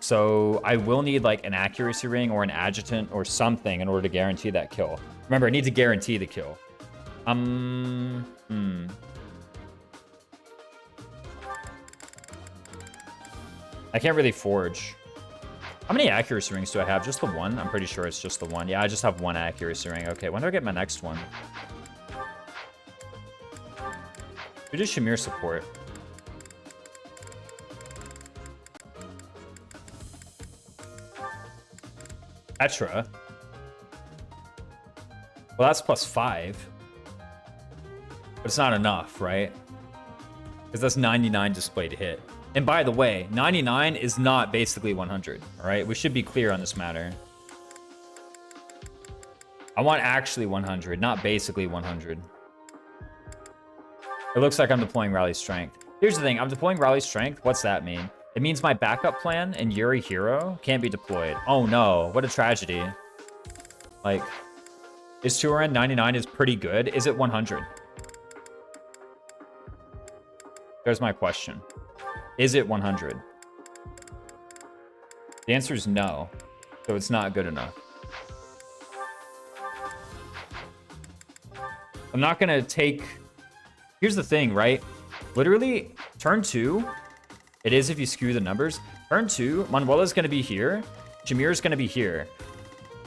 So I will need like an accuracy ring or an adjutant or something in order to guarantee that kill. Remember, I need to guarantee the kill. I can't really forge. How many accuracy rings do I have? Just the one? I'm pretty sure it's just the one. Yeah, I just have 1 accuracy ring. Okay, when do I get my next one? Who does Shamir support? Petra. Well, that's +5. But it's not enough, right? Because that's 99 displayed hit. And by the way, 99 is not basically 100, all right? We should be clear on this matter. I want actually 100, not basically 100. It looks like I'm deploying Rally Strength. Here's the thing, I'm deploying Rally Strength. What's that mean? It means my backup plan in Yuri Hero can't be deployed. Oh no, what a tragedy. Like, is Turan 99 is pretty good? Is it 100? There's my question. Is it 100? The answer is no. So it's not good enough. I'm not going to take... Here's the thing, right? Literally, turn 2, It is if you skew the numbers. Turn 2, Manuela's going to be here. Jameer's going to be here.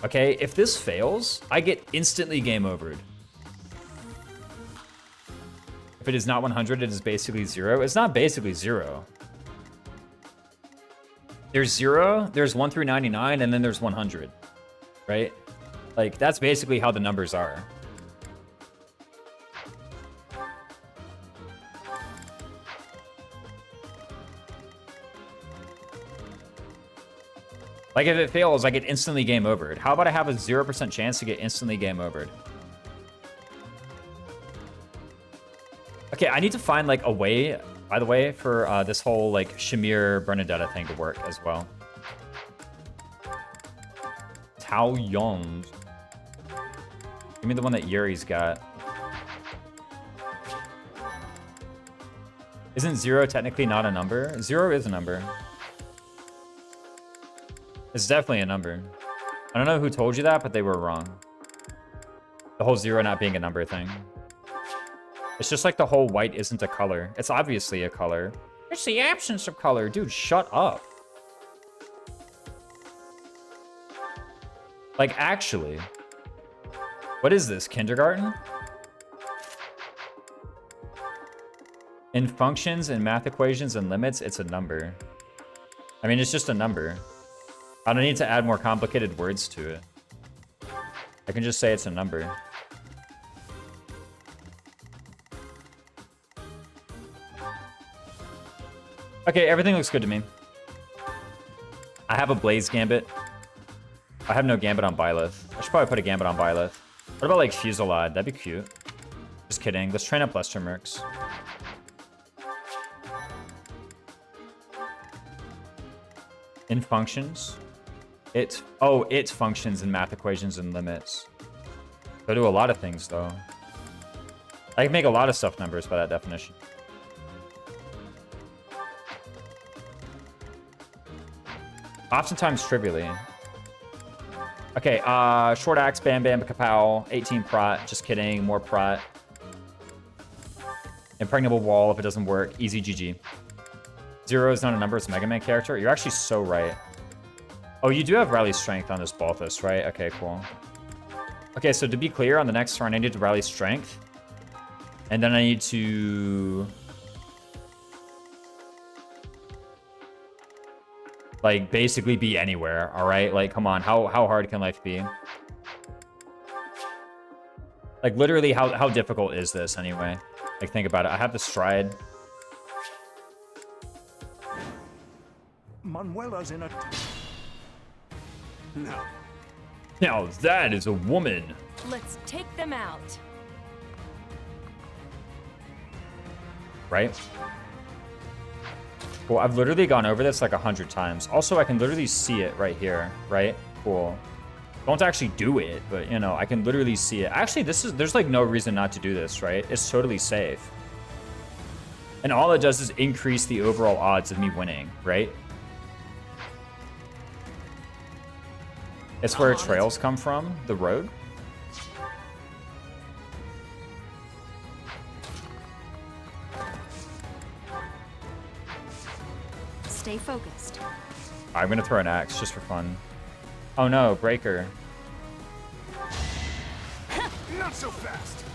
Okay, if this fails, I get instantly game overed. If it is not 100, it is basically 0. It's not basically 0. There's 0, there's 1 through 99, and then there's 100. Right? Like, that's basically how the numbers are. Like, if it fails, I get instantly game overed. How about I have a 0% chance to get instantly game overed? Okay, I need to find, like, a way, by the way, for this whole, like, Shamir Bernadetta thing to work as well. Tao Yong. Give me the one that Yuri's got. Isn't 0 technically not a number? 0 is a number. It's definitely a number. I don't know who told you that, but they were wrong. The whole 0 not being a number thing. It's just like the whole white isn't a color. It's obviously a color. It's the absence of color. Dude, shut up. Like, actually. What is this, kindergarten? In functions and math equations and limits, it's a number. I mean, it's just a number. I don't need to add more complicated words to it. I can just say it's a number. Okay, everything looks good to me. I have a Blaze Gambit. I have no Gambit on Byleth. I should probably put a Gambit on Byleth. What about, like, Fusillade? That'd be cute. Just kidding. Let's train up Lester Mercs. In functions. It functions in math equations and limits. I do a lot of things, though. I can make a lot of stuff numbers by that definition. Oftentimes trivially. Okay, short axe, bam bam, kapow, 18 prot, just kidding, more prot. Impregnable wall if it doesn't work, easy GG. 0 is not a number, it's a Mega Man character. You're actually so right. Oh, you do have rally strength on this Balthus, right? Okay, cool. Okay, so to be clear, on the next turn, I need to rally strength. And then I need to... like, basically be anywhere, alright? Like, come on, how hard can life be? Like, literally, how difficult is this, anyway? Like, think about it. I have the stride. Manuela's in a... No. Now, that is a woman. Let's take them out. Right? Cool, I've literally gone over this like 100 times. Also, I can literally see it right here, right? Cool. Don't actually do it, but, you know, I can literally see it. Actually, there's like no reason not to do this, right? It's totally safe. And all it does is increase the overall odds of me winning, right? It's where trails come from, the road. Stay focused. I'm gonna throw an axe just for fun. Oh no, breaker. Not so fast.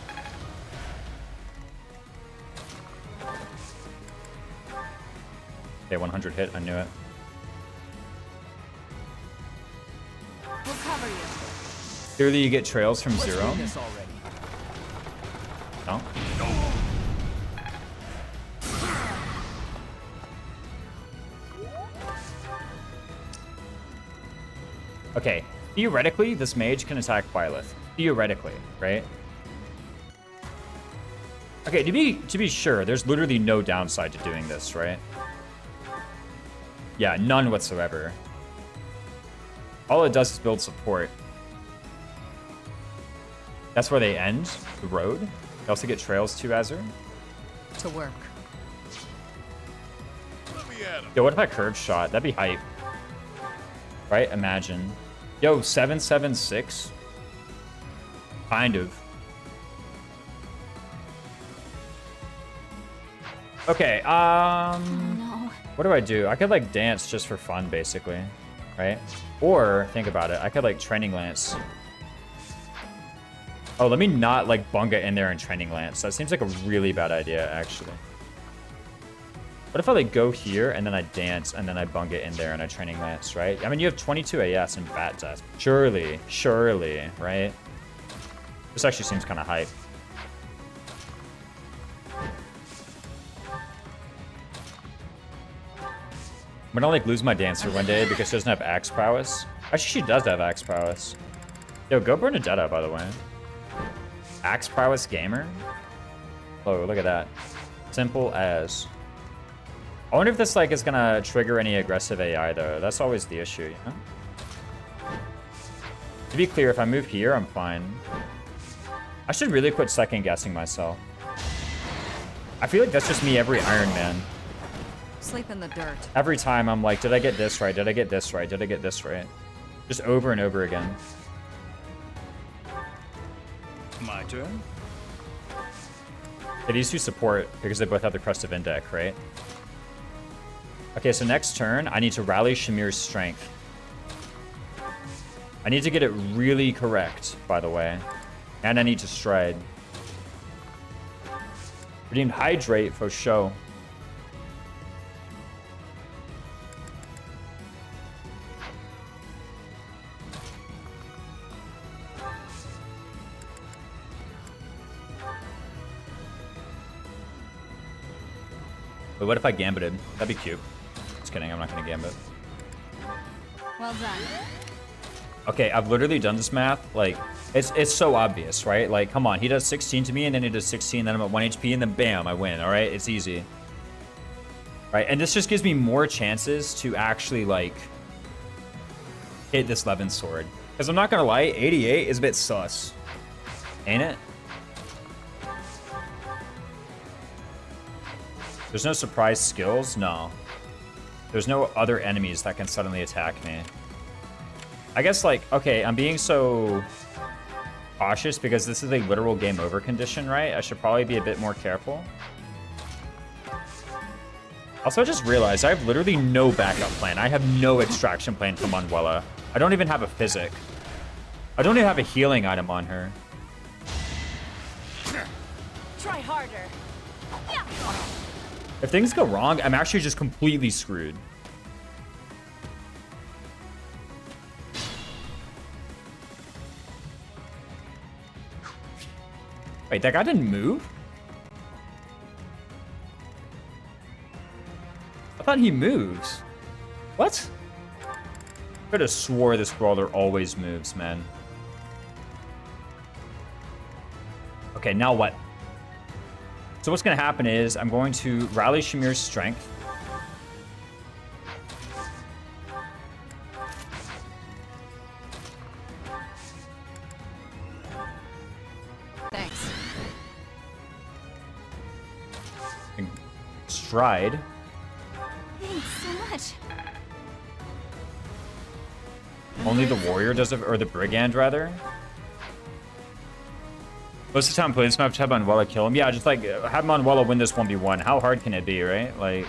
Okay, 100 hit, I knew it. We'll cover you. Clearly you get trails from 0. This already. No? Okay, theoretically, this mage can attack Byleth. Theoretically, right? Okay, to be sure, there's literally no downside to doing this, right? Yeah, none whatsoever. All it does is build support. That's where they end, the road. They also get trails too, Azur. To work. Let me at him. Yo, what if I curve shot? That'd be hype. Right? Imagine. Yo, 776? Kind of. Okay, No. What do I do? I could like dance just for fun, basically, right? Or think about it. I could like training lance. Oh, let me not like bunga in there and training lance. That seems like a really bad idea, actually. What if I like go here and then I dance and then I bunga in there and I training lance, right? I mean, you have 22 AS and bat test. Surely, right? This actually seems kind of hype. I'm gonna like lose my dancer one day because she doesn't have axe prowess. Actually, she does have axe prowess. Yo, go Bernadetta, by the way. Axe prowess gamer? Oh, look at that. Simple as. I wonder if this like is gonna trigger any aggressive AI though. That's always the issue, you know? To be clear, if I move here, I'm fine. I should really quit second guessing myself. I feel like that's just me every Ironman. Sleep in the dirt. Every time I'm like, did I get this right? Did I get this right? Did I get this right? Just over and over again. My turn. Yeah, these two support because they both have the Crest of Indec, right? Okay, so next turn, I need to rally Shamir's strength. I need to get it really correct, by the way. And I need to stride. Redeemed Hydrate for show. But what if I gambited? That'd be cute. Just kidding, I'm not gonna gambit. Well done. Okay, I've literally done this math. Like, it's so obvious, right? Like, come on, he does 16 to me, and then he does 16, then I'm at 1 HP, and then bam, I win, all right? It's easy. Right, and this just gives me more chances to actually, like, hit this Levin sword. Because I'm not gonna lie, 88 is a bit sus. Ain't it? There's no surprise skills? No. There's no other enemies that can suddenly attack me. I guess, like, okay, I'm being so cautious because this is a literal game over condition, right? I should probably be a bit more careful. Also, I just realized I have literally no backup plan. I have no extraction plan from Manuela. I don't even have a physic. I don't even have a healing item on her. Try harder. Yeah. If things go wrong, I'm actually just completely screwed. Wait, that guy didn't move? I thought he moves. What? I could have swore this brawler always moves, man. Okay, now what? So what's going to happen is I'm going to rally Shamir's strength. Thanks. And stride. Thanks so much. Only the warrior does it, or the brigand rather. Most of the time, play this map to have Manuela kill him. Yeah, just like have Manuela win this 1v1. How hard can it be, right? Like,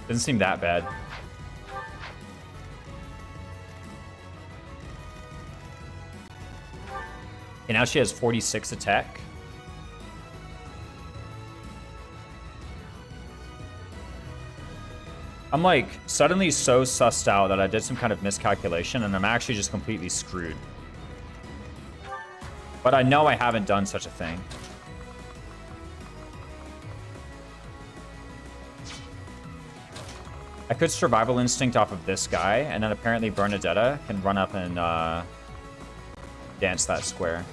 doesn't seem that bad. Okay, now she has 46 attack. I'm like suddenly so sussed out that I did some kind of miscalculation and I'm actually just completely screwed. But I know I haven't done such a thing. I could survival instinct off of this guy, and then apparently Bernadetta can run up and dance that square.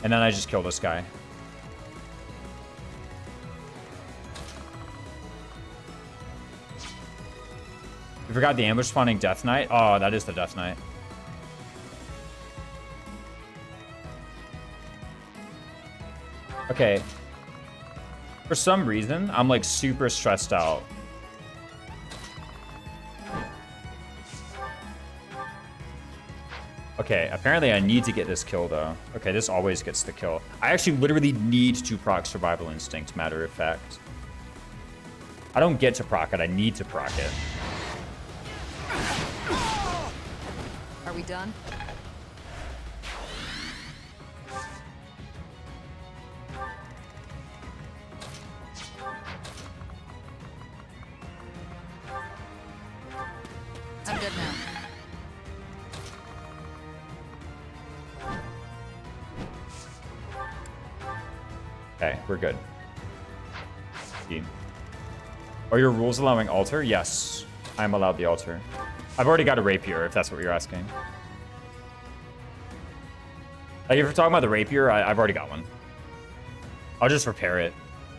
And then I just kill this guy. You forgot the ambush spawning Death Knight? Oh, that is the Death Knight. Okay. For some reason, I'm like super stressed out. Okay, apparently I need to get this kill, though. Okay, this always gets the kill. I actually literally need to proc Survival Instinct, matter of fact. I don't get to proc it, I need to proc it. Are we done? I'm good now. Okay, we're good. Are your rules allowing altar? Yes, I'm allowed the altar. I've already got a rapier, if that's what you're asking. Like, if you're talking about the rapier, I've already got one. I'll just repair it.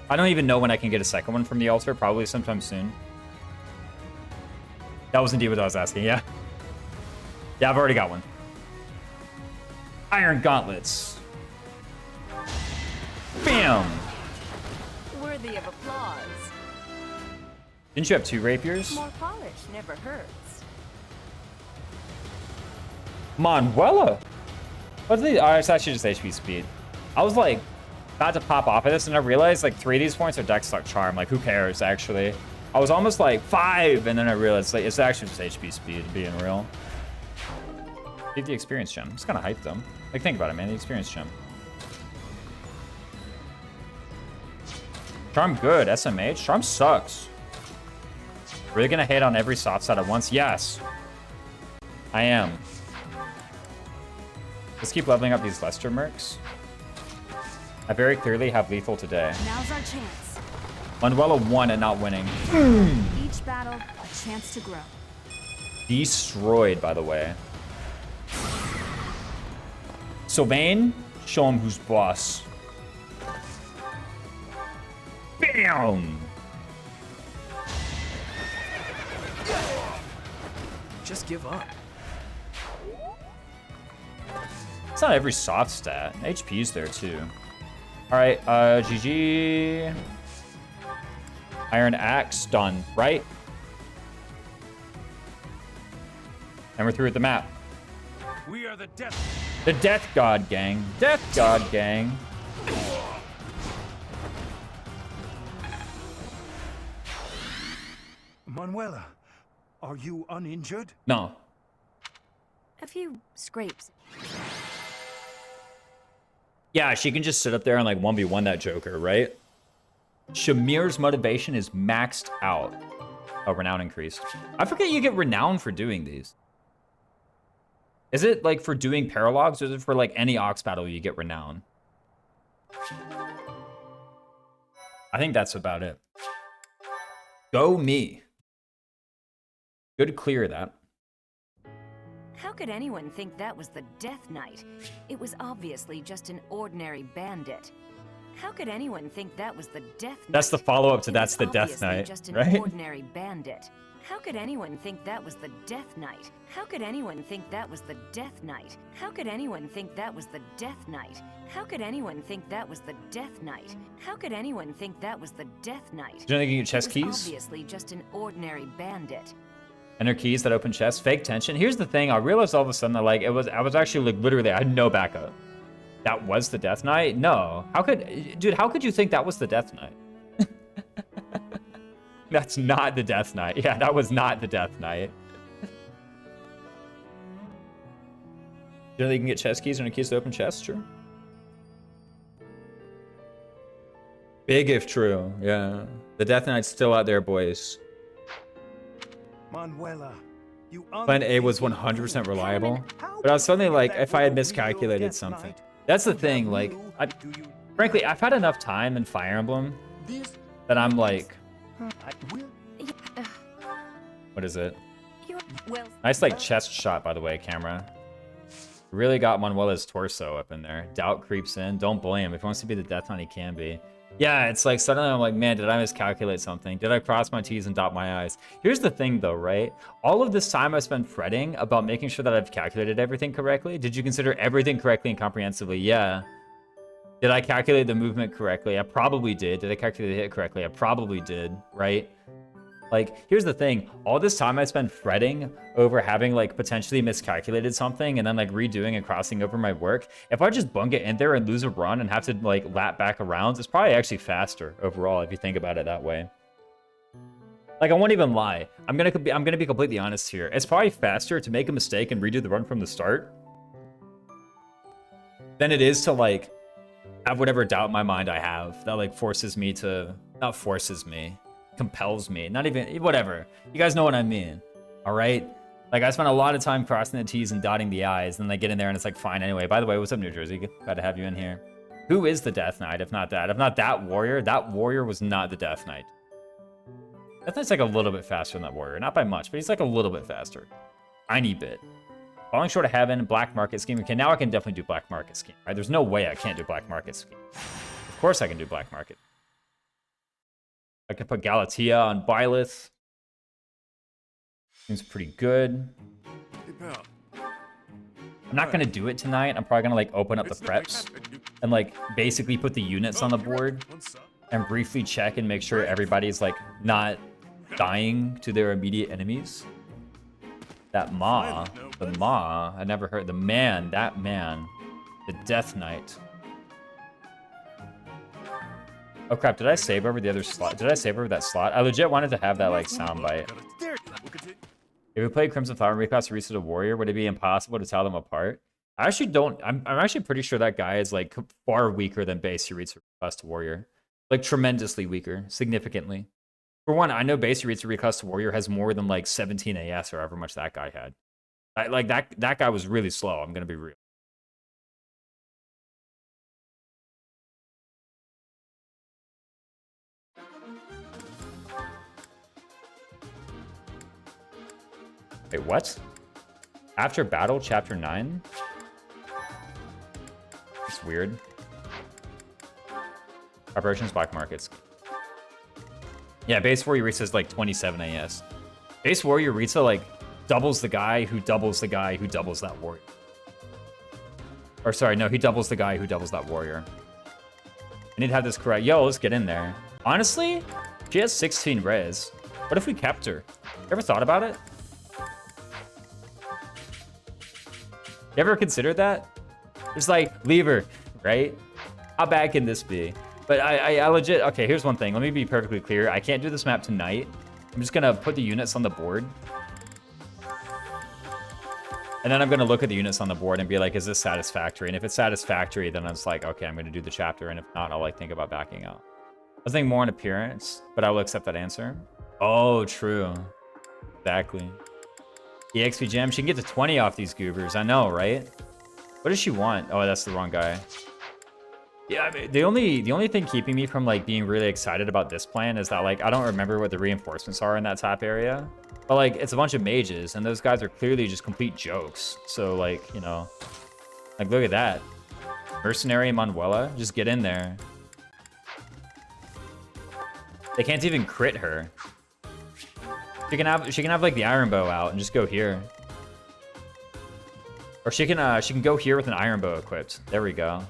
I don't even know when I can get a second one from the altar. Probably sometime soon. That was indeed what I was asking, yeah. Yeah, I've already got one. Iron gauntlets. Bam! Worthy of applause. Didn't you have 2 rapiers? More polish never hurts. Manuela! What's the... Oh, it's actually just HP speed. I was like, about to pop off of this, and I realized like 3 of these points are deck stuck charm. Like, who cares, actually? I was almost like 5, and then I realized like it's actually just HP speed, being real. Get the experience gem. It's kind of hyped them. Like, think about it, man. The experience gem. Charm good. SMH. Charm sucks. Really gonna hit on every soft side at once? Yes. I am. Let's keep leveling up these Lester mercs. I very clearly have lethal today. Now's our chance. Manuela won and not winning. Each battle, a chance to grow. Destroyed, by the way. Sylvain, show him who's boss. Bam! Just give up. It's not every soft stat. HP's there too. Alright, GG. Iron Axe, done, right? And we're through with the map. We are the death. The Death God Gang. Death God Gang. Manuela, are you uninjured? No. A few scrapes. Yeah, she can just sit up there and like 1v1 that Joker, right? Shamir's motivation is maxed out. Oh, renown increased. I forget you get renown for doing these. Is it like for doing paralogs, or is it for like any ox battle you get renown? I think that's about it. Go me. Good clear that. How could anyone think that was the Death Knight? It was obviously just an ordinary bandit. How could anyone think that was the Death Knight? That's the follow-up to That's the Death Obviously Knight, just an right? ordinary bandit. How could anyone think that was the Death Knight? How could anyone think that was the Death Knight? How could anyone think that was the Death Knight? How could anyone think that was the Death Knight? How could anyone think that was the Death Knight? Do you think you can get chest It was keys? obviously just an ordinary bandit. Enter keys that open chests. Fake tension. Here's the thing. I realized all of a sudden that like I was actually like literally I had no backup. That was the Death Knight? No. How could you think that was the Death Knight? That's not the Death Knight. Yeah, that was not the Death Knight. You know you can get chest keys and keys to open chests? True. Big if true. Yeah. The Death Knight's still out there, boys. Manuela, you Plan A was 100% reliable. But I was suddenly like, if I had miscalculated something. That's the thing, like, frankly, I've had enough time in Fire Emblem that I'm like, what is it? Nice, like, chest shot, by the way, camera. Really got Manuela's torso up in there. Doubt creeps in. Don't blame him. If he wants to be the Death Knight, he can be. Yeah, it's like, suddenly I'm like, man, did I miscalculate something? Did I cross my T's and dot my I's? Here's the thing, though, right? All of this time I spent fretting about making sure that I've calculated everything correctly. Did you consider everything correctly and comprehensively? Yeah. Did I calculate the movement correctly? I probably did. Did I calculate the hit correctly? I probably did, right? Like, here's the thing. All this time I spent fretting over having, like, potentially miscalculated something and then, like, redoing and crossing over my work. If I just bung it in there and lose a run and have to, like, lap back around, it's probably actually faster overall if you think about it that way. Like, I won't even lie. I'm gonna be completely honest here. It's probably faster to make a mistake and redo the run from the start than it is to, like, have whatever doubt in my mind I have that, like, forces me to... Not forces me. Compels me. Not even... Whatever. You guys know what I mean. Alright? Like, I spent a lot of time crossing the T's and dotting the I's, and then I get in there and it's like, fine, anyway. By the way, what's up, New Jersey? Glad to have you in here. Who is the Death Knight, if not that? If not that warrior, that warrior was not the Death Knight. Death Knight's like a little bit faster than that warrior. Not by much, but he's like a little bit faster. Tiny bit. Falling Short of Heaven, Black Market Scheme. Okay, now I can definitely do Black Market Scheme, right? There's no way I can't do Black Market Scheme. Of course I can do Black Market. I can put Galatea on Byleth. Seems pretty good. I'm not going to do it tonight. I'm probably going to, like, open up the preps and, like, basically put the units on the board and briefly check and make sure everybody's, like, not dying to their immediate enemies. That Ma, the Ma, I never heard, the man, that man, the Death Knight. Oh crap, did I save over the other slot? Did I save over that slot? I legit wanted to have that, like, soundbite. If we played Crimson Flower and reclass Risa to Warrior, would it be impossible to tell them apart? I actually don't, I'm actually pretty sure that guy is, like, far weaker than base Yuritsu reclass to Warrior. Like, tremendously weaker, significantly. For one, I know base Yuritsu reclass to Warrior has more than, like, 17 AS or however much that guy had. Like, that guy was really slow, I'm gonna be real. Wait, what? After battle, chapter 9? It's weird. Operations Black Markets. Yeah, base Warrior Rita is like 27 AS. Base Warrior Rita, like, doubles the guy who doubles the guy who doubles that warrior. Or sorry, no, he doubles the guy who doubles that warrior. I need to have this correct. Yo, let's get in there. Honestly, she has 16 res. What if we kept her? You ever thought about it? You ever considered that? Just like, leave her, right? How bad can this be? But I legit, okay, here's one thing. Let me be perfectly clear. I can't do this map tonight. I'm just gonna put the units on the board. And then I'm gonna look at the units on the board and be like, is this satisfactory? And if it's satisfactory, then it's like, okay, I'm gonna do the chapter. And if not, I'll like think about backing out. I was thinking more on appearance, but I will accept that answer. Oh, true. Exactly. EXP gem, she can get to 20 off these goobers. I know, right? What does she want? Oh, that's the wrong guy. Yeah, I mean, the only thing keeping me from, like, being really excited about this plan is that, like, I don't remember what the reinforcements are in that top area. But, like, it's a bunch of mages, and those guys are clearly just complete jokes. So, like, you know, like, look at that. Mercenary Manuela, just get in there. They can't even crit her. She can have like the iron bow out and just go here. Or she can go here with an iron bow equipped. There we go.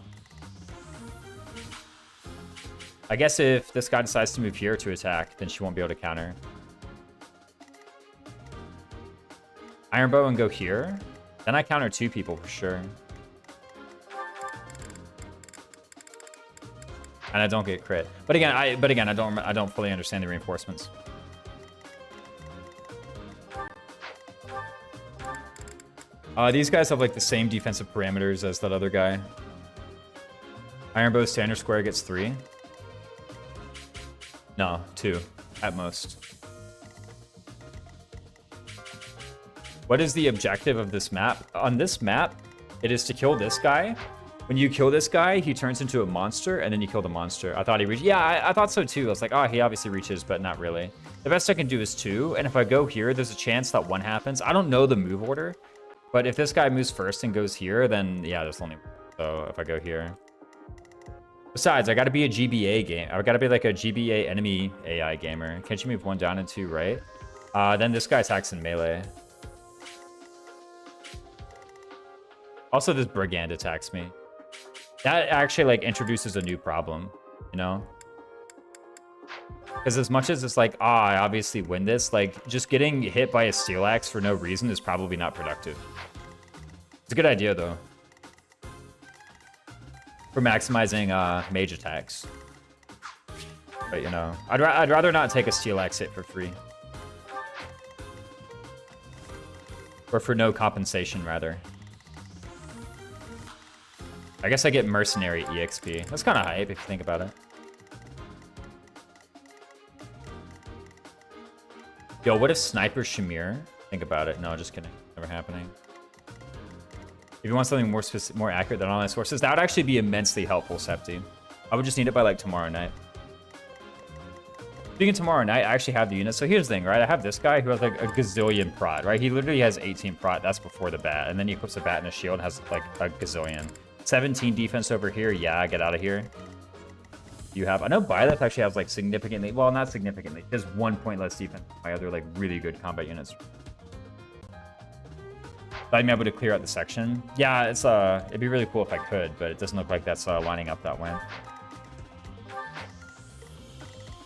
I guess if this guy decides to move here to attack, then she won't be able to counter. Iron bow and go here. Then I counter 2 people for sure. And I don't get crit. But again, I don't fully understand the reinforcements. These guys have like the same defensive parameters as that other guy. Iron bow standard square gets 3. No, 2 at most. What is the objective of this map? On this map, it is to kill this guy. When you kill this guy, he turns into a monster, and then you kill the monster. I thought he reached. Yeah, I thought so too. I was like, oh, he obviously reaches, but not really. The best I can do is 2, and if I go here, there's a chance that 1 happens. I don't know the move order, but if this guy moves first and goes here, then yeah, there's only. So if I go here. Besides, I gotta be a GBA game. I gotta be like a GBA enemy AI gamer. Can't you move 1 down and 2 right? Then this guy attacks in melee. Also, this brigand attacks me. That actually like introduces a new problem, you know? Because as much as it's like, I obviously win this, like, just getting hit by a steel axe for no reason is probably not productive. It's a good idea, though. For maximizing mage attacks. But, you know, I'd rather not take a steel axe hit for free. Or for no compensation, rather. I guess I get mercenary EXP. That's kind of hype if you think about it. Yo, what if Sniper Shamir? Think about it. No, just kidding. Never happening. If you want something more specific, more accurate than online sources, that would actually be immensely helpful, Septi. I would just need it by like tomorrow night. Speaking of tomorrow night, I actually have the unit. So here's the thing, right? I have this guy who has like a gazillion prot, right? He literally has 18 prot. That's before the bat. And then he equips a bat and a shield and has like a gazillion. 17 defense over here. Yeah, get out of here. You have, I know Byleth actually has like significantly, well, not significantly, just 1 point less defense than my other like really good combat units. I'm able to clear out the section. Yeah, it's it'd be really cool if I could, but it doesn't look like that's lining up that way.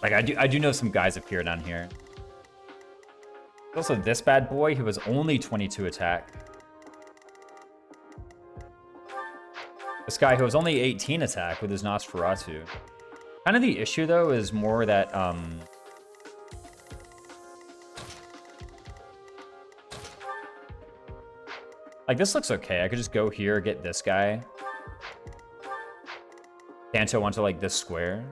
Like I do know some guys up here down here. Also this bad boy who was only 22 attack. This guy who was only 18 attack with his Nosferatu. Kind of the issue though is more that like this looks okay. I could just go here, get this guy. Kanto onto like this square.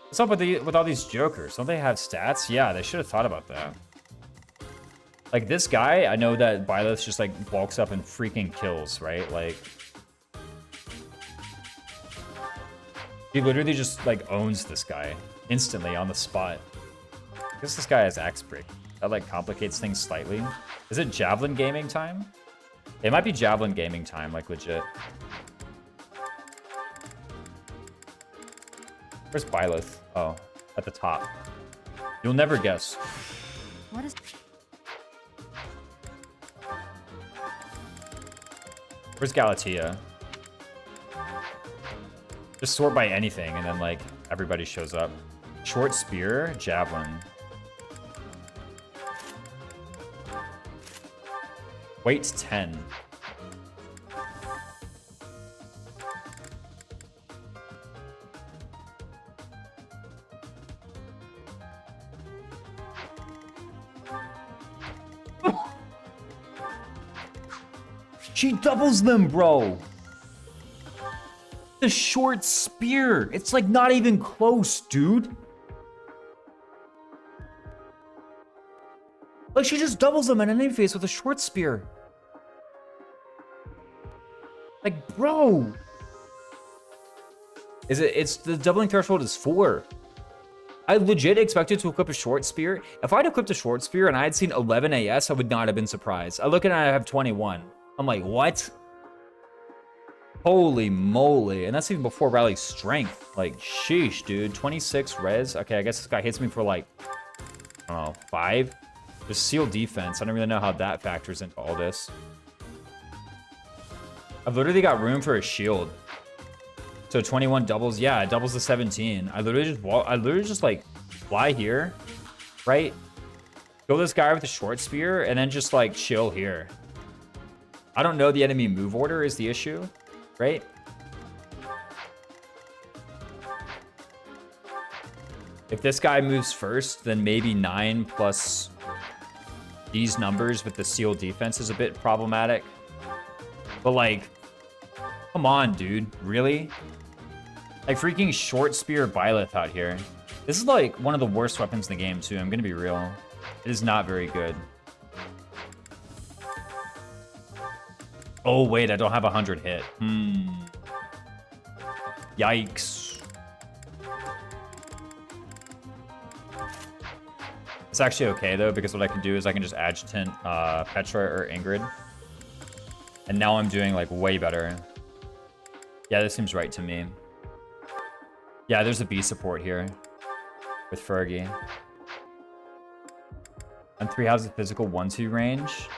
What's up with all these jokers? Don't they have stats? Yeah, they should have thought about that. Like this guy, I know that Byleth just like bulks up and freaking kills, right? Like he literally just like owns this guy instantly on the spot. I guess this guy has axe break. That like complicates things slightly. Is it Javelin gaming time? It might be Javelin gaming time, like legit. Where's Byleth? Oh, at the top. You'll never guess. What is... Where's Galatea? Just sort by anything, and then, like, everybody shows up. Short spear, javelin. Weight 10. She doubles them, bro. The short spear. It's like not even close, dude. Like she just doubles them in an enemy face with a short spear. Like, bro. It's the doubling threshold is 4. I legit expected to equip a short spear. If I'd equipped a short spear and I had seen 11 AS, I would not have been surprised. I look at it and I have 21. I'm like, what? Holy moly. And that's even before rally strength. Like, sheesh, dude. 26 res. Okay, I guess this guy hits me for like, I don't know, 5? Just seal defense. I don't really know how that factors into all this. I've literally got room for a shield. So 21 doubles. Yeah, it doubles the 17. I literally just like fly here, right? Go this guy with the short spear and then just like chill here. I don't know the enemy move order is the issue, right? If this guy moves first, then maybe 9 plus these numbers with the seal defense is a bit problematic. But like, come on, dude, really? Like freaking short spear Byleth out here. This is like one of the worst weapons in the game too, I'm gonna be real. It is not very good. Oh, wait, I don't have 100 hit. Yikes. It's actually okay, though, because what I can do is I can just agitate Petra or Ingrid. And now I'm doing, like, way better. Yeah, this seems right to me. Yeah, there's a B support here with Fergie. And 3 has a physical 1-2 range.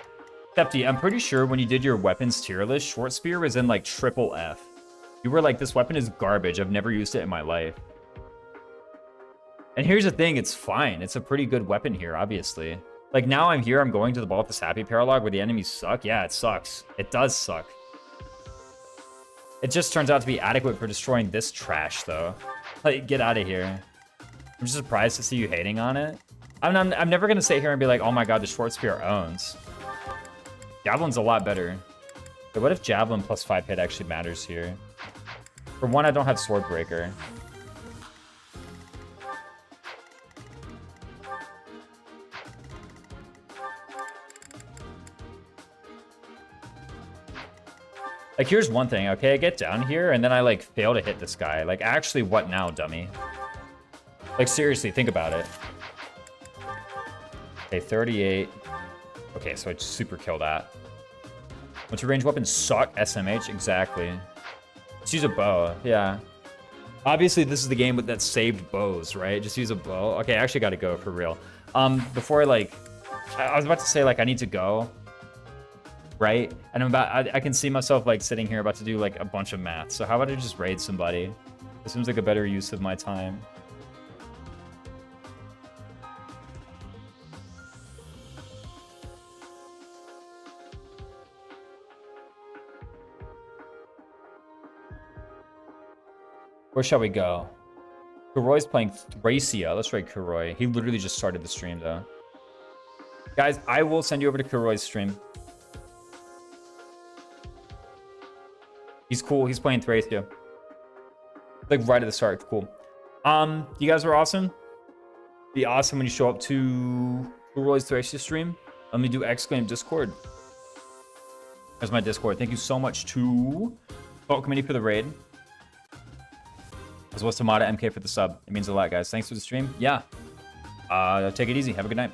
Septi, I'm pretty sure when you did your weapons tier list, short spear was in like triple F. You were like, this weapon is garbage. I've never used it in my life. And here's the thing, it's fine. It's a pretty good weapon here, obviously. Like, now I'm here, I'm going to the ball with this happy paralog where the enemies suck. Yeah, it sucks. It does suck. It just turns out to be adequate for destroying this trash, though. Like, get out of here. I'm just surprised to see you hating on it. I'm never going to sit here and be like, oh my god, the short spear owns. Javelin's a lot better. But what if Javelin plus 5 hit actually matters here? For one, I don't have Sword Breaker. Like, here's one thing, okay? I get down here, and then I, like, fail to hit this guy. Like, actually, what now, dummy? Like, seriously, think about it. Okay, 38. Okay, so I just super kill that. What's your range weapons suck? SMH? Exactly. Just use a bow. Yeah. Obviously, this is the game that saved bows, right? Just use a bow. Okay, I actually got to go, for real. Before I, like... I was about to say, like, I need to go. Right? And I can see myself like sitting here about to do like a bunch of math. So how about I just raid somebody? This seems like a better use of my time. Where shall we go? Kuroi's playing Thracia. Let's raid Kuroi. He literally just started the stream though. Guys, I will send you over to Kuroi's stream. He's cool. He's playing Thracia. Like right at the start. Cool. You guys are awesome. Be awesome when you show up to Roy's Thracia stream. Let me do exclaim Discord. There's my Discord. Thank you so much to Vote Committee for the raid. As well as Tamada MK for the sub. It means a lot, guys. Thanks for the stream. Yeah. Take it easy. Have a good night.